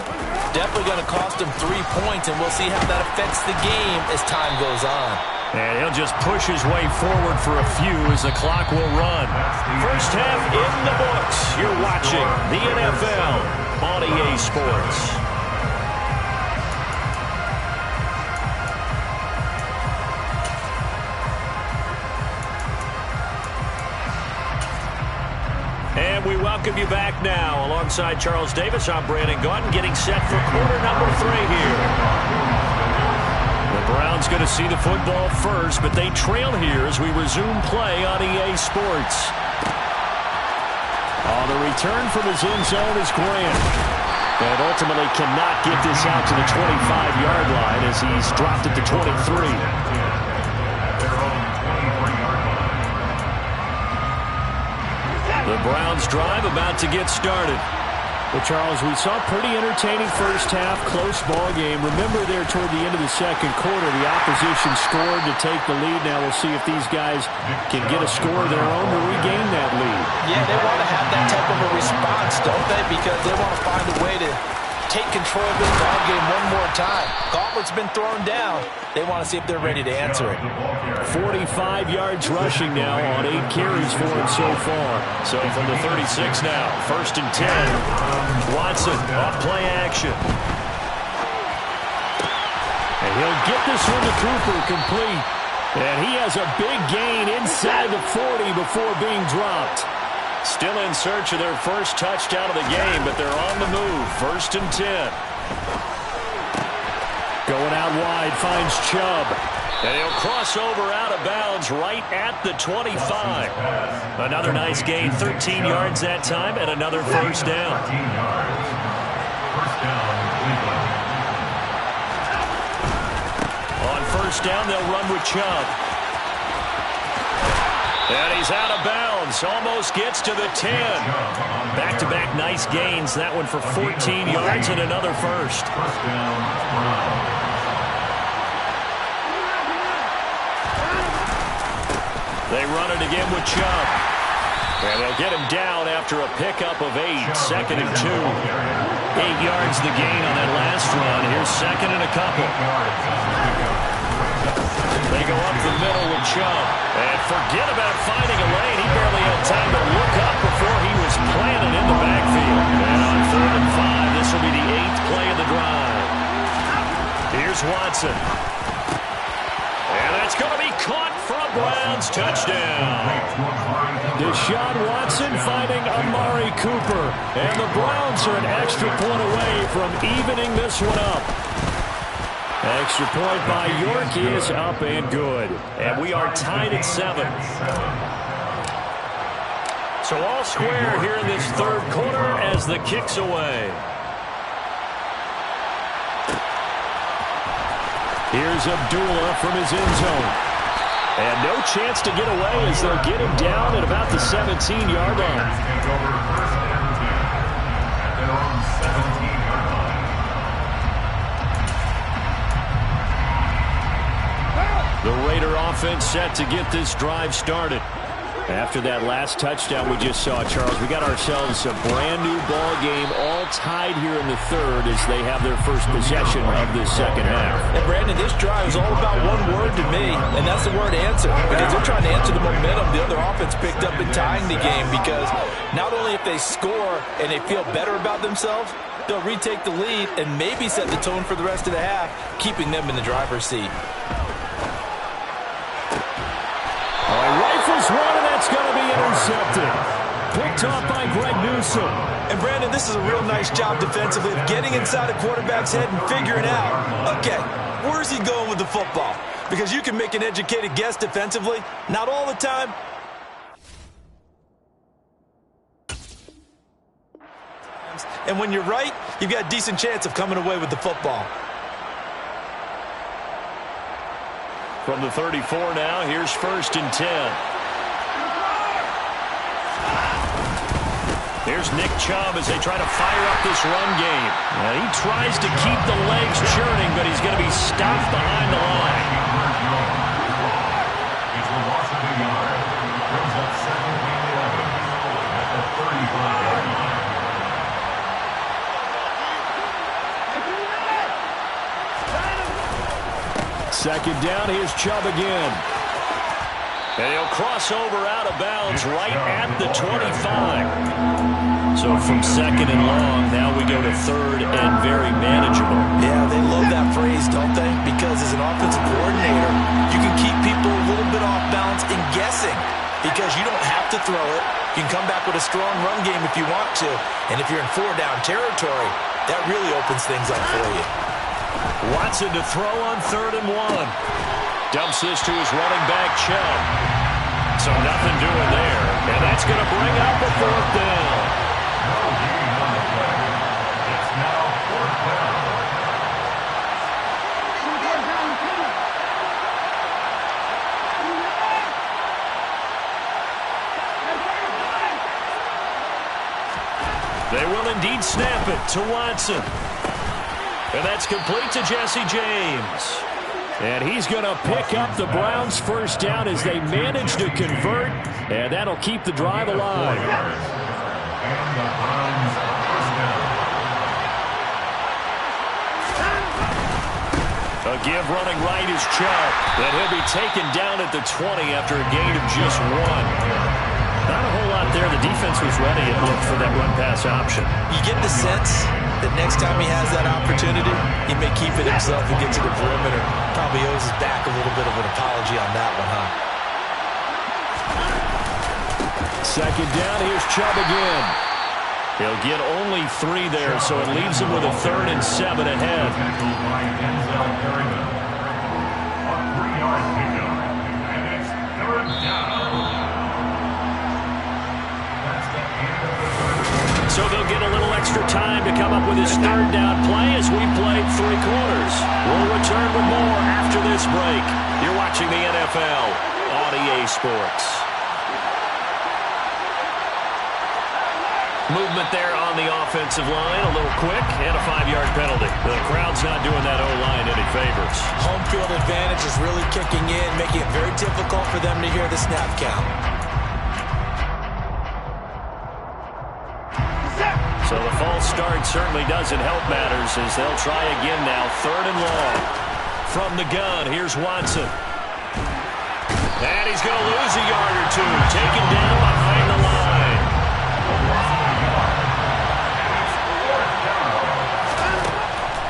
Speaker 2: definitely going to cost them 3 points, and we'll see how that affects the game as time goes on.
Speaker 1: And he'll just push his way forward for a few as the clock will run. First half in the books. You're watching the NFL on EA Sports. And we welcome you back now. Alongside Charles Davis, I'm Brandon Gaudin, getting set for quarter number 3 here. The Browns going to see the football first, but they trail here as we resume play on EA Sports. On the return from his end zone is Grant. And ultimately cannot get this out to the 25-yard line as he's dropped at the 23. The Browns drive about to get started. Well, Charles, we saw a pretty entertaining first half, close ball game. Remember there toward the end of the second quarter, the opposition scored to take the lead. Now we'll see if these guys can get a score of their own to regain that lead.
Speaker 2: Yeah, they want to have that type of a response, don't they? Because they want to find a way to take control of this ball game one more time. Gauntlet's been thrown down. They want to see if they're ready to answer it.
Speaker 1: 45 yards rushing now on 8 carries for him so far. So from the 36 now, 1st and 10. Watson off play action. And he'll get this one to Cooper complete. And he has a big gain inside the 40 before being dropped. Still in search of their first touchdown of the game, but they're on the move. 1st and 10. Going out wide, finds Chubb. And he'll cross over out of bounds right at the 25. Another nice gain, 13 yards that time, and another first down. On first down, they'll run with Chubb. And he's out of bounds. Almost gets to the 10. Back-to-back nice gains. That one for 14 yards and another first. They run it again with Chubb. And they'll get him down after a pickup of 8. 2nd and 2. 8 yards the gain on that last run. Here's 2nd and a couple. They go up the middle with Chubb. And forget about finding a lane. He barely had time to look up before he was planted in the backfield. And on 3rd and 5, this will be the 8th play of the drive. Here's Watson. And that's going to be caught for a Browns touchdown. Deshaun Watson finding Amari Cooper. And the Browns are an extra point away from evening this one up. Extra point by York is up and good. And we are tied at 7. So all square here in this 3rd quarter as the kick's away. Here's Abdullah from his end zone. And no chance to get away as they'll get him down at about the 17-yard line. The Raider offense set to get this drive started. After that last touchdown we just saw, Charles, we got ourselves a brand-new ball game, all tied here in the 3rd as they have their first possession of this second half.
Speaker 2: And, Brandon, this drive is all about one word to me, and that's the word answer. Because they're trying to answer the momentum the other offense picked up in tying the game. Because not only if they score and they feel better about themselves, they'll retake the lead and maybe set the tone for the rest of the half, keeping them in the driver's seat.
Speaker 1: Rifles one, and that's going to be intercepted. Picked off by Greg Newsome.
Speaker 2: And, Brandon, this is a real nice job defensively of getting inside a quarterback's head and figuring out, okay, where's he going with the football? Because you can make an educated guess defensively. Not all the time. And when you're right, you've got a decent chance of coming away with the football.
Speaker 1: From the 34 now, here's 1st and 10. Here's Nick Chubb as they try to fire up this run game. Now, he tries to keep the legs churning, but he's going to be stopped behind the line.
Speaker 4: It's a loss of a yard. Brings up 2nd and 11 at the 35-yard line.
Speaker 1: Second down, here's Chubb again. And he'll cross over out of bounds right at the 25. So from second and long, now we go to third and very manageable.
Speaker 2: Yeah, they love that phrase, don't they? Because as an offensive coordinator, you can keep people a little bit off balance and guessing because you don't have to throw it. You can come back with a strong run game if you want to. And if you're in 4-down territory, that really opens things up for you.
Speaker 1: Watson to throw on 3rd and 1. Dumps this to his running back, Chubb. So nothing doing there. And that's going to bring up a 4th down.
Speaker 4: No gain on the play. It's now 4th down.
Speaker 1: They will indeed snap it to Watson. And that's complete to Jesse James. And he's going to pick up the Browns' first down as they manage to convert. And that'll keep the drive alive.
Speaker 4: And the Browns first down.
Speaker 1: A give running right is Chubb. And he'll be taken down at the 20 after a gain of just 1. Not a whole lot there. The defense was ready and looked for that run-pass option.
Speaker 2: You get the sense that next time he has that opportunity, he may keep it himself and get to the perimeter. Probably owes his back a little bit of an apology on that one, huh?
Speaker 1: Second down, here's Chubb again. He'll get only 3 there, so it leaves him with a 3rd and 7 ahead.
Speaker 4: Tackled by Denzel Perryman. A 3-yard pickup. And it's 3rd down. That's the end of the third.
Speaker 1: So they'll get a little extra time to come up with his 3rd down play as we played 3 quarters. We'll return with more after this break. You're watching the NFL on EA Sports. Movement there on the offensive line, a little quick, and a 5-yard penalty. The crowd's not doing that O-line any favors.
Speaker 2: Home field advantage is really kicking in, making it very difficult for them to hear the snap count.
Speaker 1: So the false start certainly doesn't help matters as they'll try again now. 3rd and long. From the gun, here's Watson. And he's going to lose a yard or 2. Taken down behind the line.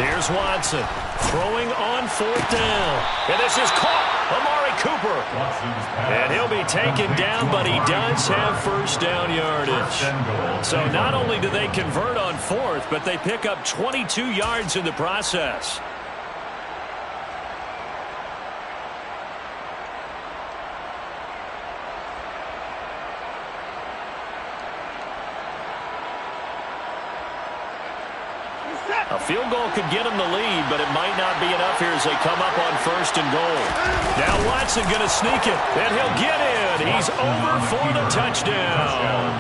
Speaker 1: Here's Watson throwing on 4th down. And this is caught. Amari Cooper. And he'll be taken down, but he does have first down yardage. So not only do they convert on 4th, but they pick up 22 yards in the process. A field goal could get them the lead, but it might not be enough here as they come up on 1st and goal. Now Watson going to sneak it, and he'll get in. He's over for the touchdown.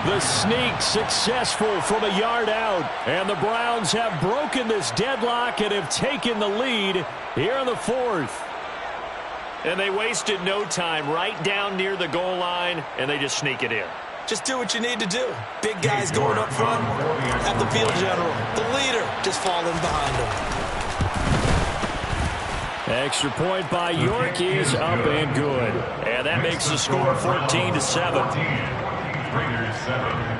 Speaker 1: The sneak successful from a yard out, and the Browns have broken this deadlock and have taken the lead here in the 4th. And they wasted no time right down near the goal line, and they just sneak it in.
Speaker 2: Just do what you need to do. Big guys going up front. Have the field general, the leader, just falling behind him.
Speaker 1: Extra point by York is up and good. And that makes the score 14-7.
Speaker 4: Raiders 7.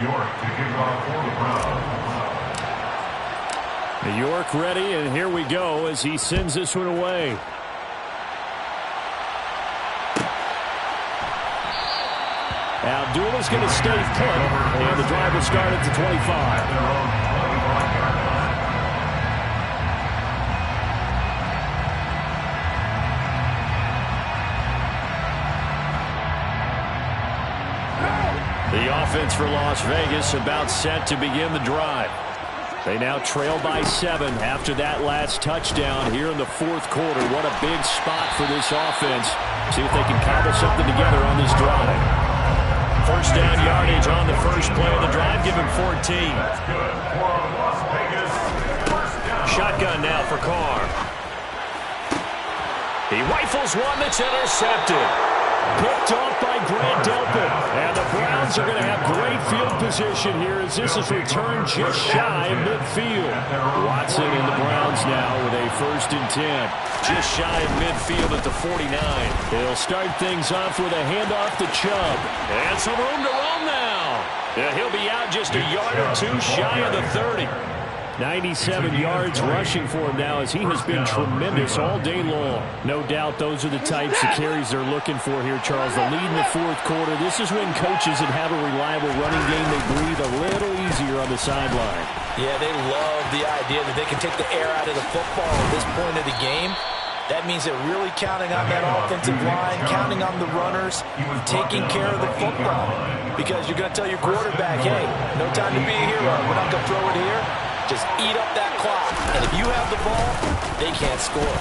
Speaker 4: York to kick off for the Browns.
Speaker 1: York ready, and here we go as he sends this one away. Abdullah's going to stay put, and the drive will start at the 25. The offense for Las Vegas about set to begin the drive. They now trail by 7 after that last touchdown here in the fourth quarter. What a big spot for this offense. See if they can cobble something together on this drive. First down yardage on the first play of the drive. Give him 14. Shotgun now for Carr. He rifles one that's intercepted. Picked off by Grant Delpit. And the Browns are going to have great field position here as this is returned just shy of midfield. Watson and the Browns now with a 1st and 10. Just shy of midfield at the 49. They'll start things off with a handoff to Chubb. And some room to roam now. He'll be out just a yard or 2 shy of the 30. 97 yards rushing for him now as he has been tremendous all day long. No doubt those are the types of carries they're looking for here, Charles. The lead in the fourth quarter. This is when coaches that have a reliable running game, they breathe a little easier on the sideline.
Speaker 2: Yeah, they love the idea that they can take the air out of the football at this point of the game. That means they're really counting on that offensive line, counting on the runners, taking care of the football. Because you're going to tell your quarterback, hey, no time to be a hero. We're not going to throw it here. Just eat up that clock. And if you have the ball, they can't score.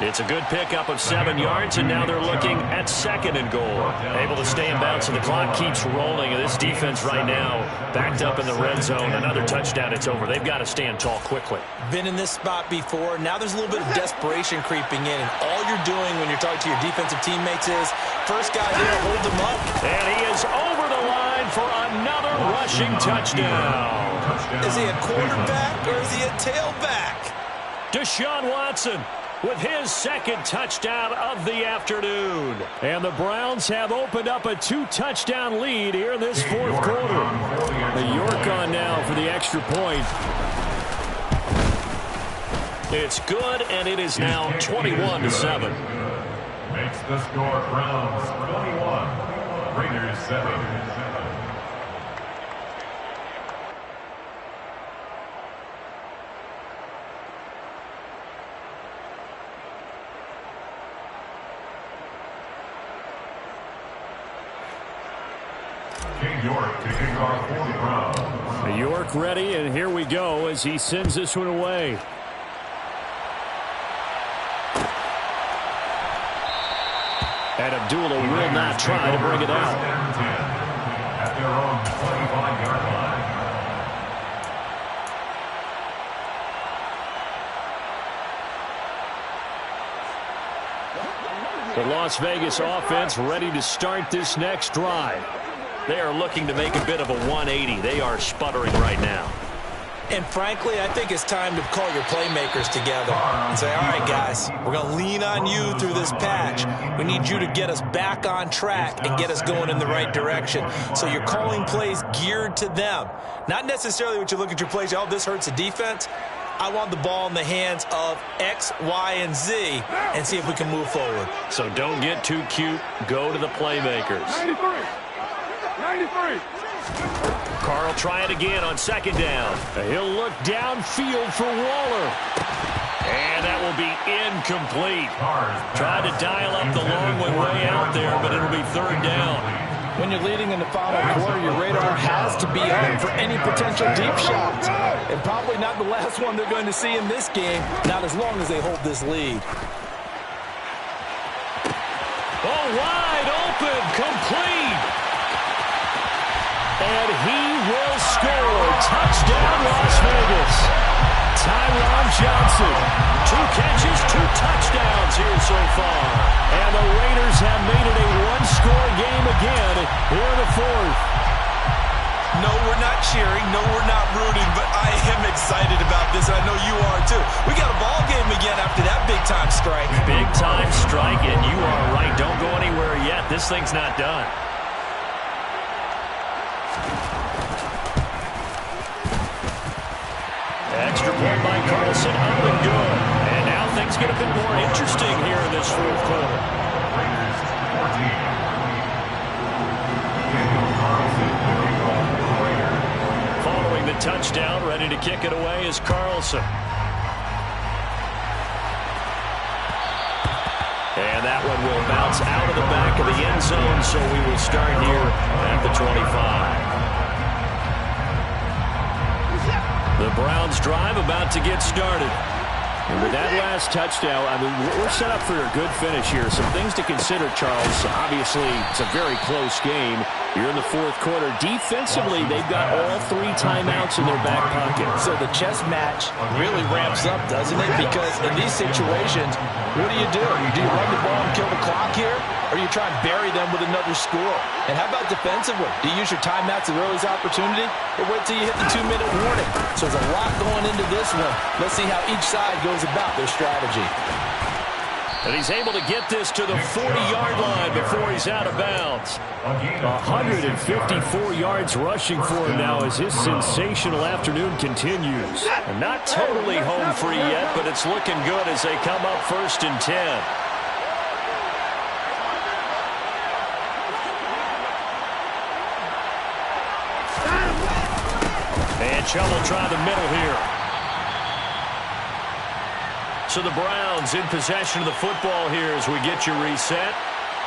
Speaker 1: It's a good pickup of 7 yards, and now they're looking at 2nd and goal. Able to stay in bounds, and the clock keeps rolling. And this defense right now backed up in the red zone. Another touchdown, it's over. They've got to stand tall quickly.
Speaker 2: Been in this spot before. Now there's a little bit of desperation creeping in. And all you're doing when you're talking to your defensive teammates is, first guy there, hold them up.
Speaker 1: And he is over the line for another rushing touchdown.
Speaker 2: Is he a quarterback or is he a tailback?
Speaker 1: Deshaun Watson with his 2nd touchdown of the afternoon. And the Browns have opened up a 2-touchdown lead here in this fourth quarter. The York on now for the extra point. It's good, and it is now 21-7.
Speaker 4: Makes the score Browns 21, Raiders 7.
Speaker 1: York ready, and here we go as he sends this one away. And Abdullah will not try to bring it out.
Speaker 4: At their own 25-yard line.
Speaker 1: The Las Vegas offense ready to start this next drive. They are looking to make a bit of a 180. They are sputtering right now.
Speaker 2: And frankly, I think it's time to call your playmakers together and say, all right, guys, we're going to lean on you through this patch. We need you to get us back on track and get us going in the right direction. So you're calling plays geared to them. Not necessarily what you look at your plays, oh, this hurts the defense. I want the ball in the hands of X, Y, and Z and see if we can move forward.
Speaker 1: So don't get too cute. Go to the playmakers.
Speaker 3: 93.
Speaker 1: Carr will try it again on 2nd down. He'll look downfield for Waller. And that will be incomplete. Tried to dial up the long way out there, but it'll be 3rd down.
Speaker 2: When you're leading in the final quarter, your radar has to be on for any potential deep shots. And probably not the last one they're going to see in this game, not as long as they hold this lead.
Speaker 1: Oh, wide open, complete. And he will score. Touchdown, Las Vegas. Tyron Johnson. 2 catches, 2 touchdowns here so far. And the Raiders have made it a 1-score game again here in the fourth.
Speaker 2: No, we're not cheering. No, we're not rooting. But I am excited about this, and I know you are too. We got a ball game again after that big-time strike.
Speaker 1: Big-time strike, and you are right. Don't go anywhere yet. This thing's not done. Extra point by Carlson, up and good. And now things get a bit more interesting here in this fourth quarter.
Speaker 4: Raiders 14.
Speaker 1: Following the touchdown, ready to kick it away is Carlson. And that one will bounce It's out of the back of the end zone, so we will start here at the 25. The Browns drive about to get started. And with that last touchdown, I mean, we're set up for a good finish here. Some things to consider, Charles. Obviously, it's a very close game. You're in the fourth quarter. Defensively, they've got all 3 timeouts in their back pocket.
Speaker 2: So the chess match really ramps up, doesn't it? Because in these situations, what do? Do you run the ball and kill the clock here? Or you try and bury them with another score? And how about defensively? Do you use your timeouts at early's opportunity? Or wait till you hit the 2-minute warning? So there's a lot going into this one. Let's see how each side goes about their strategy.
Speaker 1: And he's able to get this to the 40-yard line before he's out of bounds. 154 yards rushing for him now as his sensational afternoon continues. And not totally home free yet, but it's looking good as they come up 1st and 10. And Chubb will try the middle here. So the Browns in possession of the football here as we get you reset.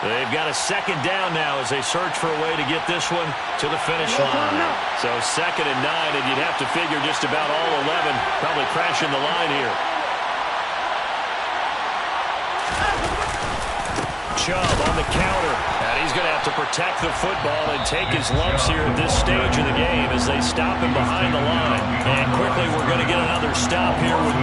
Speaker 1: They've got a 2nd down now as they search for a way to get this one to the finish line. So 2nd and 9, and you'd have to figure just about all 11 probably crashing the line here. Chubb on the counter, and he's going to have to protect the football and take his lumps here at this stage of the game as they stop him behind the line. And quickly we're going to get another stop here with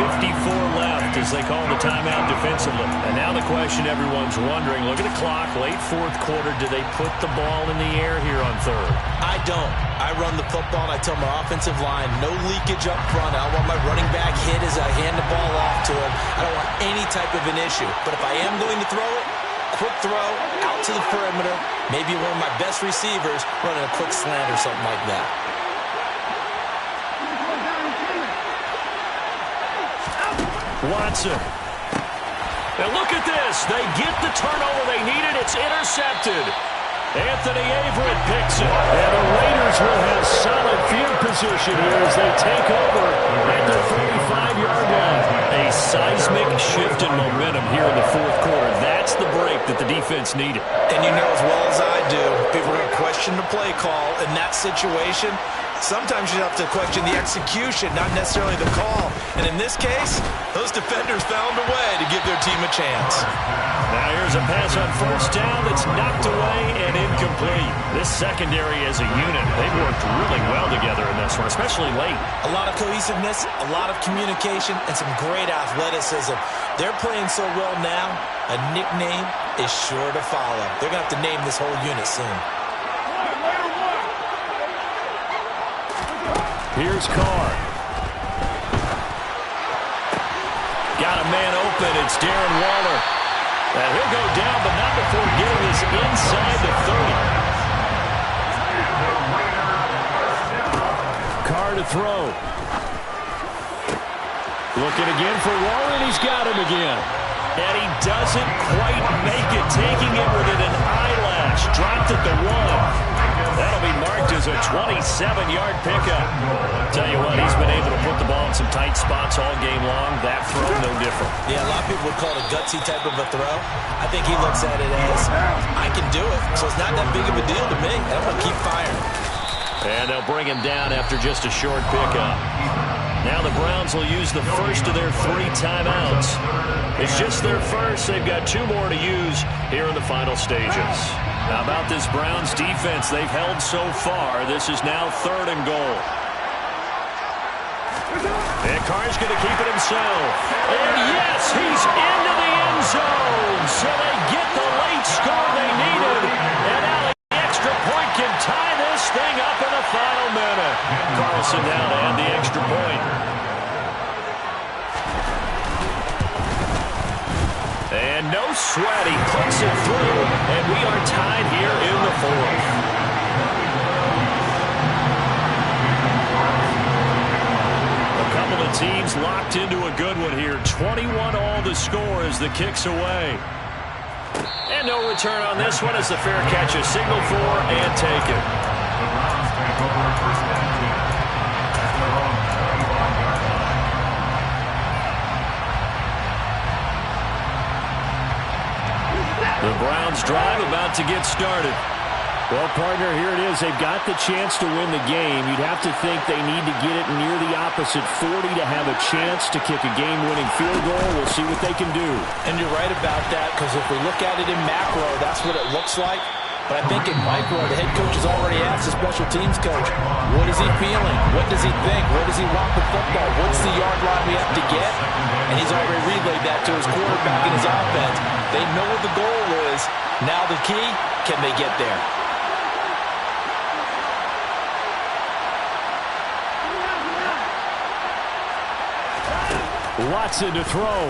Speaker 1: 1:54 left as they call the timeout defensively. And now the question everyone's wondering, look at the clock, late fourth quarter, do they put the ball in the air here on 3rd?
Speaker 2: I don't. I run the football and I tell my offensive line, no leakage up front. I don't want my running back hit as I hand the ball off to him. I don't want any type of an issue. But if I am going to throw it, quick throw, out to the perimeter, maybe one of my best receivers running a quick slant or something like that.
Speaker 1: Watson. And look at this. They get the turnover they needed. It's intercepted. Anthony Averett picks it. And the Raiders will have solid field position here as they take over at the 35-yard line. A seismic shift in momentum here in the fourth quarter. That's the break that the defense needed.
Speaker 2: And you know as well as I do, people are going to question the play call in that situation. Sometimes you have to question the execution, not necessarily the call. And in this case, those defenders found a way to give their team a chance.
Speaker 1: Now here's a pass on 1st down that's knocked away and incomplete. This secondary as a unit, they've worked really well together in this one, especially late.
Speaker 2: A lot of cohesiveness, a lot of communication, and some great athleticism. They're playing so well now, a nickname is sure to follow. They're going to have to name this whole unit soon.
Speaker 1: Here's Carr. Got a man open. It's Darren Waller. And he'll go down, but not before getting this inside the 30. Carr to throw. Looking again for Waller, and he's got him again. And he doesn't quite make it, taking it within an eyelash. Dropped at the 1. That'll be marked as a 27-yard pickup. Tell you what, he's been able to put the ball in some tight spots all game long. That throw, no different.
Speaker 2: Yeah, a lot of people would call it a gutsy type of a throw. I think he looks at it as, I can do it, so it's not that big of a deal to me, and I'm going to keep firing.
Speaker 1: And they'll bring him down after just a short pickup. Now the Browns will use the first of their 3 timeouts. It's just their first. They've got 2 more to use here in the final stages. How about this Browns defense they've held so far? This is now 3rd and goal. And Carr's going to keep it himself. And yes, he's into the end zone. So they get the late score they needed. And now the extra point can tie this thing up in the final minute. Carlson now to add the extra point. And no sweat, he puts it through, and we are tied here in the 4th. A couple of teams locked into a good one here. 21 all the score as the kick's away. And no return on this one as the fair catch is signaled for and taken.
Speaker 4: The Browns take over 1st and 10. At their own 35-yard line.
Speaker 1: The Browns drive about to get started.
Speaker 6: Well, partner, here it is. They've got the chance to win the game. You'd have to think they need to get it near the opposite 40 to have a chance to kick a game-winning field goal. We'll see what they can do.
Speaker 2: And you're right about that, because if we look at it in macro, that's what it looks like. But I think in micro, the head coach has already asked the special teams coach, what is he feeling? What does he think? Where does he want the football? What's the yard line we have to get? And he's already relayed that to his quarterback and his offense. They know what the goal is. Now the key, can they get there?
Speaker 6: Watson to throw.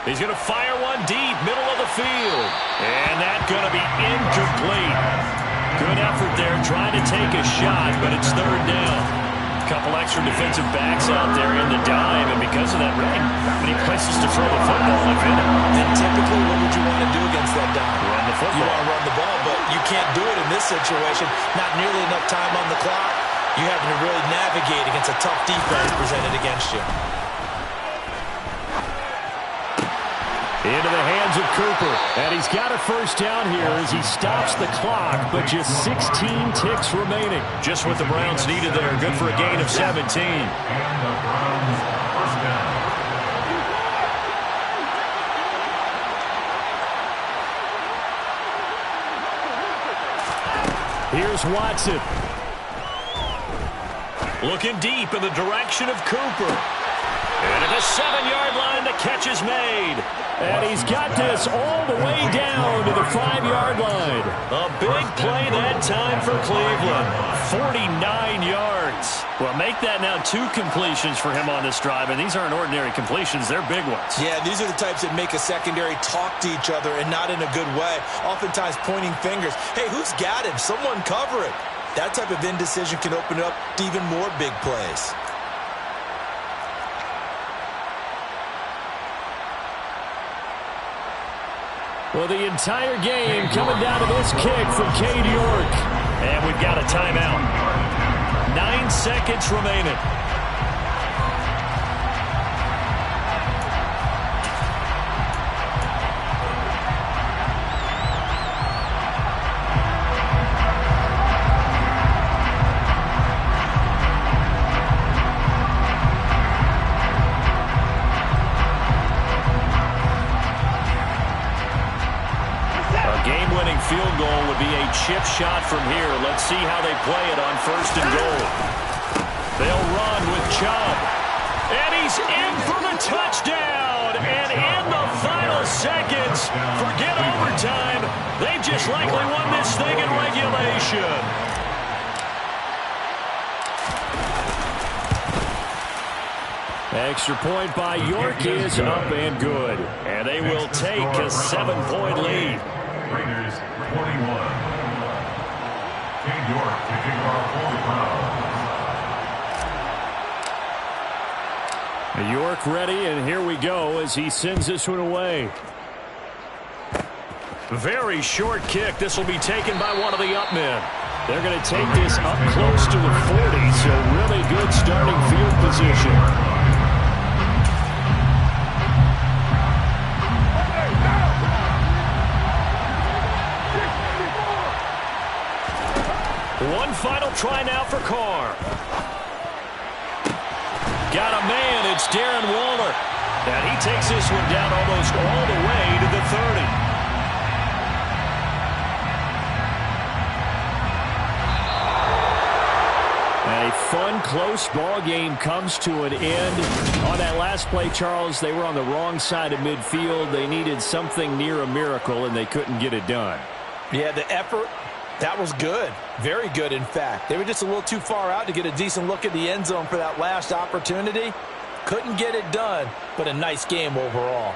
Speaker 1: He's going to fire one deep, middle of the field. And that's going to be incomplete. Good effort there trying to take a shot, but it's third down. A couple extra defensive backs out there in the dime, and because of that, really not many places to throw the football, if any.
Speaker 2: And typically, what would you want to do against that dime?
Speaker 1: Run the football.
Speaker 2: You want to run the ball, but you can't do it in this situation. Not nearly enough time on the clock. You having to really navigate against a tough defense presented against you.
Speaker 6: Into the hands of Cooper. And he's got a first down here as he stops the clock, but just 16 ticks remaining.
Speaker 1: Just what the Browns needed there. Good for a gain of 17.
Speaker 4: And the Browns first down.
Speaker 6: Here's Watson.
Speaker 1: Looking deep in the direction of Cooper. And at the 7-yard line, the catch is made.
Speaker 6: And he's got this all the way down to the 5-yard line.
Speaker 1: A big play that time for Cleveland. 49 yards.
Speaker 6: Well, make that now 2 completions for him on this drive, and these aren't ordinary completions. They're big ones.
Speaker 2: Yeah, these are the types that make a secondary talk to each other, and not in a good way. Oftentimes pointing fingers. Hey, who's got him? Someone cover it. That type of indecision can open up to even more big plays.
Speaker 6: Well, the entire game coming down to this kick from Cade York.
Speaker 1: And we've got a timeout. 9 seconds remaining.
Speaker 6: Field goal would be a chip shot from here. Let's see how they play it on 1st and goal. They'll run with Chubb. And he's in for the touchdown. And in the final seconds, forget overtime. They've just likely won this thing in regulation. Extra point by York is up and good. And they will take a 7-point lead.
Speaker 4: Raiders 21. Cade York to kick off for the Browns.
Speaker 6: York ready, and here we go as he sends this one away.
Speaker 1: Very short kick. This will be taken by one of the up men. They're going to take this up close to the 40, so really good starting field position. One final try now for Carr. Got a man. It's Darren Waller. And he takes this one down almost all the way to the 30.
Speaker 6: A fun, close ball game comes to an end. On that last play, Charles, they were on the wrong side of midfield. They needed something near a miracle, and they couldn't get it done.
Speaker 2: Yeah, the effort, that was good. Very good, in fact. They were just a little too far out to get a decent look at the end zone for that last opportunity. Couldn't get it done, but a nice game overall.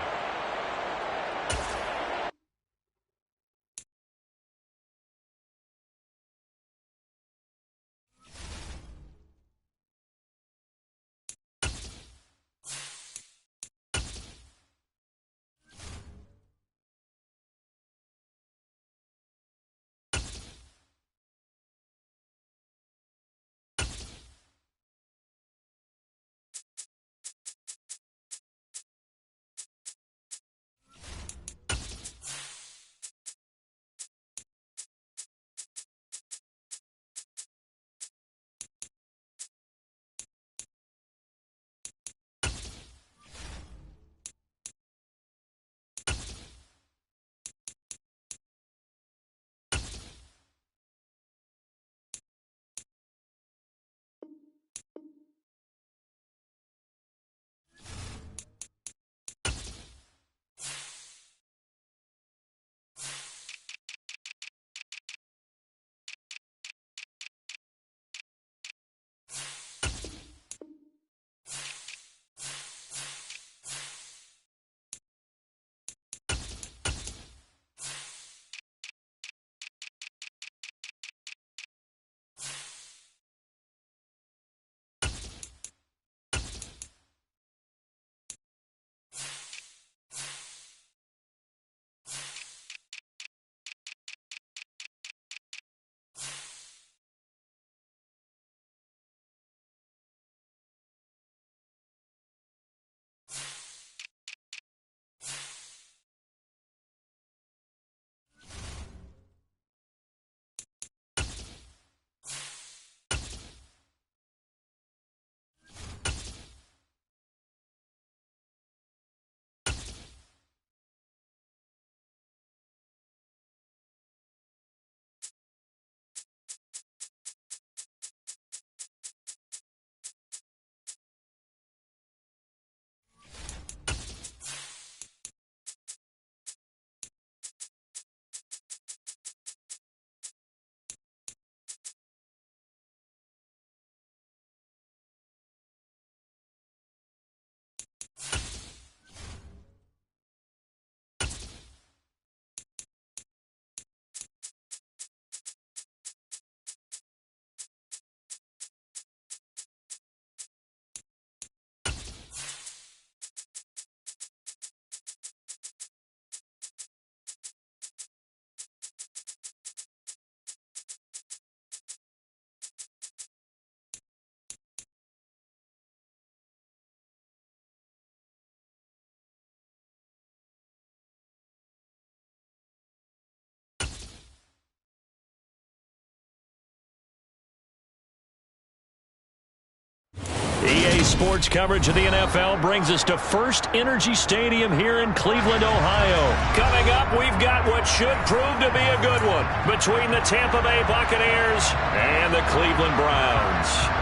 Speaker 1: EA Sports coverage of the NFL brings us to First Energy Stadium here in Cleveland, Ohio. Coming up, we've got what should prove to be a good one between the Tampa Bay Buccaneers and the Cleveland Browns.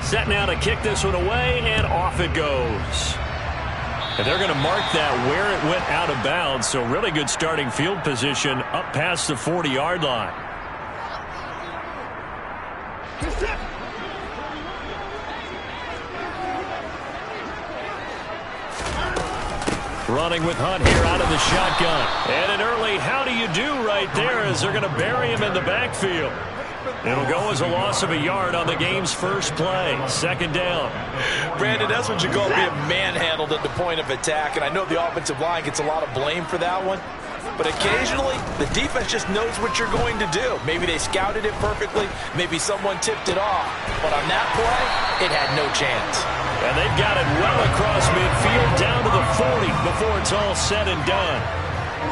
Speaker 1: Set now to kick this one away, and off it goes. And they're going to mark that where it went out of bounds, so really good starting field position up past the 40-yard line. Running with Hunt here out of the shotgun. And an early how do you do right there as they're going to bury him in the backfield. It'll go as a loss of a yard on the game's first play. Second down.
Speaker 2: Brandon, that's what you call being manhandled at the point of attack, and I know the offensive line gets a lot of blame for that one. But occasionally, the defense just knows what you're going to do. Maybe they scouted it perfectly. Maybe someone tipped it off. But on that play, it had no chance.
Speaker 1: And they've got it well across midfield down to the 40 before it's all said and done.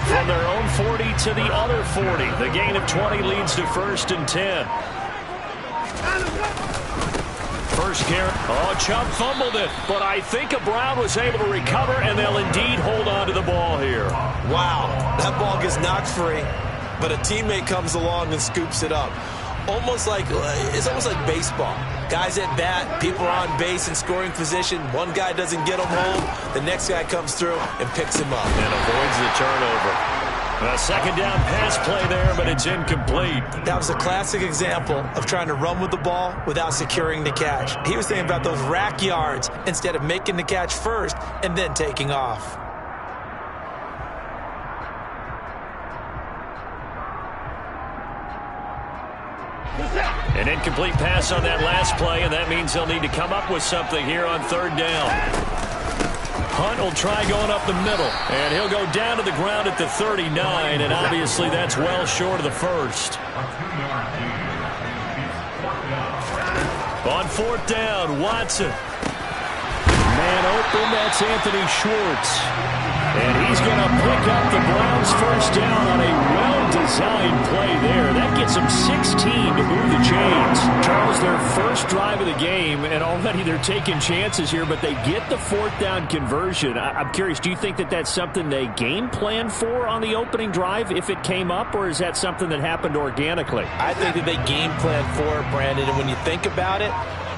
Speaker 1: From their own 40 to the other 40. The gain of 20 leads to 1st and 10. First carry. Oh, Chubb fumbled it. But I think a Brown was able to recover, and they'll indeed hold on to the ball here.
Speaker 2: Wow, that ball gets knocked free, but a teammate comes along and scoops it up. It's almost like baseball. Guys at bat, people are on base in scoring position. One guy doesn't get him home. The next guy comes through and picks him up.
Speaker 1: And avoids the turnover. A second down pass play there, but it's incomplete.
Speaker 2: That was a classic example of trying to run with the ball without securing the catch. He was thinking about those rack yards instead of making the catch first and then taking off.
Speaker 1: An incomplete pass on that last play, and that means they'll need to come up with something here on third down. Hunt will try going up the middle, and he'll go down to the ground at the 39, and obviously that's well short of the first. On fourth down, Watson. Man open, that's Anthony Schwartz. And he's going to pick up the Browns' first down on a well-designed play there. That gets them 16 to move the chains. Charles, their first drive of the game, and already they're taking chances here, but they get the fourth down conversion. I'm curious, do you think that that's something they game plan for on the opening drive if it came up, or is that something that happened organically?
Speaker 2: I think that they game plan for it, Brandon, and when you think about it,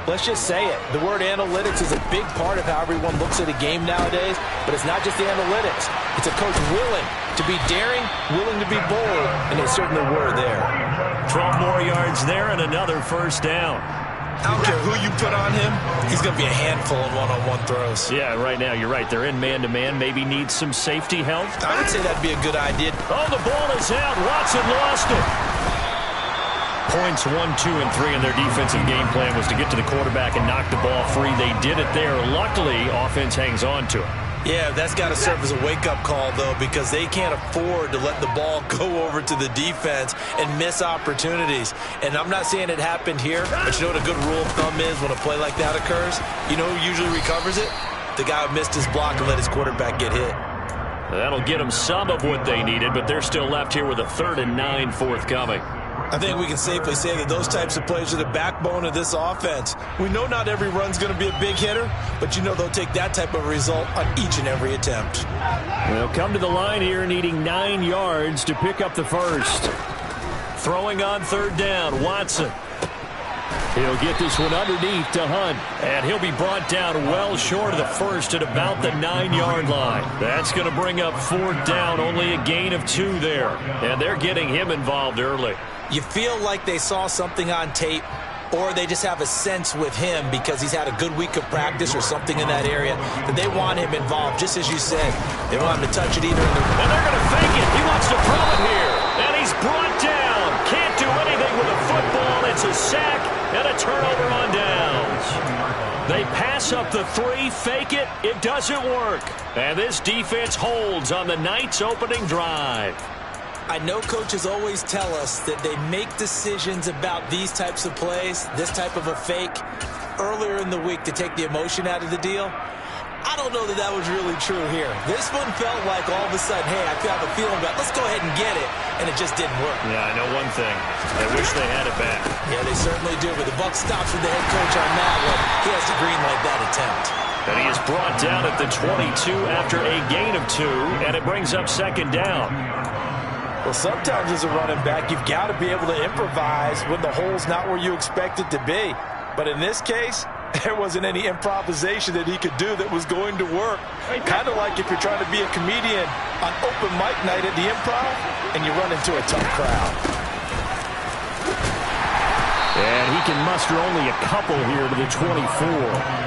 Speaker 2: let's just say it. The word analytics is a big part of how everyone looks at a game nowadays, but it's not just the analytics. It's a coach willing to be daring, willing to be bold, and they certainly were there.
Speaker 1: 12 more yards there and another first down.
Speaker 2: I don't care who you put on him, he's going to be a handful in one-on-one throws.
Speaker 1: Yeah, right now, you're right. They're in man-to-man. Maybe needs some safety help.
Speaker 2: I would say that'd be a good idea.
Speaker 1: Oh, the ball is out. Watson lost it. Points 1, 2, and 3 in their defensive game plan was to get to the quarterback and knock the ball free. They did it there. Luckily, offense hangs on to it.
Speaker 2: Yeah, that's got to serve as a wake-up call, though, because they can't afford to let the ball go over to the defense and miss opportunities. And I'm not saying it happened here, but you know what a good rule of thumb is when a play like that occurs? You know who usually recovers it? The guy who missed his block and let his quarterback get hit.
Speaker 1: That'll get them some of what they needed, but they're still left here with a 3rd and 9 forthcoming.
Speaker 2: I think we can safely say that those types of plays are the backbone of this offense. We know not every run's going to be a big hitter, but you know they'll take that type of result on each and every attempt.
Speaker 1: They'll come to the line here needing 9 yards to pick up the first. Throwing on third down, Watson. He'll get this one underneath to Hunt, and he'll be brought down well short of the first at about the 9-yard line. That's going to bring up fourth down, only a gain of 2 there, and they're getting him involved early.
Speaker 2: You feel like they saw something on tape or they just have a sense with him because he's had a good week of practice or something in that area that they want him involved, just as you said. They want him to touch it either in the...
Speaker 1: And they're going to fake it. He wants to throw it here. And he's brought down. Can't do anything with a football. It's a sack and a turnover on downs. They pass up the 3, fake it. It doesn't work. And this defense holds on the Knights' opening drive.
Speaker 2: I know coaches always tell us that they make decisions about these types of plays, this type of a fake, earlier in the week to take the emotion out of the deal. I don't know that that was really true here. This one felt like all of a sudden, hey, I have a feeling about let's go ahead and get it, and it just didn't work.
Speaker 1: Yeah, I know one thing. They wish they had it back.
Speaker 2: Yeah, they certainly do, but the buck stops with the head coach on that one. He has to greenlight that attempt.
Speaker 1: And he is brought down at the 22 after a gain of 2, and it brings up second down.
Speaker 2: Well, sometimes as a running back, you've got to be able to improvise when the hole's not where you expect it to be. But in this case, there wasn't any improvisation that he could do that was going to work. Kind of like if you're trying to be a comedian on open mic night at the Improv and you run into a tough crowd.
Speaker 6: And he can muster only a couple here to the 24.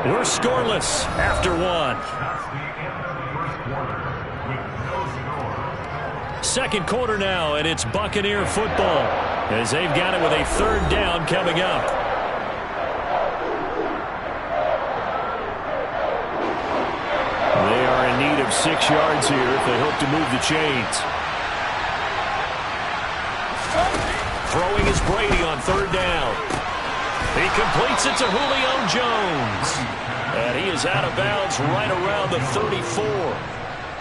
Speaker 6: We're scoreless after 1. Second quarter now, and it's Buccaneer football as they've got it with a 3rd down coming up. They are in need of 6 yards here if they hope to move the chains.
Speaker 1: Throwing is Brady on 3rd down. He completes it to Julio Jones. And he is out of bounds right around the 34.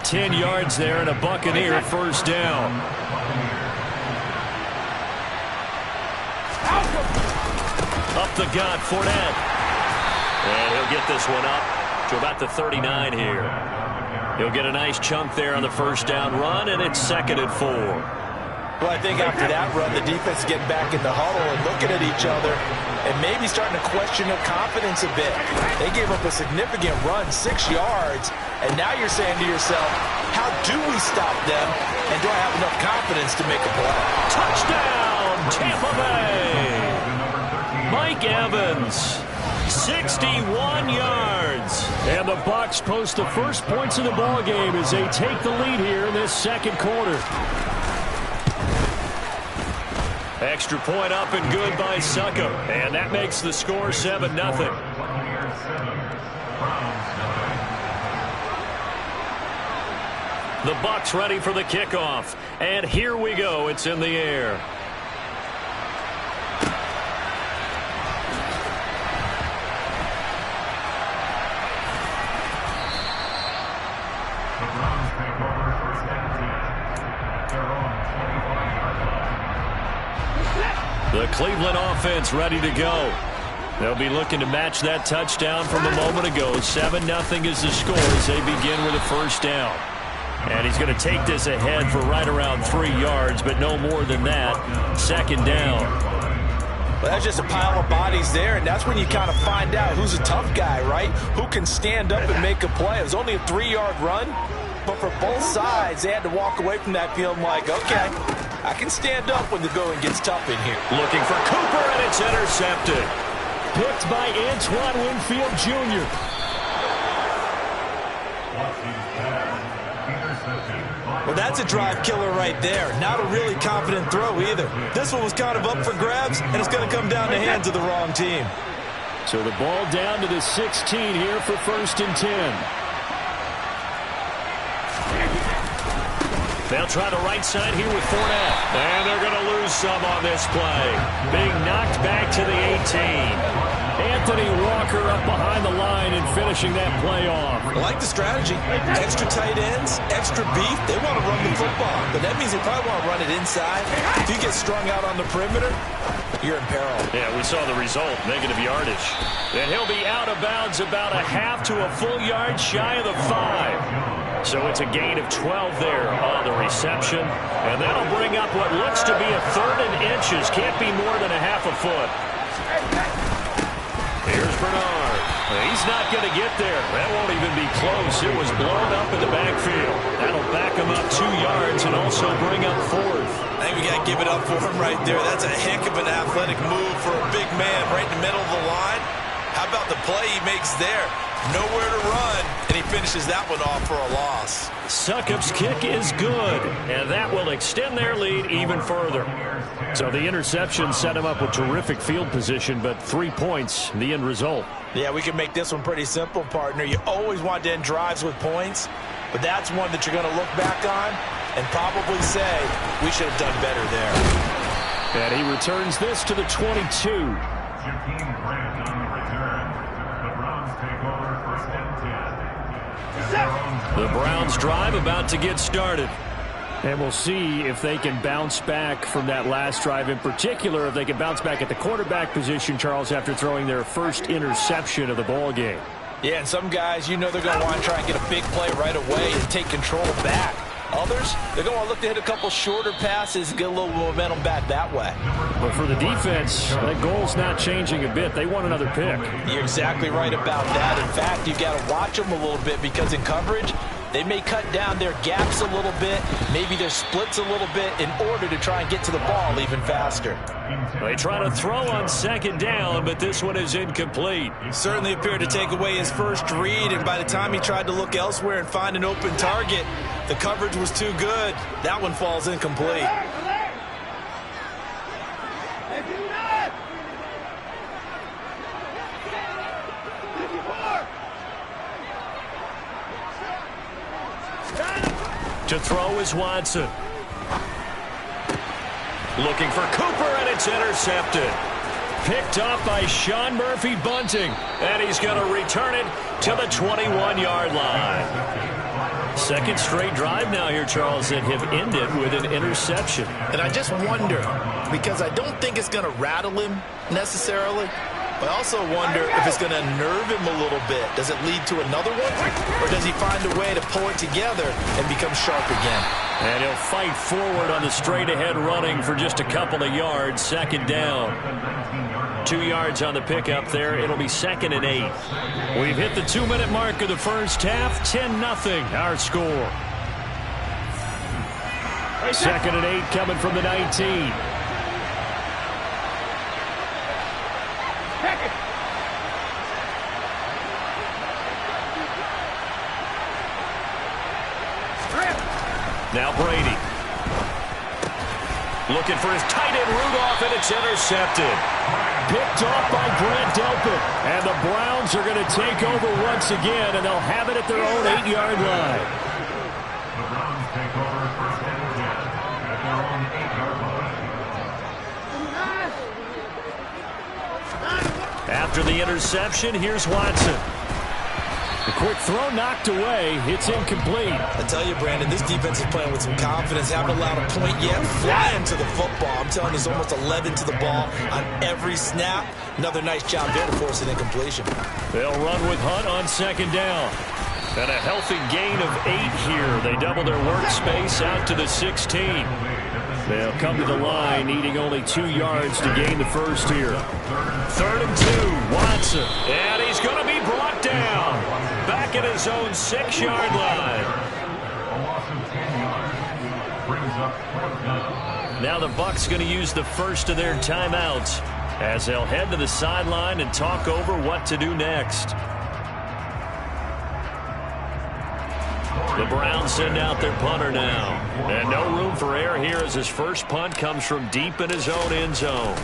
Speaker 1: 10 yards there and a Buccaneer 1st down. Up the gut, Fournette. And he'll get this one up to about the 39 here. He'll get a nice chunk there on the 1st down run, and it's 2nd and 4.
Speaker 2: Well, I think after that run, the defense is getting back in the huddle and looking at each other and maybe starting to question their confidence a bit. They gave up a significant run, 6 yards, and now you're saying to yourself, how do we stop them, and do I have enough confidence to make a play?
Speaker 1: Touchdown, Tampa Bay! Mike Evans, 61 yards.
Speaker 6: And the Bucs post the first points of the ball game as they take the lead here in this 2nd quarter.
Speaker 1: Extra point up and good by Succop. And that makes the score 7-0. The Bucs ready for the kickoff. And here we go. It's in the air. The Cleveland offense ready to go. They'll be looking to match that touchdown from a moment ago. 7-0 is the score as they begin with a 1st down. And he's going to take this ahead for right around 3 yards, but no more than that. 2nd down.
Speaker 2: Well, that's just a pile of bodies there, and that's when you kind of find out who's a tough guy, right? Who can stand up and make a play. It was only a 3-yard run, but for both sides, they had to walk away from that feeling like, okay, I can stand up when the going gets tough in here.
Speaker 1: Looking for Cooper, and it's intercepted.
Speaker 6: Picked by Antoine Winfield Jr.
Speaker 2: Well, that's a drive killer right there. Not a really confident throw either. This one was kind of up for grabs, and it's going to come down the hands of the wrong team.
Speaker 6: So the ball down to the 16 here for 1st and 10.
Speaker 1: They'll try the right side here with Fournette. And they're going to lose some on this play. Being knocked back to the 18.
Speaker 6: Anthony Walker up behind the line and finishing that play off.
Speaker 2: I like the strategy. Extra tight ends, extra beef. They want to run the football, but that means they probably want to run it inside. If you get strung out on the perimeter, you're in peril.
Speaker 1: Yeah, we saw the result, negative yardage. And he'll be out of bounds about a half to a full yard shy of the 5. So it's a gain of 12 there on the reception. And that'll bring up what looks to be a 3rd and inches. Can't be more than a half a foot. Here's Bernard. He's not going to get there. That won't even be close. It was blown up in the backfield. That'll back him up 2 yards and also bring up 4th.
Speaker 2: I think we got to give it up for him right there. That's a heck of an athletic move for a big man right in the middle of the line. How about the play he makes there? Nowhere to run, and he finishes that one off for a loss.
Speaker 1: Succop's kick is good, and that will extend their lead even further. So the interception set him up with terrific field position, but 3 points, the end result.
Speaker 2: Yeah, we can make this one pretty simple, partner. You always want to end drives with points, but that's one that you're going to look back on and probably say, we should have done better there.
Speaker 1: And he returns this to the 22. The Browns drive about to get started. And we'll see if they can bounce back from that last drive. In particular, if they can bounce back at the quarterback position, Charles, after throwing their first interception of the ball game.
Speaker 2: Yeah, and some guys, you know they're going to want to try and get a big play right away and take control back. Others, they're going to look to hit a couple shorter passes and get a little momentum back that way.
Speaker 1: But for the defense, that goal's not changing a bit. They want another pick.
Speaker 2: You're exactly right about that. In fact, you've got to watch them a little bit because in coverage, they may cut down their gaps a little bit, maybe their splits a little bit in order to try and get to the ball even faster.
Speaker 1: They try to throw on second down, but this one is incomplete.
Speaker 2: Certainly appeared to take away his first read, and by the time he tried to look elsewhere and find an open target, the coverage was too good. That one falls incomplete.
Speaker 1: To throw is Watson. Looking for Cooper, and it's intercepted. Picked off by Sean Murphy Bunting, and he's going to return it to the 21-yard line. Second straight drive now here, Charles, that have ended with an interception.
Speaker 5: And I just wonder, because I don't think it's going to rattle him necessarily, but I also wonder if it's going to nerve him a little bit. Does it lead to another one? Or does he find a way to pull it together and become sharp again?
Speaker 1: And he'll fight forward on the straight-ahead running for just a couple of yards. Second down. 2 yards on the pickup there. It'll be 2nd and 8. We've hit the 2-minute mark of the first half. 10-0 our score. 2nd and 8 coming from the 19. Now Brady. Looking for his tight end Rudolph, and it's intercepted. Picked off by Grant Delpit. And the Browns are going to take over once again, and they'll have it at their own 8-yard line.
Speaker 4: The Browns take over 1st and 10 at their own 8-yard line.
Speaker 1: After the interception, here's Watson. The quick throw knocked away. It's incomplete.
Speaker 2: I tell you, Brandon, this defense is playing with some confidence. Haven't allowed a point yet. Flying to the football. I'm telling you, it's almost 11 to the ball on every snap. Another nice job there to force an incompletion.
Speaker 1: They'll run with Hunt on second down. And a healthy gain of 8 here. They double their workspace out to the 16. They'll come to the line, needing only 2 yards to gain the first here. 3rd and 2, Watson. And he's going to be brought down. Back at his own 6-yard line.
Speaker 4: A loss of 10 yards brings up 4th down.
Speaker 1: Now the Bucs going to use the first of their timeouts as they'll head to the sideline and talk over what to do next. The Browns send out their punter now. And no room for error here as his first punt comes from deep in his own end zone.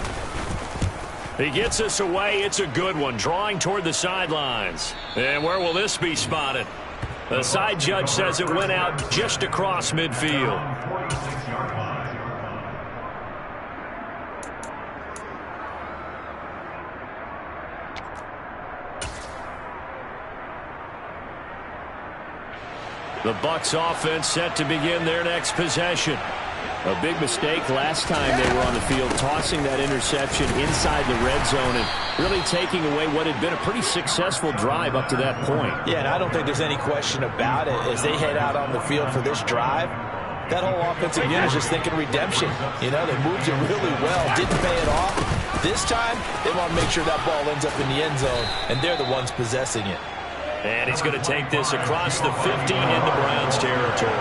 Speaker 1: He gets this away. It's a good one, drawing toward the sidelines. And where will this be spotted? The side judge says it went out just across midfield. The Bucs offense set to begin their next possession. A big mistake last time they were on the field, tossing that interception inside the red zone and really taking away what had been a pretty successful drive up to that point.
Speaker 2: Yeah, and I don't think there's any question about it. As they head out on the field for this drive, that whole offensive unit is just thinking redemption. You know, they moved it really well, didn't pay it off. This time, they want to make sure that ball ends up in the end zone, and they're the ones possessing it.
Speaker 1: And he's going to take this across the 50 into Browns territory.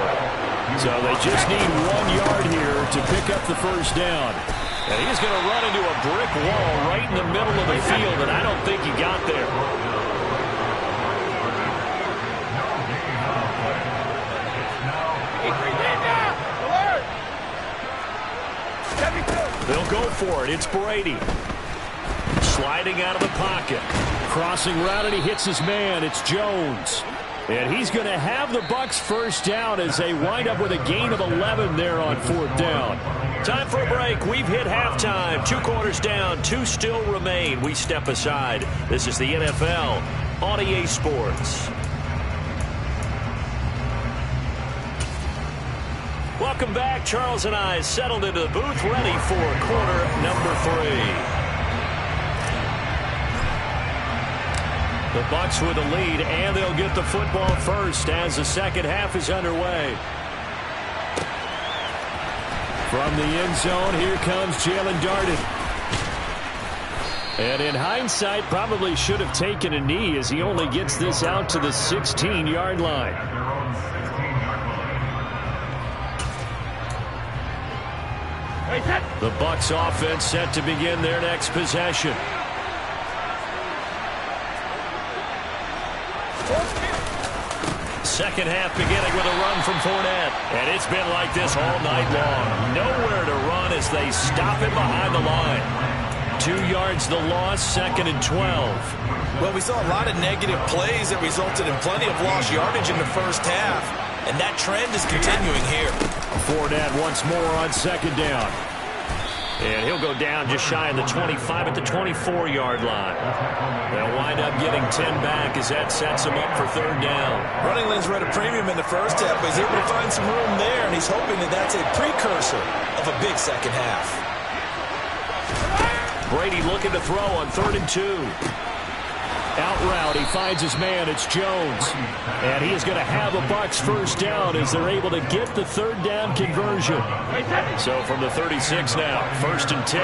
Speaker 6: So they just need 1 yard here to pick up the first down.
Speaker 1: And he's going to run into a brick wall right in the middle of the field, and I don't think he got there. They'll go for it. It's Brady. Sliding out of the pocket.
Speaker 6: Crossing route, and he hits his man. It's Jones. And he's going to have the Bucs first down as they wind up with a gain of 11 there on 4th down.
Speaker 1: Time for a break. We've hit halftime. 2 quarters down. 2 still remain. We step aside. This is the NFL on EA Sports. Welcome back. Charles and I settled into the booth, ready for quarter number 3. The Bucs with the lead, and they'll get the football first as the second half is underway.
Speaker 6: From the end zone, here comes Jalen Darden. And in hindsight, probably should have taken a knee as he only gets this out to the 16-yard line. The Bucs offense set to begin their next possession.
Speaker 1: Second half beginning with a run from Fournette. And it's been like this all night long. Nowhere to run as they stop him behind the line. 2 yards the loss, 2nd and 12.
Speaker 2: Well, we saw a lot of negative plays that resulted in plenty of lost yardage in the first half. And that trend is continuing here.
Speaker 6: Fournette once more on 2nd down.
Speaker 1: And he'll go down just shy of the 25 at the 24-yard line. They'll wind up getting 10 back as that sets him up for 3rd down.
Speaker 2: Running lanes were at a premium in the first half, but he's able to find some room there, and he's hoping that that's a precursor of a big second half.
Speaker 1: Brady looking to throw on 3rd and 2.
Speaker 6: Out route, he finds his man, it's Jones. And he is going to have a Bucs first down as they're able to get the 3rd down conversion.
Speaker 1: So from the 36 now, 1st and 10.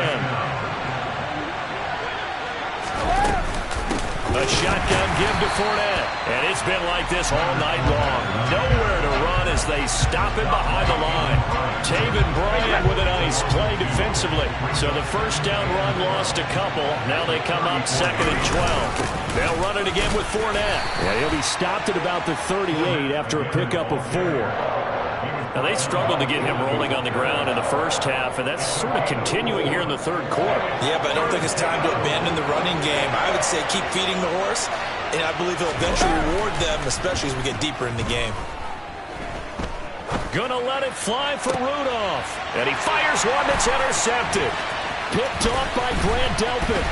Speaker 1: A shotgun give to Fournette. And it's been like this all night long. Nowhere to run as they stop him behind the line. Taven Bryan with a nice play defensively. So the first down run lost a couple. Now they come up 2nd and 12. They'll run it again with Fournette.
Speaker 6: Yeah, he'll be stopped at about the 38 after a pickup of 4.
Speaker 1: Now they struggled to get him rolling on the ground in the first half, and that's sort of continuing here in the 3rd quarter.
Speaker 2: Yeah, but I don't think it's time to abandon the running game. I would say keep feeding the horse, and I believe he'll eventually reward them, especially as we get deeper in the game.
Speaker 1: Gonna let it fly for Rudolph. And he fires one that's intercepted.
Speaker 6: Picked off by Grant Delpit.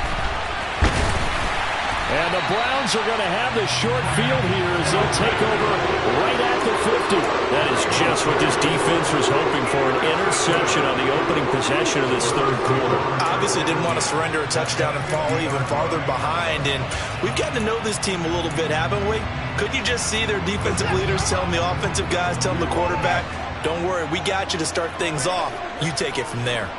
Speaker 6: And the Browns are going to have the short field here as they'll take over right at the 50.
Speaker 1: That is just what this defense was hoping for, an interception on the opening possession of this 3rd quarter.
Speaker 2: Obviously didn't want to surrender a touchdown and fall even farther behind. And we've gotten to know this team a little bit, haven't we? Could you just see their defensive leaders telling the offensive guys, telling the quarterback, don't worry, we got you to start things off. You take it from there.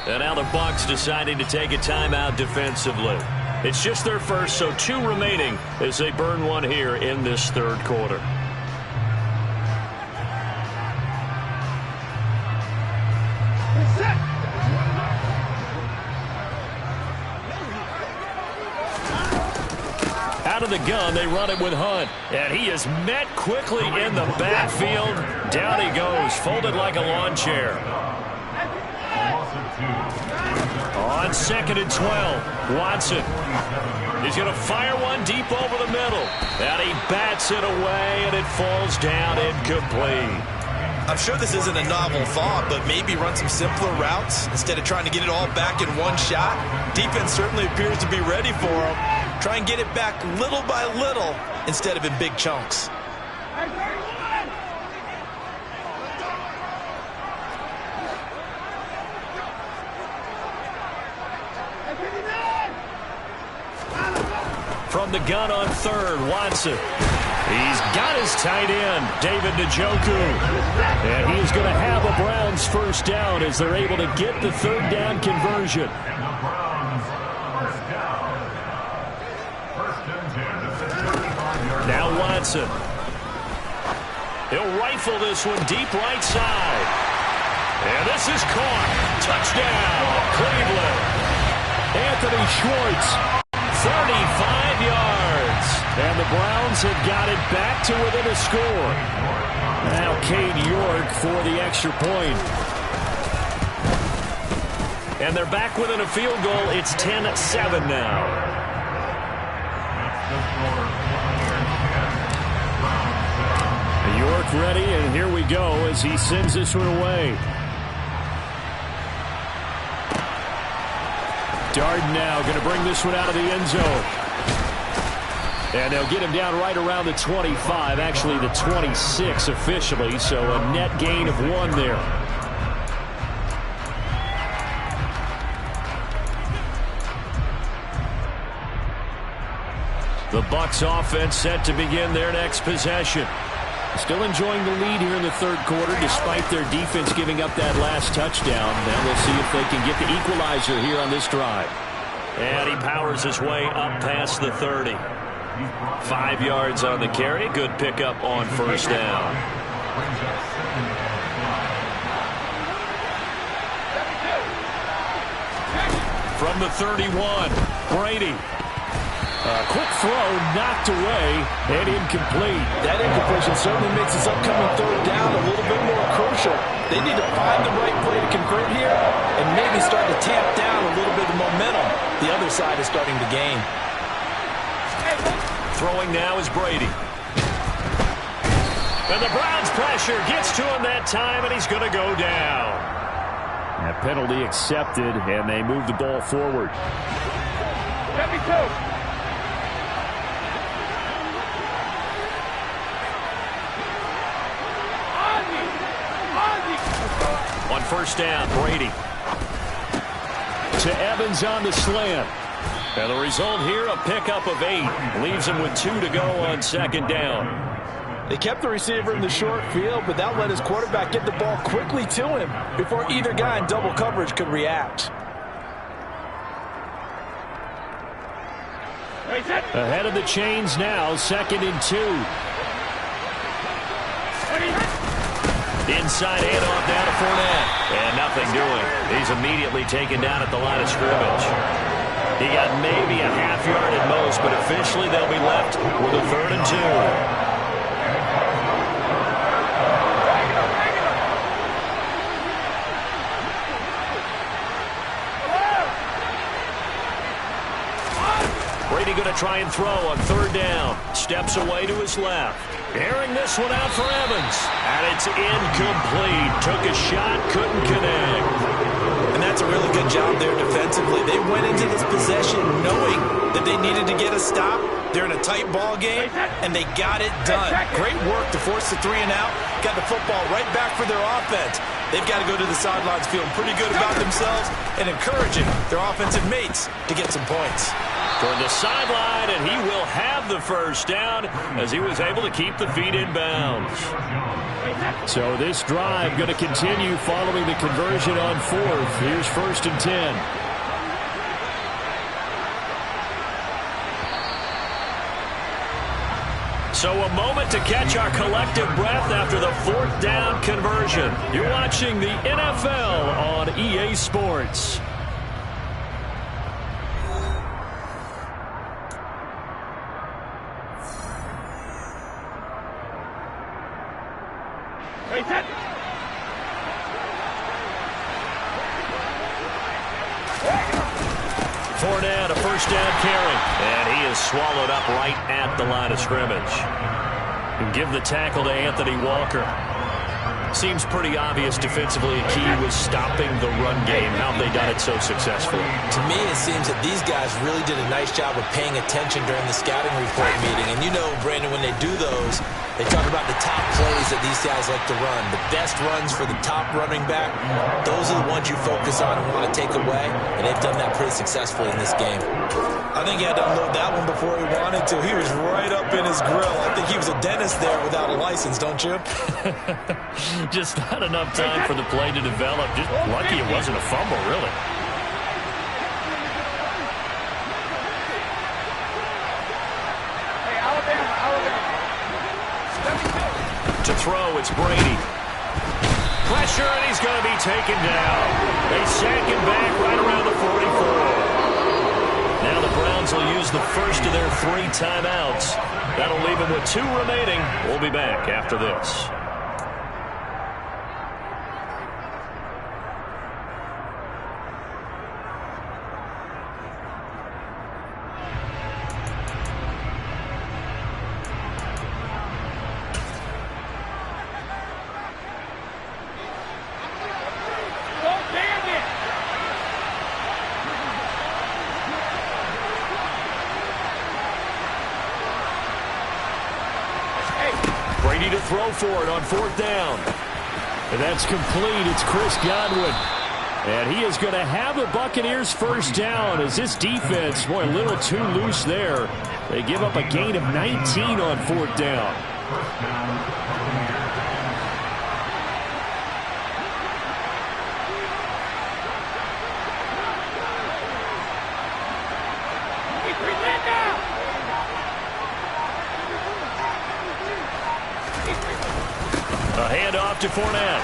Speaker 1: And now the Bucs deciding to take a timeout defensively. It's just their first, so 2 remaining as they burn one here in this 3rd quarter. Out of the gun, they run it with Hunt. And he is met quickly in the backfield. Down he goes, folded like a lawn chair. On 2nd and 12, Watson. He's going to fire one deep over the middle. And he bats it away, and it falls down incomplete.
Speaker 2: I'm sure this isn't a novel thought, but maybe run some simpler routes instead of trying to get it all back in one shot. Defense certainly appears to be ready for him. Try and get it back little by little instead of in big chunks.
Speaker 1: From the gun on third, Watson. He's got his tight end, David Njoku. And he is going to have a Browns first down as they're able to get the third down conversion.
Speaker 4: And the Browns first down. First and 10. 35-yard
Speaker 1: Now Watson. He'll rifle this one deep right side. And this is caught. Touchdown, Cleveland. Anthony Schwartz, 35 yards. And the Browns have got it back to within a score. Now Cade York for the extra point. And they're back within a field goal. It's 10-7 now. York ready, and here we go as he sends this one away. Darden now going to bring this one out of the end zone. And they'll get him down right around the 25, actually the 26 officially, so a net gain of 1 there. The Bucs offense set to begin their next possession. Still enjoying the lead here in the third quarter despite their defense giving up that last touchdown. Now we'll see if they can get the equalizer here on this drive. And he powers his way up past the 30. 5 yards on the carry. Good pickup on first down. From the 31, Brady. Quick throw, knocked away, and incomplete.
Speaker 2: That incompletion certainly makes this upcoming third down a little bit more crucial. They need to find the right play to convert here and maybe start to tamp down a little bit of momentum the other side is starting to gain.
Speaker 1: Throwing now is Brady. And the Browns pressure gets to him that time, and he's going to go down.
Speaker 6: That penalty accepted, and they move the ball forward.
Speaker 3: Let me go.
Speaker 1: On first down, Brady. To Evans on the slant. And the result here, a pickup of 8. Leaves him with 2 to go on second down.
Speaker 2: They kept the receiver in the short field, but that let his quarterback get the ball quickly to him before either guy in double coverage could react.
Speaker 6: Ahead of the chains now, 2nd and 2.
Speaker 1: Inside handoff down to Fournette. And nothing doing. He's immediately taken down at the line of scrimmage. He got maybe a half yard at most, but officially they'll be left with a 3rd and 2. Brady going to try and throw on 3rd down. Steps away to his left. Airing this one out for Evans. And it's incomplete. Took a shot, couldn't connect.
Speaker 2: And that's a really good job there defensively. They went into this possession knowing that they needed to get a stop. They're in a tight ball game, and they got it done. Great work to force the 3 and out. Got the football right back for their offense. They've got to go to the sidelines feeling pretty good about themselves and encouraging their offensive mates to get some points.
Speaker 1: Toward the sideline, and he will have the first down as he was able to keep the feet in bounds.
Speaker 6: So this drive going to continue following the conversion on 4th. Here's 1st and 10.
Speaker 1: So a moment to catch our collective breath after the 4th down conversion. You're watching the NFL on EA Sports. Fournette, a first down carry. And he is swallowed up right at the line of scrimmage. And give the tackle to Anthony Walker. Seems pretty obvious defensively a key was stopping the run game. How have they done it so successfully?
Speaker 2: To me, it seems that these guys really did a nice job of paying attention during the scouting report meeting. And you know, Brandon, when they do those, they talk about the top plays that these guys like to run. The best runs for the top running back, those are the ones you focus on and want to take away. And they've done that pretty successfully in this game. I think he had to unload that one before he wanted to. He was right up in his grill. I think he was a dentist there without a license, don't you?
Speaker 1: Just not enough time for the play to develop. Just lucky it wasn't a fumble, really.
Speaker 3: Hey, Alabama.
Speaker 1: To throw, it's Brady. Pressure, and he's going to be taken down. They sack him back right around the 44. Now the Browns will use the first of their 3 timeouts. That'll leave them with 2 remaining. We'll be back after this. To throw for it on 4th down. And that's complete. It's Chris Godwin. And he is going to have the Buccaneers first down as this defense, boy, a little too loose there. They give up a gain of 19 on 4th down. A handoff to Fournette.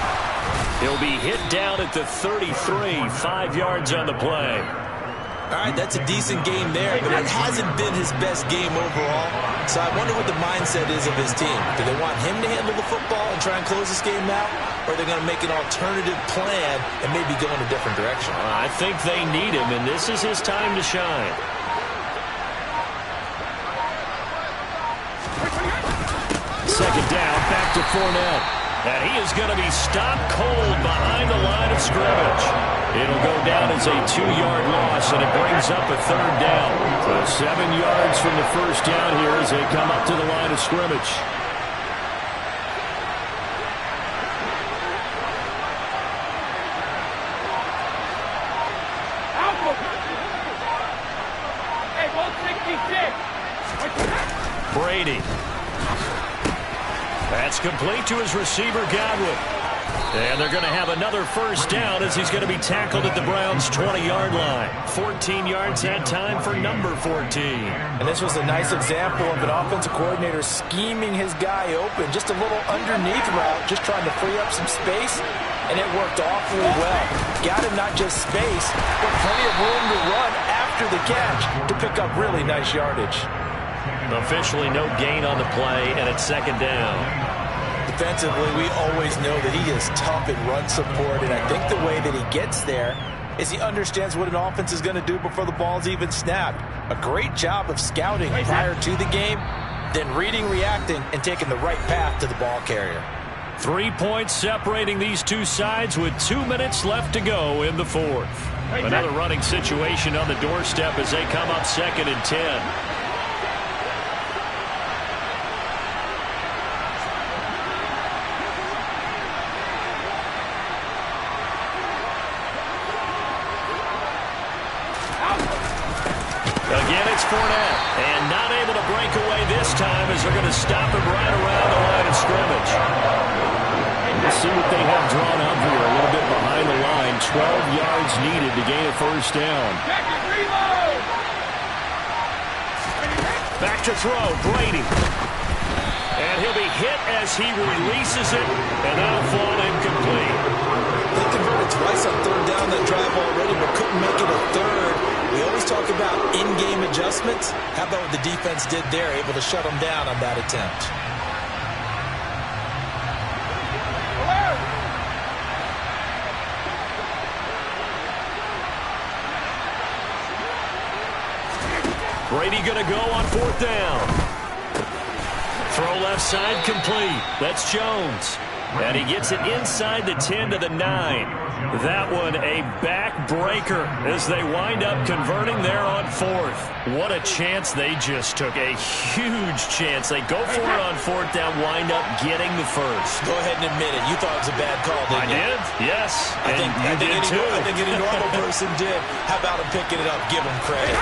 Speaker 1: He'll be hit down at the 33, 5 yards on the play.
Speaker 2: All right, that's a decent game there, but it hasn't been his best game overall. So I wonder what the mindset is of his team. Do they want him to handle the football and try and close this game out? Or are they going to make an alternative plan and maybe go in a different direction?
Speaker 1: I think they need him, and this is his time to shine. Second down, back to Fournette. And he is going to be stopped cold behind the line of scrimmage. It'll go down as a 2-yard loss, and it brings up a 3rd down. So 7 yards from the first down here as they come up to the line of scrimmage.
Speaker 3: Hey, 166.
Speaker 1: Brady. That's complete to his receiver, Godwin. And they're going to have another first down as he's going to be tackled at the Browns' 20-yard line. 14 yards that time for number 14.
Speaker 2: And this was a nice example of an offensive coordinator scheming his guy open. Just a little underneath route, just trying to free up some space. And it worked awfully well. Got him not just space, but plenty of room to run after the catch to pick up really nice yardage.
Speaker 1: Officially no gain on the play, and it's 2nd down.
Speaker 2: Defensively, we always know that he is tough in run support, and I think the way that he gets there is he understands what an offense is going to do before the ball's even snapped. A great job of scouting prior to the game, then reading, reacting, and taking the right path to the ball carrier.
Speaker 1: 3 points separating these two sides with 2 minutes left to go in the 4th. Another running situation on the doorstep as they come up 2nd and 10. Fournette, and not able to break away this time as they're going to stop him right around the line of scrimmage. Let's see what they have drawn up here. A little bit behind the line. 12 yards needed to gain a first down. Back to throw, Brady. And he'll be hit as he releases it, and that'll fall incomplete.
Speaker 2: They converted twice on 3rd down that drive already, but couldn't make it a 3rd. We always talk about in-game adjustments. How about what the defense did there, able to shut them down on that attempt?
Speaker 1: Brady going to go on 4th down. Throw left side complete. That's Jones. And he gets it inside the 10 to the 9. That one a backbreaker as they wind up converting there on 4th. What a chance they just took. A huge chance. They go for it on 4th down, wind up getting the first.
Speaker 2: Go ahead and admit it. You thought it was a bad call, didn't you?
Speaker 1: I did, yes.
Speaker 2: I think any normal person did. How about him picking it up? Give him credit.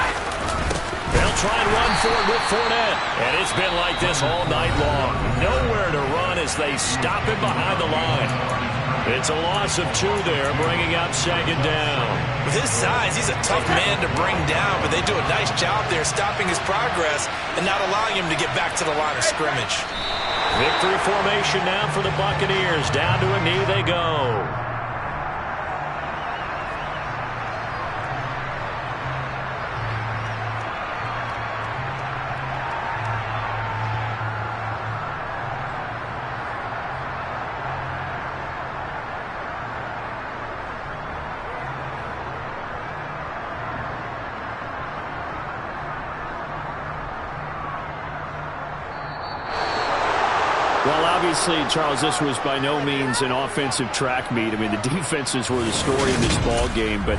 Speaker 1: They'll try and run for it with Fournette. And it's been like this all night long. Nowhere to run as they stop him behind the line. It's a loss of 2 there, bringing up 2nd down.
Speaker 2: With his size, he's a tough man to bring down, but they do a nice job there stopping his progress and not allowing him to get back to the line of scrimmage.
Speaker 1: Victory formation now for the Buccaneers. Down to a knee they go.
Speaker 6: Well, obviously, Charles, this was by no means an offensive track meet. I mean, the defenses were the story in this ball game, but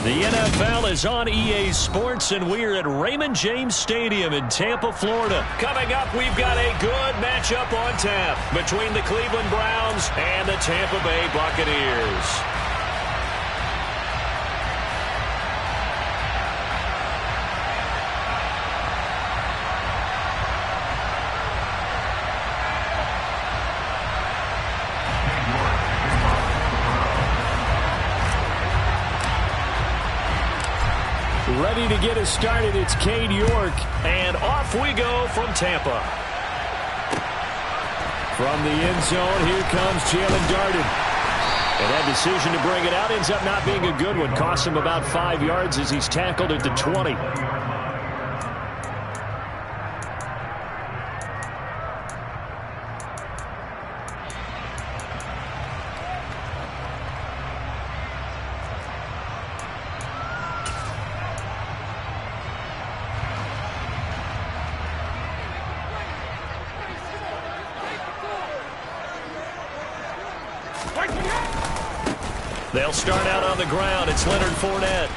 Speaker 1: The NFL is on EA Sports, and we're at Raymond James Stadium in Tampa, Florida. Coming up, we've got a good matchup on tap between the Cleveland Browns and the Tampa Bay Buccaneers. Ready to get us started, it's Cade York, and off we go from Tampa. From the end zone, here comes Jalen Darden. And that decision to bring it out ends up not being a good one. Costs him about 5 yards as he's tackled at the 20. They'll start out on the ground. It's Leonard Fournette.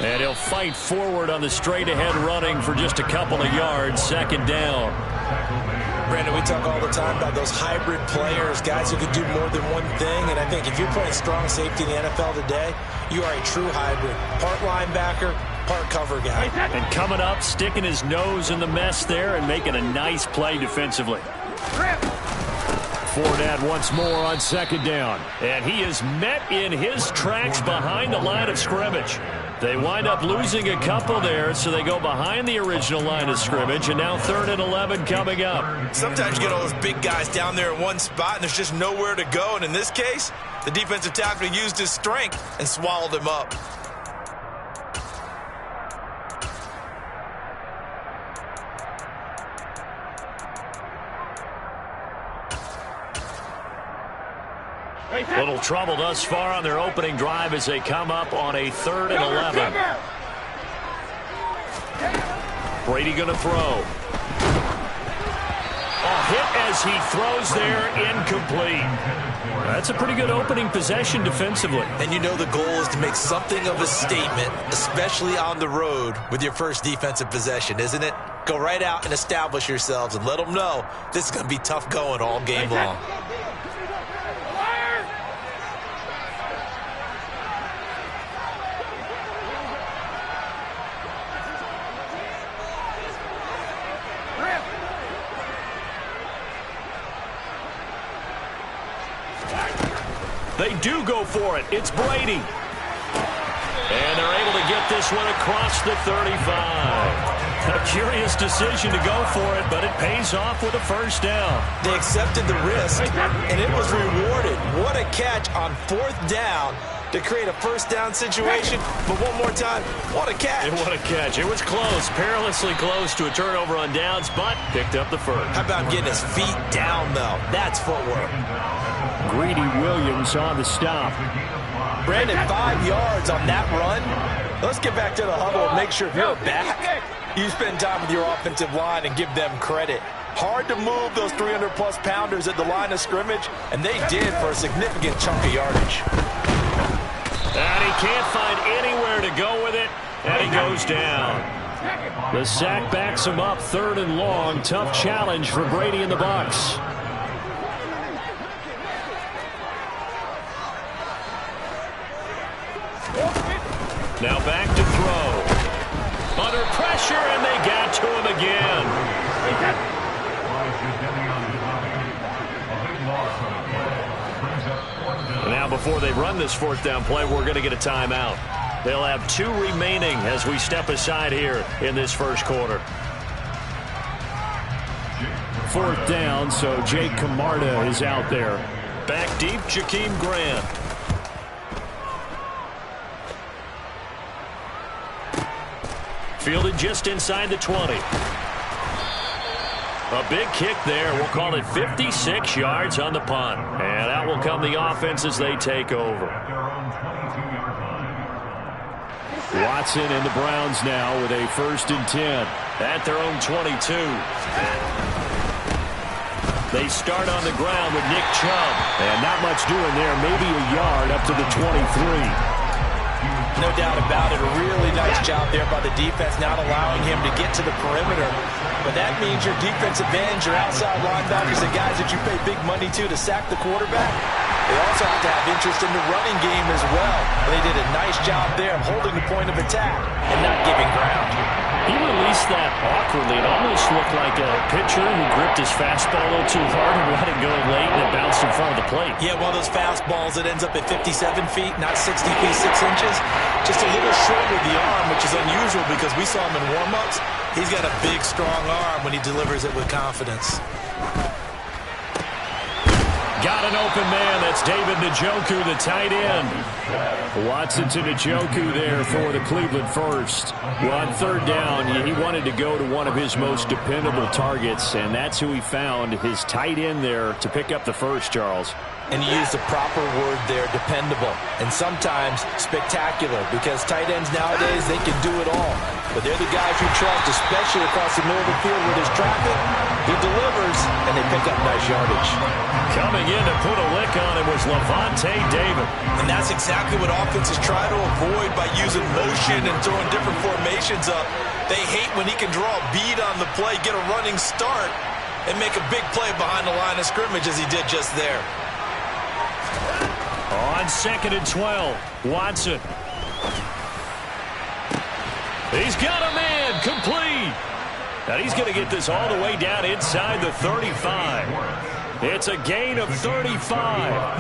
Speaker 1: And he'll fight forward on the straight-ahead running for just a couple of yards. Second down.
Speaker 2: Brandon, we talk all the time about those hybrid players, guys who can do more than one thing. And I think if you're playing strong safety in the NFL today, you are a true hybrid. Part linebacker, part cover guy.
Speaker 1: And coming up, sticking his nose in the mess there and making a nice play defensively. Fournette once more on second down. And he is met in his tracks behind the line of scrimmage. They wind up losing a couple there, so they go behind the original line of scrimmage, and now 3rd and 11 coming up.
Speaker 5: Sometimes you get all those big guys down there in one spot, and there's just nowhere to go. And in this case, the defensive tackle used his strength and swallowed him up.
Speaker 1: Little trouble thus far on their opening drive as they come up on a 3rd and 11. Brady going to throw. A hit as he throws there, incomplete. That's a pretty good opening possession defensively.
Speaker 2: And you know the goal is to make something of a statement, especially on the road with your first defensive possession, isn't it? Go right out and establish yourselves and let them know this is going to be tough going all game long.
Speaker 1: They do go for it. It's Brady. And they're able to get this one across the 35. A curious decision to go for it, but it pays off with a first down.
Speaker 2: They accepted the risk, and it was rewarded. What a catch on 4th down to create a first down situation. But one more time, what a catch.
Speaker 1: And what a catch. It was close, perilously close to a turnover on downs, but picked up the first.
Speaker 2: How about getting his feet down, though? That's footwork.
Speaker 6: Greedy Williams on the stop.
Speaker 2: Brandon, 5 yards on that run. Let's get back to the huddle and make sure if you're back, you spend time with your offensive line and give them credit. Hard to move those 300-plus pounders at the line of scrimmage, and they did for a significant chunk of yardage.
Speaker 1: And he can't find anywhere to go with it, and he goes down. The sack backs him up, 3rd and long. Tough challenge for Brady and the Bucs. Now back to throw. Under pressure, and they got to him again. Now before they run this 4th down play, we're going to get a timeout. They'll have 2 remaining as we step aside here in this first quarter.
Speaker 6: 4th down, so Jake Camarda is out there.
Speaker 1: Back deep, Jakeem Grant. Fielded just inside the 20. A big kick there. We'll call it 56 yards on the punt. And out will come the offense as they take over.
Speaker 6: Watson and the Browns now with a 1st and 10.
Speaker 1: At their own 22. They start on the ground with Nick Chubb.
Speaker 6: And not much doing there. Maybe a yard up to the 23.
Speaker 2: No doubt about it. A really nice job there by the defense, not allowing him to get to the perimeter. But that means your defensive ends, your outside linebackers, the guys that you pay big money to sack the quarterback, they also have to have interest in the running game as well. And they did a nice job there of holding the point of attack and not giving ground.
Speaker 1: He released that awkwardly. It almost looked like a pitcher who gripped his fastball a little too hard and let it go late, and it bounced in front of the plate.
Speaker 2: Yeah, one of those fastballs that ends up at 57 feet, not 60 feet, 6 inches. Just a little short with the arm, which is unusual because we saw him in warm-ups. He's got a big, strong arm when he delivers it with confidence.
Speaker 1: Got an open man. That's David Njoku, the tight end.
Speaker 6: Watson to Njoku there for the Cleveland first. Well, on 3rd down, he wanted to go to one of his most dependable targets, and that's who he found, his tight end there, to pick up the first, Charles.
Speaker 2: And you use the proper word there, dependable. And sometimes spectacular, because tight ends nowadays, they can do it all. But they're the guys you trust, especially across the middle of the field where there's traffic. He delivers, and they pick up nice yardage.
Speaker 1: Coming in to put a lick on it was Levante David.
Speaker 2: And that's exactly what offenses try to avoid by using motion and throwing different formations up. They hate when he can draw a bead on the play, get a running start, and make a big play behind the line of scrimmage as he did just there.
Speaker 1: On 2nd and 12, Watson. He's got a man, complete. Now he's going to get this all the way down inside the 35. It's a gain of 35.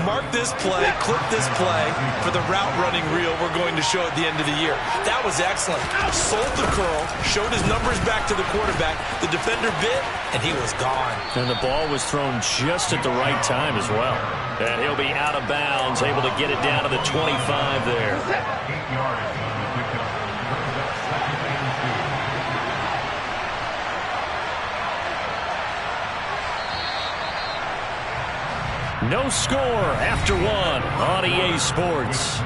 Speaker 2: Mark this play, clip this play for the route running reel we're going to show at the end of the year. That was excellent. Sold the curl, showed his numbers back to the quarterback. The defender bit, and he was gone.
Speaker 1: And the ball was thrown just at the right time as well. And he'll be out of bounds, able to get it down to the 25 there.
Speaker 4: 8 yards on the pickup. Brings up 2nd and 2.
Speaker 1: No score after one on EA Sports.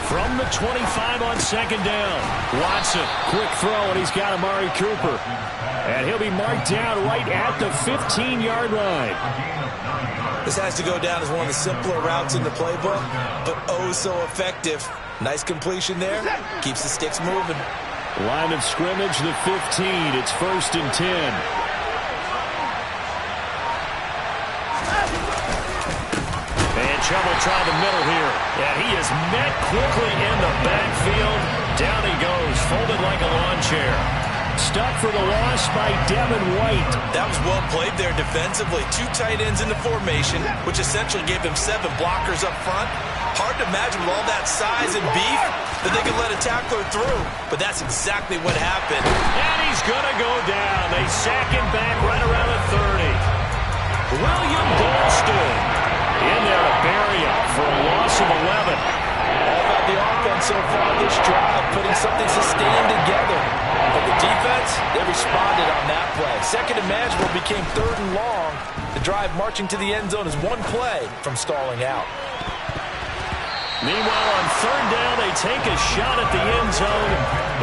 Speaker 1: From the 25 on 2nd down. Watson, quick throw, and he's got Amari Cooper. And he'll be marked down right at the 15-yard line.
Speaker 2: This has to go down as one of the simpler routes in the playbook, but oh so effective. Nice completion there. Keeps the sticks moving.
Speaker 1: Line of scrimmage, the 15. It's 1st and 10. And trouble trying the middle here. And he is met quickly in the backfield. Down he goes, folded like a lawn chair. Stuck for the loss by Devin White.
Speaker 2: That was well played there defensively. 2 tight ends in the formation, which essentially gave them 7 blockers up front. Hard to imagine with all that size and beef that they could let a tackler through. But that's exactly what happened.
Speaker 1: And he's going to go down. They sack him back right around the 30. William Golston in there to bury him for a loss of 11.
Speaker 2: All about the offense so far this drive, putting something sustained together. But the defense, they responded on that play. 2nd and manageable became 3rd and long. The drive marching to the end zone is 1 play from stalling out.
Speaker 1: Meanwhile, on 3rd down, they take a shot at the end zone,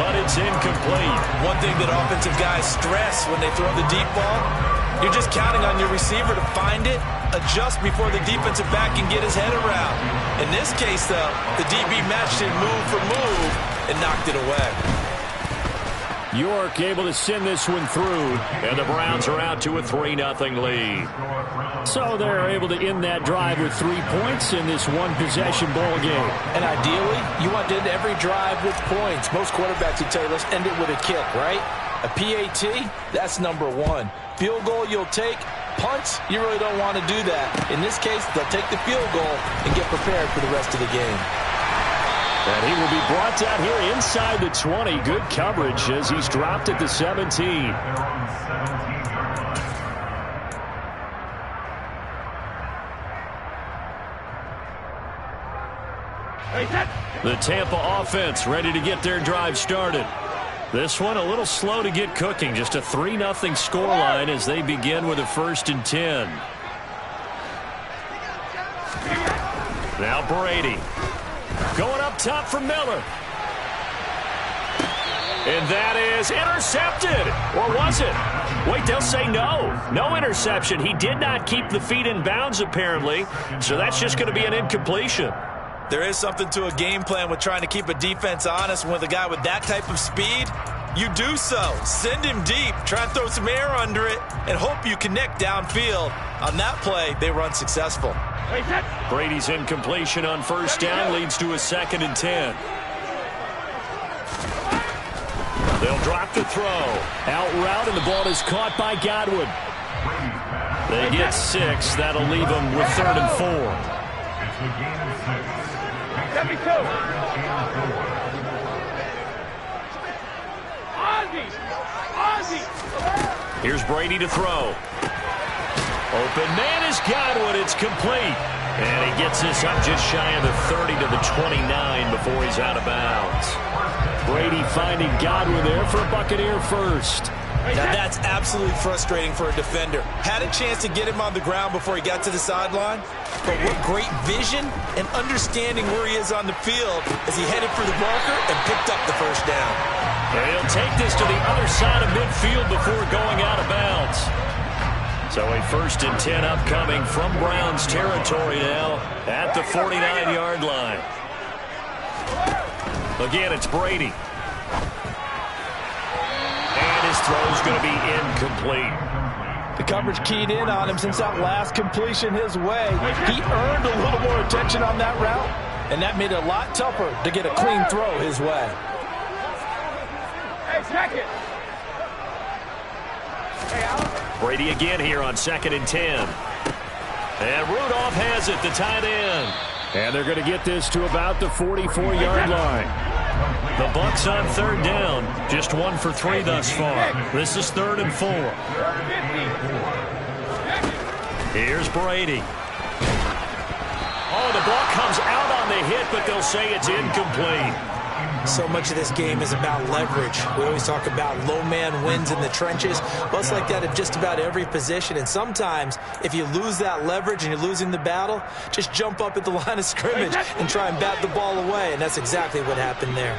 Speaker 1: but it's incomplete.
Speaker 2: One thing that offensive guys stress when they throw the deep ball, you're just counting on your receiver to find it, adjust before the defensive back can get his head around. In this case, though, the DB matched it move for move and knocked it away.
Speaker 1: York able to send this one through, and the Browns are out to a 3-0 lead. So they're able to end that drive with 3 points in this one-possession ball game.
Speaker 2: And ideally, you want to end every drive with points. Most quarterbacks would tell you, let's end it with a kick, right? A PAT, that's number 1. Field goal you'll take. Punts, you really don't want to do that. In this case, they'll take the field goal and get prepared for the rest of the game.
Speaker 1: And he will be brought down here inside the 20. Good coverage as he's dropped at the 17. The Tampa offense ready to get their drive started. This one a little slow to get cooking. Just a 3-0 scoreline as they begin with a 1st and 10. Now Brady. Going up top for Miller. And that is intercepted. Or was it? Wait, they'll say no. No interception. He did not keep the feet in bounds, apparently. So that's just going to be an incompletion.
Speaker 2: There is something to a game plan with trying to keep a defense honest. With a guy with that type of speed, you do so. Send him deep. Try and throw some air under it and hope you connect downfield. On that play, they were unsuccessful.
Speaker 1: Brady's incompletion on 1st down leads to a 2nd and 10. They'll drop the throw. Out route, and the ball is caught by Godwin. They get 6. That'll leave them with 3rd and 4.
Speaker 4: It's the game of 6.
Speaker 3: 72. Ozzy! Ozzy!
Speaker 1: Here's Brady to throw. Open man is Godwin. It's complete. And he gets this up just shy of the 30 to the 29 before he's out of bounds.
Speaker 6: Brady finding Godwin there for a Buccaneer first.
Speaker 2: Now that's absolutely frustrating for a defender. Had a chance to get him on the ground before he got to the sideline, but what great vision and understanding where he is on the field as he headed for the marker and picked up the first down.
Speaker 1: And he'll take this to the other side of midfield before going out of bounds. So a 1st and 10 upcoming from Browns territory now at the 49-yard line. Again, it's Brady. And his throw's going to be incomplete.
Speaker 2: The coverage keyed in on him since that last completion his way. He earned a little more attention on that route, and that made it a lot tougher to get a clean throw his way.
Speaker 3: Hey, check it. Hey, Alan.
Speaker 1: Brady again here on 2nd and 10. And Rudolph has it, the tight end.
Speaker 6: And they're going to get this to about the 44-yard line.
Speaker 1: The Bucs on 3rd down. Just 1 for 3 thus far. This is 3rd and 4. Here's Brady. Oh, the ball comes out on the hit, but they'll say it's incomplete.
Speaker 2: So much of this game is about leverage. We always talk about low man wins in the trenches. Well, it's like that at just about every position. And sometimes, if you lose that leverage and you're losing the battle, just jump up at the line of scrimmage and try and bat the ball away. And that's exactly what happened there.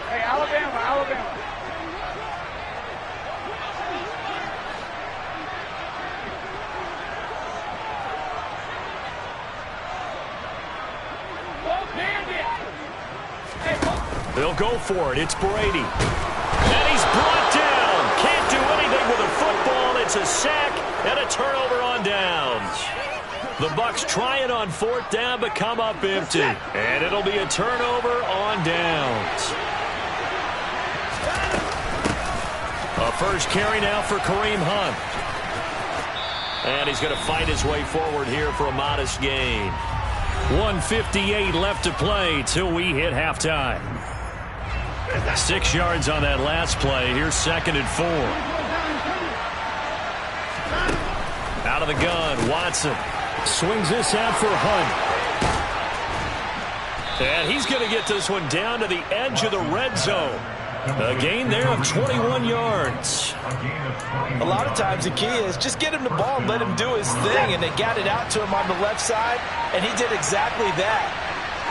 Speaker 3: Hey, Alabama, Alabama.
Speaker 1: They'll go for it. It's Brady. And he's brought down. Can't do anything with a football. It's a sack and a turnover on downs. The Bucs try it on 4th down, but come up empty. And it'll be a turnover on downs. A first carry now for Kareem Hunt. And he's going to fight his way forward here for a modest gain. 1:58 left to play till we hit halftime. 6 yards on that last play. Here's 2nd and 4. Out of the gun, Watson.
Speaker 6: Swings this out for Hunt.
Speaker 1: And he's going to get this one down to the edge of the red zone. A gain there of 21 yards.
Speaker 2: A lot of times the key is just get him the ball and let him do his thing, and they got it out to him on the left side, and he did exactly that.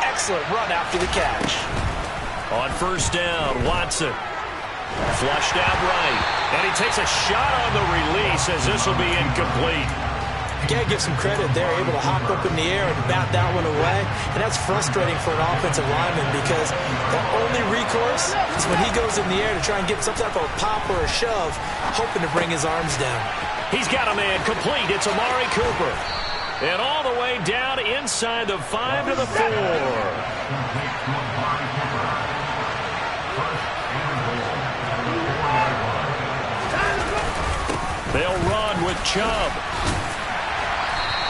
Speaker 2: Excellent run after the catch.
Speaker 1: On 1st down, Watson. Flushed out right. And he takes a shot on the release as this will be incomplete.
Speaker 2: You got to give some credit there, able to hop up in the air and bat that one away. And that's frustrating for an offensive lineman because the only recourse is when he goes in the air to try and get some type of pop or a shove, hoping to bring his arms down.
Speaker 1: He's got a man complete. It's Amari Cooper. And all the way down inside the 5 to the 4. They'll run with Chubb.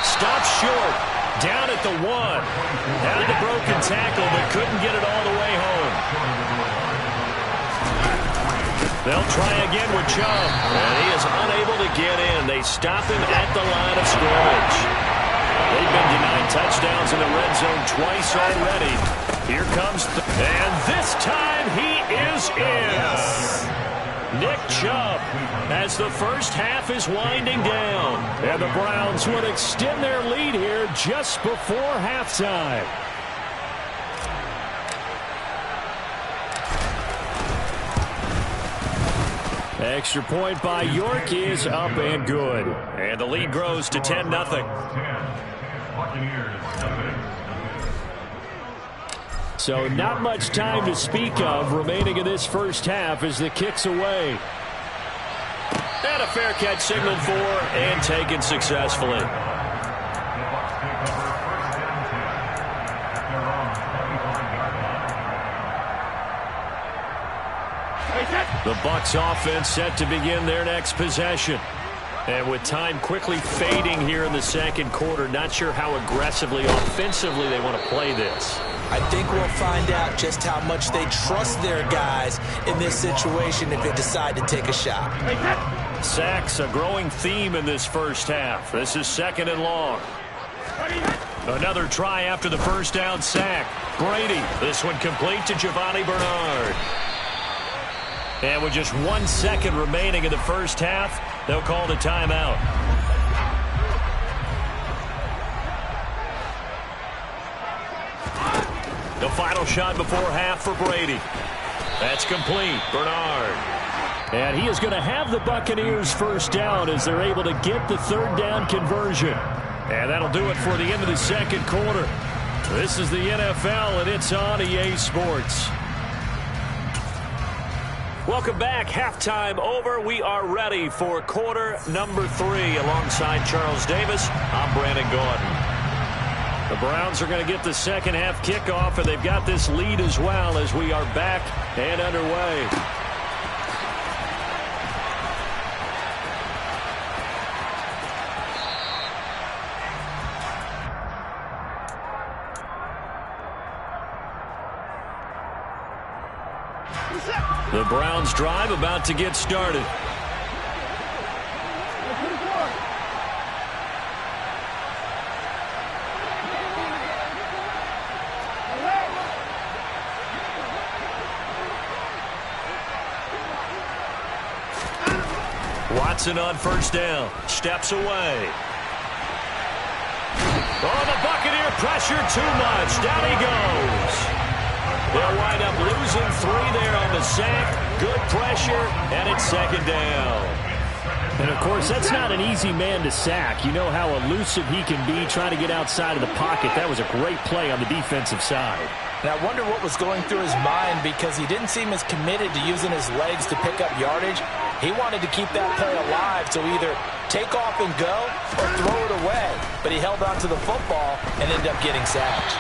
Speaker 1: Stops short. Down at the 1. Had the broken tackle, but couldn't get it all the way home. They'll try again with Chubb. And he is unable to get in. They stop him at the line of scrimmage. They've been denied touchdowns in the red zone twice already. Here comes and this time he is in. Yes. Nick Chubb as the first half is winding down.
Speaker 6: And the Browns would extend their lead here just before halftime. Extra point by York is up and good.
Speaker 1: And the lead grows to 10-0.
Speaker 6: So not much time to speak of remaining in this first half as the kick's away.
Speaker 1: And a fair catch signaled for and taken successfully. The Bucs offense set to begin their next possession.
Speaker 6: And with time quickly fading here in the second quarter, not sure how aggressively, offensively they want to play this.
Speaker 2: I think we'll find out just how much they trust their guys in this situation if they decide to take a shot.
Speaker 6: Sacks, a growing theme in this first half. This is 2nd and long. Another try after the first down sack. Brady, this one complete to Giovanni Bernard. And with just 1 second remaining in the first half, they'll call the timeout. The final shot before half for Brady. That's complete. Bernard. And he is going to have the Buccaneers first down as they're able to get the 3rd down conversion. And that'll do it for the end of the second quarter. This is the NFL, and it's on EA Sports. Welcome back. Halftime over. We are ready for quarter number 3. Alongside Charles Davis, I'm Brandon Gordon. The Browns are going to get the second half kickoff, and they've got this lead as well as we are back and underway. The Browns drive about to get started. Watson on first down. Steps away. Oh, the Buccaneer pressure too much. Down he goes. They'll wind up losing 3 there on the sack. Good pressure, and it's 2nd down. And, of course, that's not an easy man to sack. You know how elusive he can be trying to get outside of the pocket. That was a great play on the defensive side.
Speaker 2: And I wonder what was going through his mind because he didn't seem as committed to using his legs to pick up yardage. He wanted to keep that play alive, so either take off and go or throw it away. But he held on to the football and ended up getting sacked.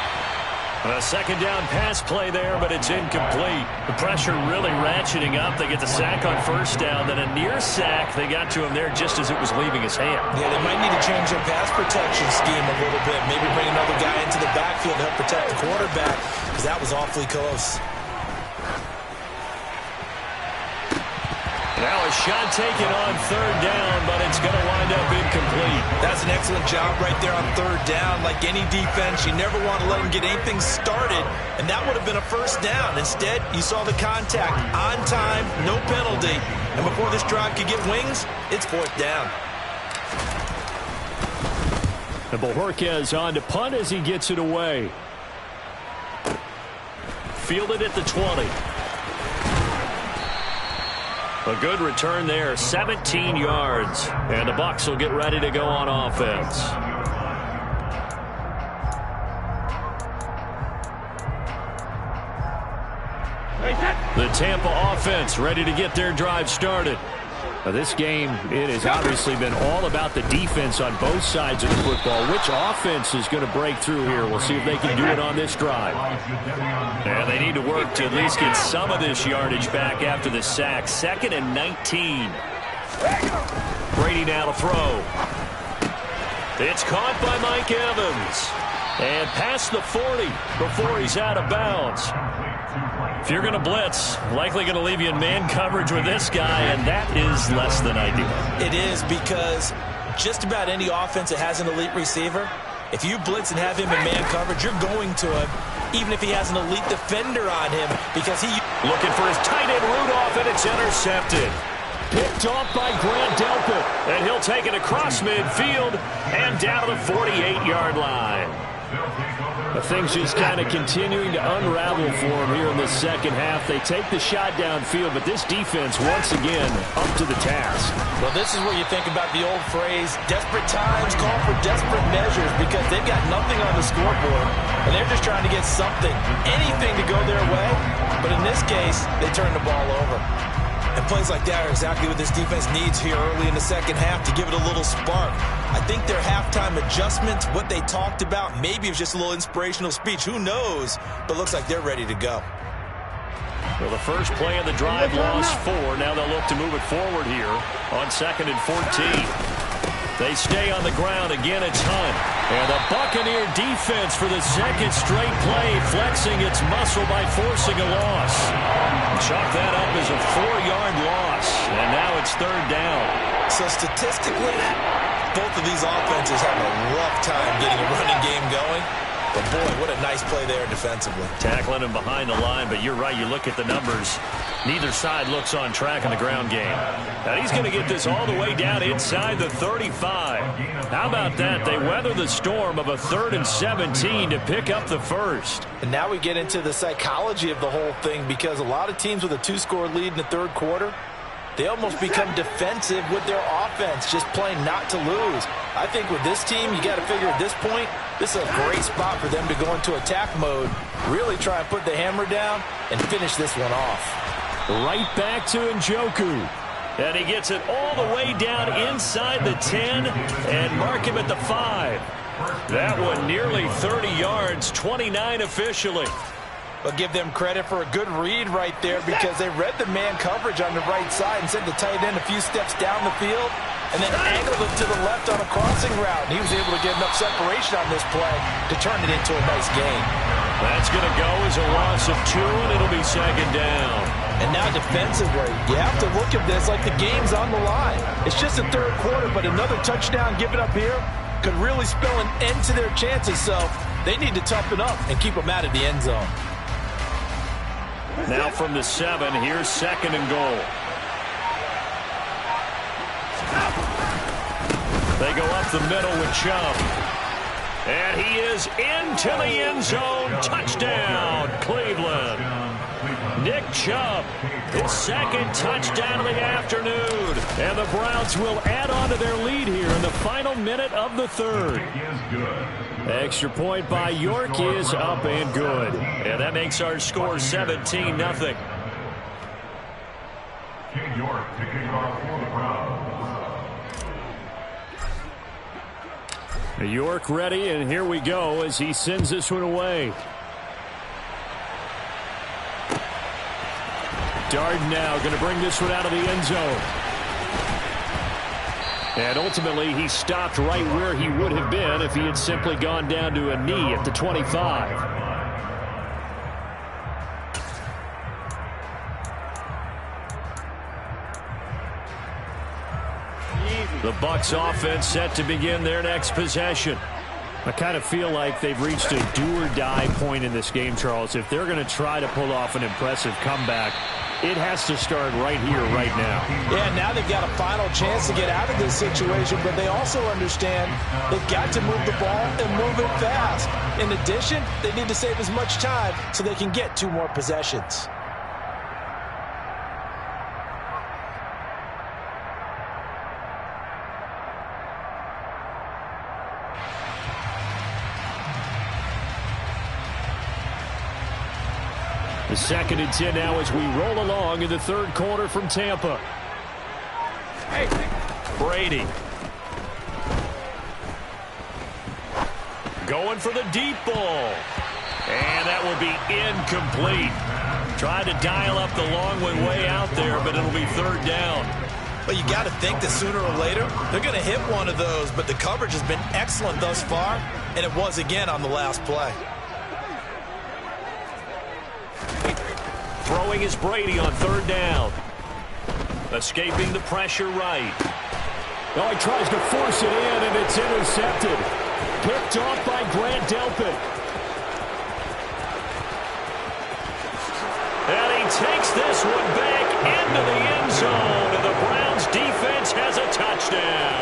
Speaker 6: A 2nd down pass play there, but it's incomplete. The pressure really ratcheting up. They get the sack on first down, then a near sack. They got to him there just as it was leaving his hand.
Speaker 2: Yeah, they might need to change their pass protection scheme a little bit. Maybe bring another guy into the backfield to help protect the quarterback, because that was awfully close.
Speaker 6: Now a shot taken on 3rd down, but it's going to wind up incomplete.
Speaker 2: That's an excellent job right there on 3rd down. Like any defense, you never want to let them get anything started, and that would have been a first down. Instead, you saw the contact on time, no penalty, and before this drive could get wings, it's 4th down.
Speaker 6: And Bojorquez on to punt as he gets it away. Fielded at the 20. A good return there, 17 yards. And the Bucs will get ready to go on offense. The Tampa offense ready to get their drive started. Now this game, it has obviously been all about the defense on both sides of the football. Which offense is going to break through here? We'll see if they can do it on this drive. And they need to work to at least get some of this yardage back after the sack. 2nd and 19. Brady now to throw. It's caught by Mike Evans. And past the 40 before he's out of bounds. If you're going to blitz, likely going to leave you in man coverage with this guy, and that is less than ideal.
Speaker 2: It is, because just about any offense that has an elite receiver, if you blitz and have him in man coverage, you're going to him, even if he has an elite defender on him, because he...
Speaker 6: Looking for his tight end Rudolph, and it's intercepted. Picked off by Grant Delpit, and he'll take it across midfield and down to the 48-yard line. Things just kind of continuing to unravel for them here in the second half. They take the shot downfield, but this defense, once again, up to the task.
Speaker 2: Well, this is where you think about the old phrase, desperate times call for desperate measures, because they've got nothing on the scoreboard, and they're just trying to get something, anything to go their way. But in this case, they turn the ball over. And plays like that are exactly what this defense needs here early in the second half to give it a little spark. I think their halftime adjustments, what they talked about, maybe it was just a little inspirational speech. Who knows? But looks like they're ready to go.
Speaker 6: Well, the first play of the drive lost 4. Now they'll look to move it forward here on 2nd and 14.
Speaker 1: They stay on the ground. Again, it's Hunt. And the Buccaneer defense for the second straight play, flexing its muscle by forcing a loss. Chalk that up as a 4-yard loss. And now it's third down.
Speaker 2: So statistically, both of these offenses have a rough time getting a running game going. But, boy, what a nice play there defensively.
Speaker 1: Tackling him behind the line, but you're right. You look at the numbers. Neither side looks on track in the ground game. Now he's going to get this all the way down inside the 35. How about that? They weather the storm of a 3rd and 17 to pick up the first.
Speaker 2: And now we get into the psychology of the whole thing, because a lot of teams with a 2-score lead in the third quarter, they almost become defensive with their offense, just playing not to lose. I think with this team, you got to figure at this point, this is a great spot for them to go into attack mode, really try and put the hammer down and finish this one off.
Speaker 1: Right back to Njoku. And he gets it all the way down inside the 10 and mark him at the 5. That one nearly 30 yards, 29 officially.
Speaker 2: But give them credit for a good read right there, because they read the man coverage on the right side and sent the tight end a few steps down the field and then angled it to the left on a crossing route. And he was able to get enough separation on this play to turn it into a nice gain.
Speaker 1: That's going to go as a loss of 2, and it'll be second down.
Speaker 2: And now defensively, you have to look at this like the game's on the line. It's just a third quarter, but another touchdown given up here could really spell an end to their chances. So they need to toughen up and keep them out of the end zone.
Speaker 1: Now from the 7, here's 2nd and goal. They go up the middle with Chubb. And he is into the end zone. Touchdown, Cleveland. Nick Chubb, his 2nd touchdown of the afternoon. And the Browns will add on to their lead here in the final minute of the 3rd. Extra point by York is up and good. And that makes our score 17-0.
Speaker 4: York to kick off for the Browns.
Speaker 6: York ready, and here we go as he sends this one away. Dardanelle going to bring this one out of the end zone. And ultimately, he stopped right where he would have been if he had simply gone down to a knee at the 25. The Bucs offense set to begin their next possession. I kind of feel like they've reached a do-or-die point in this game, Charles. If they're going to try to pull off an impressive comeback, it has to start right here, right now.
Speaker 2: Yeah, now they've got a final chance to get out of this situation, but they also understand they've got to move the ball and move it fast. In addition, they need to save as much time so they can get 2 more possessions.
Speaker 6: The 2nd and 10 now as we roll along in the 3rd quarter from Tampa.
Speaker 1: Brady. Going for the deep ball. And that will be incomplete. Tried to dial up the long way out there, but it'll be 3rd down.
Speaker 2: But you got to think that sooner or later, they're going to hit one of those, but the coverage has been excellent thus far, and it was again on the last play.
Speaker 1: Throwing is Brady on 3rd down. Escaping the pressure right.
Speaker 6: Oh, he tries to force it in, and it's intercepted. Picked off by Grant Delpit.
Speaker 1: And he takes this one back into the end zone, and the Browns defense has a touchdown.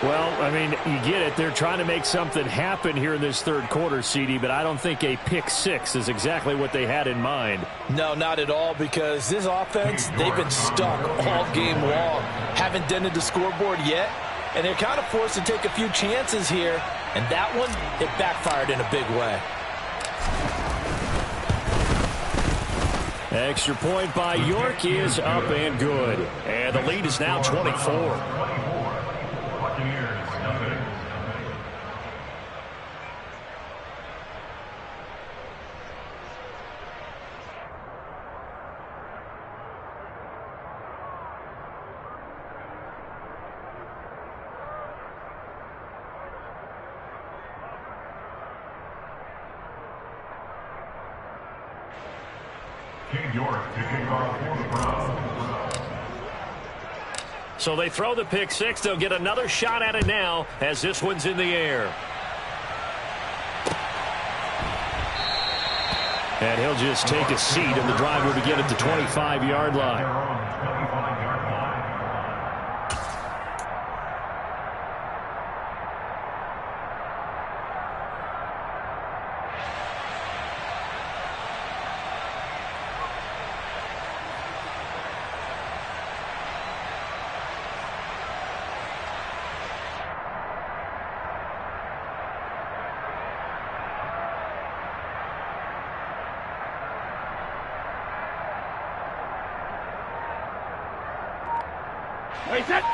Speaker 6: Well, I mean, you get it. They're trying to make something happen here in this 3rd quarter, CD, but I don't think a pick 6 is exactly what they had in mind.
Speaker 2: No, not at all, because this offense, they've been stuck all game long. Haven't dented the scoreboard yet, and they're kind of forced to take a few chances here, and that one, it backfired in a big way.
Speaker 6: Extra point by York is up and good.
Speaker 1: And the lead is now 24.
Speaker 4: 15 yards to kick off for the Browns.
Speaker 1: So they throw the pick six. They'll get another shot at it now as this one's in the air. And he'll just take a seat, and the drive will begin at the 25-yard line.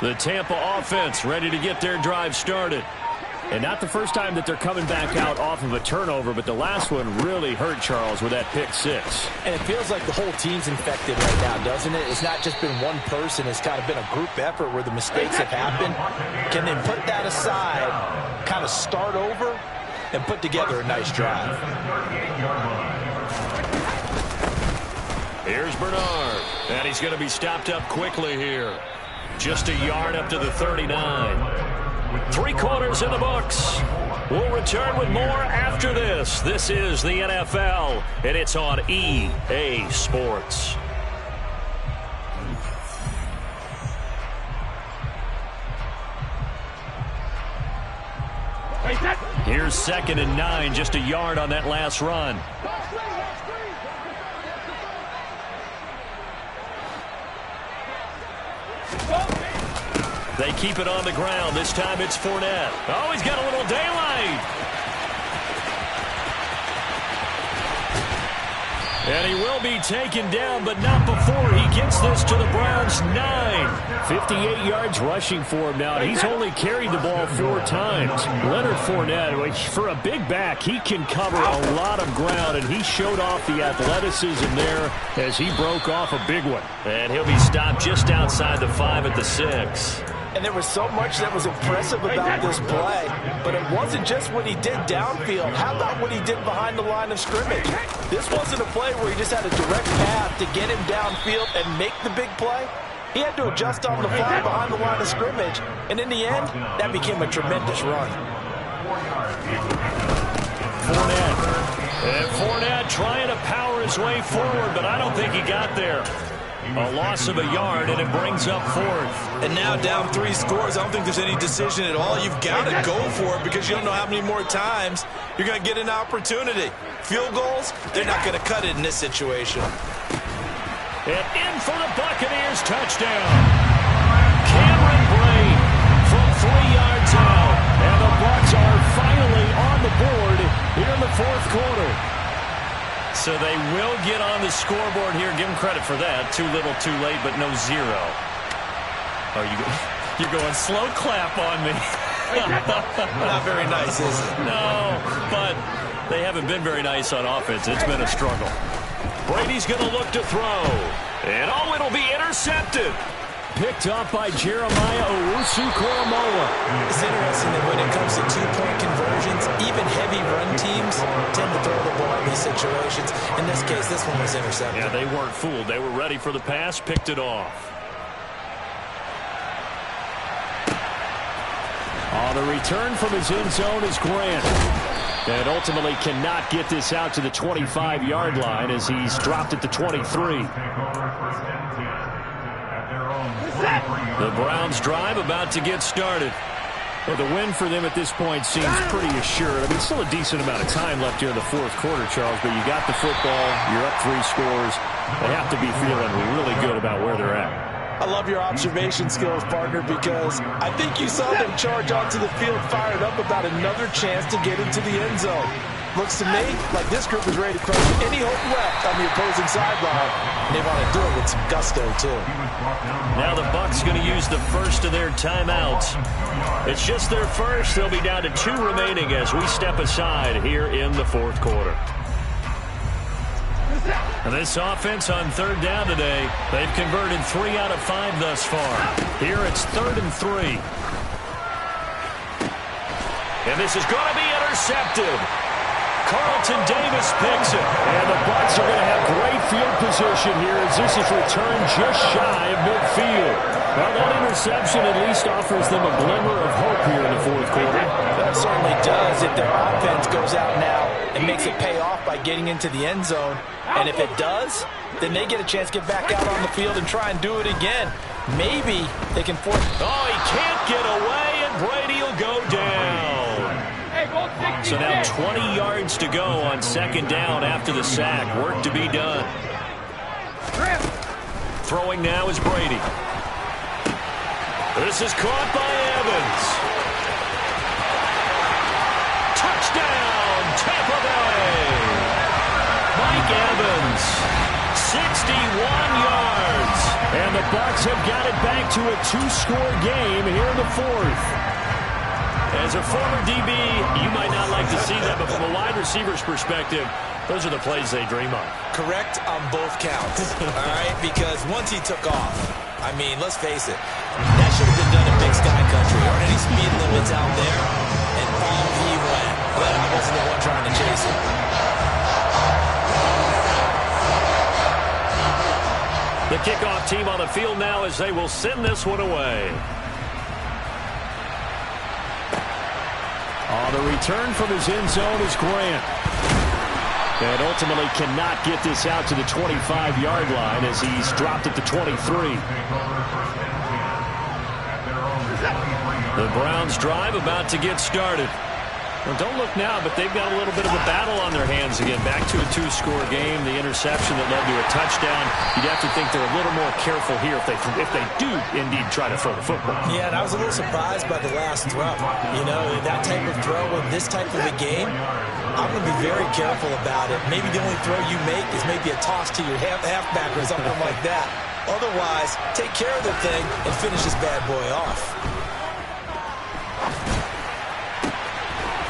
Speaker 1: The Tampa offense ready to get their drive started. And not the first time that they're coming back out off of a turnover, but the last one really hurt Charles with that pick six.
Speaker 2: And it feels like the whole team's infected right now, doesn't it? It's not just been one person. It's kind of been a group effort where the mistakes have happened. Can they put that aside, kind of start over, and put together a nice drive?
Speaker 1: Here's Bernard. And he's going to be stopped up quickly here. Just a yard up to the 39. 3 quarters in the books. We'll return with more after this. This is the NFL, and it's on EA Sports. Here's 2nd and 9, just a yard on that last run. They keep it on the ground. This time it's Fournette. Oh, he's got a little daylight. And he will be taken down, but not before he gets this to the Browns' 9.
Speaker 6: 58 yards rushing for him now. He's only carried the ball 4 times. Leonard Fournette, for a big back, he can cover a lot of ground, and he showed off the athleticism there as he broke off a big one.
Speaker 1: And he'll be stopped just outside the 5 at the 6.
Speaker 2: And there was so much that was impressive about this play, but it wasn't just what he did downfield. How about what he did behind the line of scrimmage? This wasn't a play where he just had a direct path to get him downfield and make the big play. He had to adjust on the fly behind the line of scrimmage, and in the end, that became a tremendous run.
Speaker 1: Fournette trying to power his way forward, but I don't think he got there. A loss of a yard, and it brings up 4th.
Speaker 7: And now down 3 scores. I don't think there's any decision at all. You've got to go for it because you don't know how many more times you're going to get an opportunity. Field goals, they're not going to cut it in this situation.
Speaker 1: And in for the Buccaneers, touchdown. Cameron Brate from 3 yards out. And the Bucs are finally on the board here in the 4th quarter. So they will get on the scoreboard here. Give them credit for that. Too little, too late, but no 0. Oh, you're going slow clap on me.
Speaker 7: Not very nice, is it?
Speaker 1: No, but they haven't been very nice on offense. It's been a struggle. Brady's going to look to throw. And oh, it'll be intercepted. Picked up by Jeremiah Owusu-Koramoah.
Speaker 2: It's interesting that when it comes to 2-point conversions, even heavy run teams tend to throw the ball in these situations. In this case, this one was intercepted.
Speaker 1: Yeah, they weren't fooled. They were ready for the pass, picked it off. On the return from his end zone is Grant. And ultimately cannot get this out to the 25-yard line as he's dropped at the 23. The Browns drive about to get started. Well, the win for them at this point seems pretty assured. I mean, still a decent amount of time left here in the 4th quarter, Charles, but you got the football, you're up 3 scores. They have to be feeling really good about where they're at.
Speaker 2: I love your observation skills, partner, because I think you saw them charge onto the field fired up about another chance to get into the end zone. Looks to me like this group is ready to crush any hope left on the opposing sideline. And they want to do it with some gusto, too.
Speaker 1: Now the Bucs going to use the first of their timeouts. It's just their first. They'll be down to 2 remaining as we step aside here in the 4th quarter. And this offense on 3rd down today, they've converted 3 out of 5 thus far. Here it's 3rd and 3. And this is going to be intercepted. Carlton Davis picks it.
Speaker 6: And the Bucs are going to have great field position here as this is returned just shy of midfield. Well, that interception at least offers them a glimmer of hope here in the fourth quarter.
Speaker 2: That certainly does if their offense goes out now and makes it pay off by getting into the end zone. And if it does, then they get a chance to get back out on the field and try and do it again. Maybe they can force...
Speaker 1: Oh, he can't get away, and Brady will go down. So now 20 yards to go on second down after the sack. Work to be done. Throwing now is Brady. This is caught by Evans. Touchdown, Tampa Bay. Mike Evans, 61 yards.
Speaker 6: And the Bucs have got it back to a two-score game here in the fourth.
Speaker 1: As a former DB, you might not like to see that, but from a wide receiver's perspective, those are the plays they dream of.
Speaker 7: Correct on both counts, all right? Because once he took off, I mean, let's face it, that should have been done in Big Sky Country. Aren't any speed limits out there? And off he went. But I wasn't the one trying to chase him.
Speaker 1: The kickoff team on the field now as they will send this one away.
Speaker 6: The return from his end zone is Grant. And ultimately cannot get this out to the 25-yard line as he's dropped at the 23.
Speaker 1: The Browns drive about to get started. Well, don't look now, but they've got a little bit of a battle on their hands again. Back to a two-score game. The interception that led to a touchdown. You'd have to think they're a little more careful here if they do indeed try to throw the football.
Speaker 2: Yeah, and I was a little surprised by the last throw. You know, that type of throw in this type of a game, I'm going to be very careful about it. Maybe the only throw you make is maybe a toss to your halfback or something like that. Otherwise, take care of the thing and finish this bad boy off.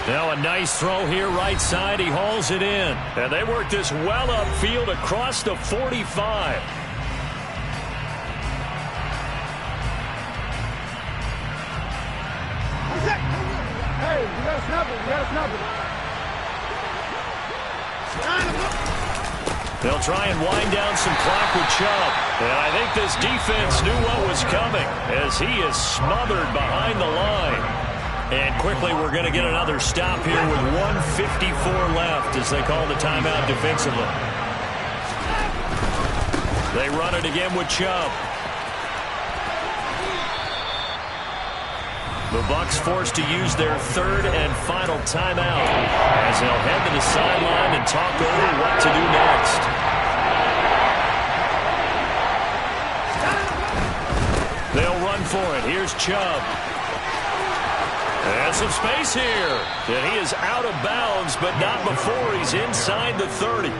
Speaker 1: Now a nice throw here right side. He hauls it in. And they work this well upfield across the 45.
Speaker 3: Hey, you gotta snap it. You gotta snap it.
Speaker 1: They'll try and wind down some clock with Chubb. And I think this defense knew what was coming as he is smothered behind the line. And quickly we're going to get another stop here with 1:54 left as they call the timeout defensively. They run it again with Chubb. The Bucs forced to use their third and final timeout as they'll head to the sideline and talk over what to do next. They'll run for it. Here's Chubb. And some space here. And he is out of bounds, but not before he's inside the 30.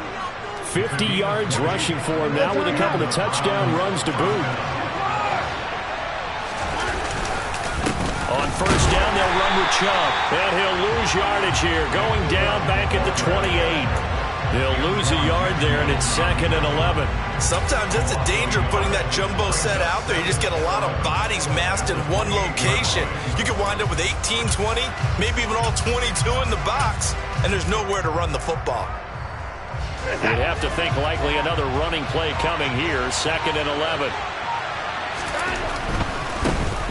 Speaker 6: 50 yards rushing for him now with a couple of touchdown runs to boot.
Speaker 1: On first down, they'll run with Chubb. And he'll lose yardage here, going down back at the 28. They'll lose a yard there, and it's 2nd and 11.
Speaker 7: Sometimes that's the danger of putting that jumbo set out there. You just get a lot of bodies massed in one location. You could wind up with 18, 20, maybe even all 22 in the box, and there's nowhere to run the football.
Speaker 1: You'd have to think likely another running play coming here, 2nd and 11.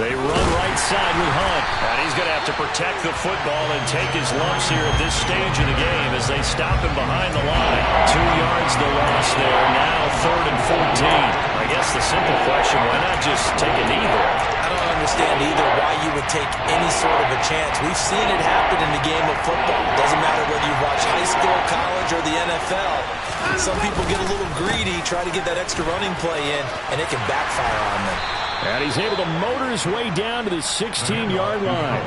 Speaker 1: They run right side with Hunt. And he's going to have to protect the football and take his lumps here at this stage of the game as they stop him behind the line. 2 yards the loss there. Now 3rd and 14. I guess the simple question, why not just take a knee there?
Speaker 2: I don't understand either why you would take any sort of a chance. We've seen it happen in the game of football. It doesn't matter whether you watch high school, college, or the NFL. Some people get a little greedy, try to get that extra running play in, and it can backfire on them.
Speaker 6: And he's able to motor his way down to the 16-yard line.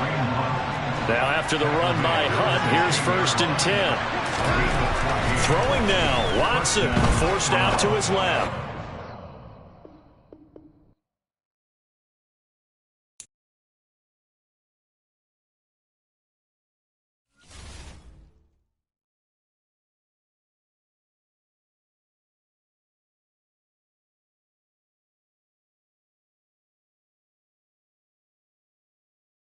Speaker 1: Now after the run by Hunt, here's 1st and 10. Throwing now, Watson forced out to his left.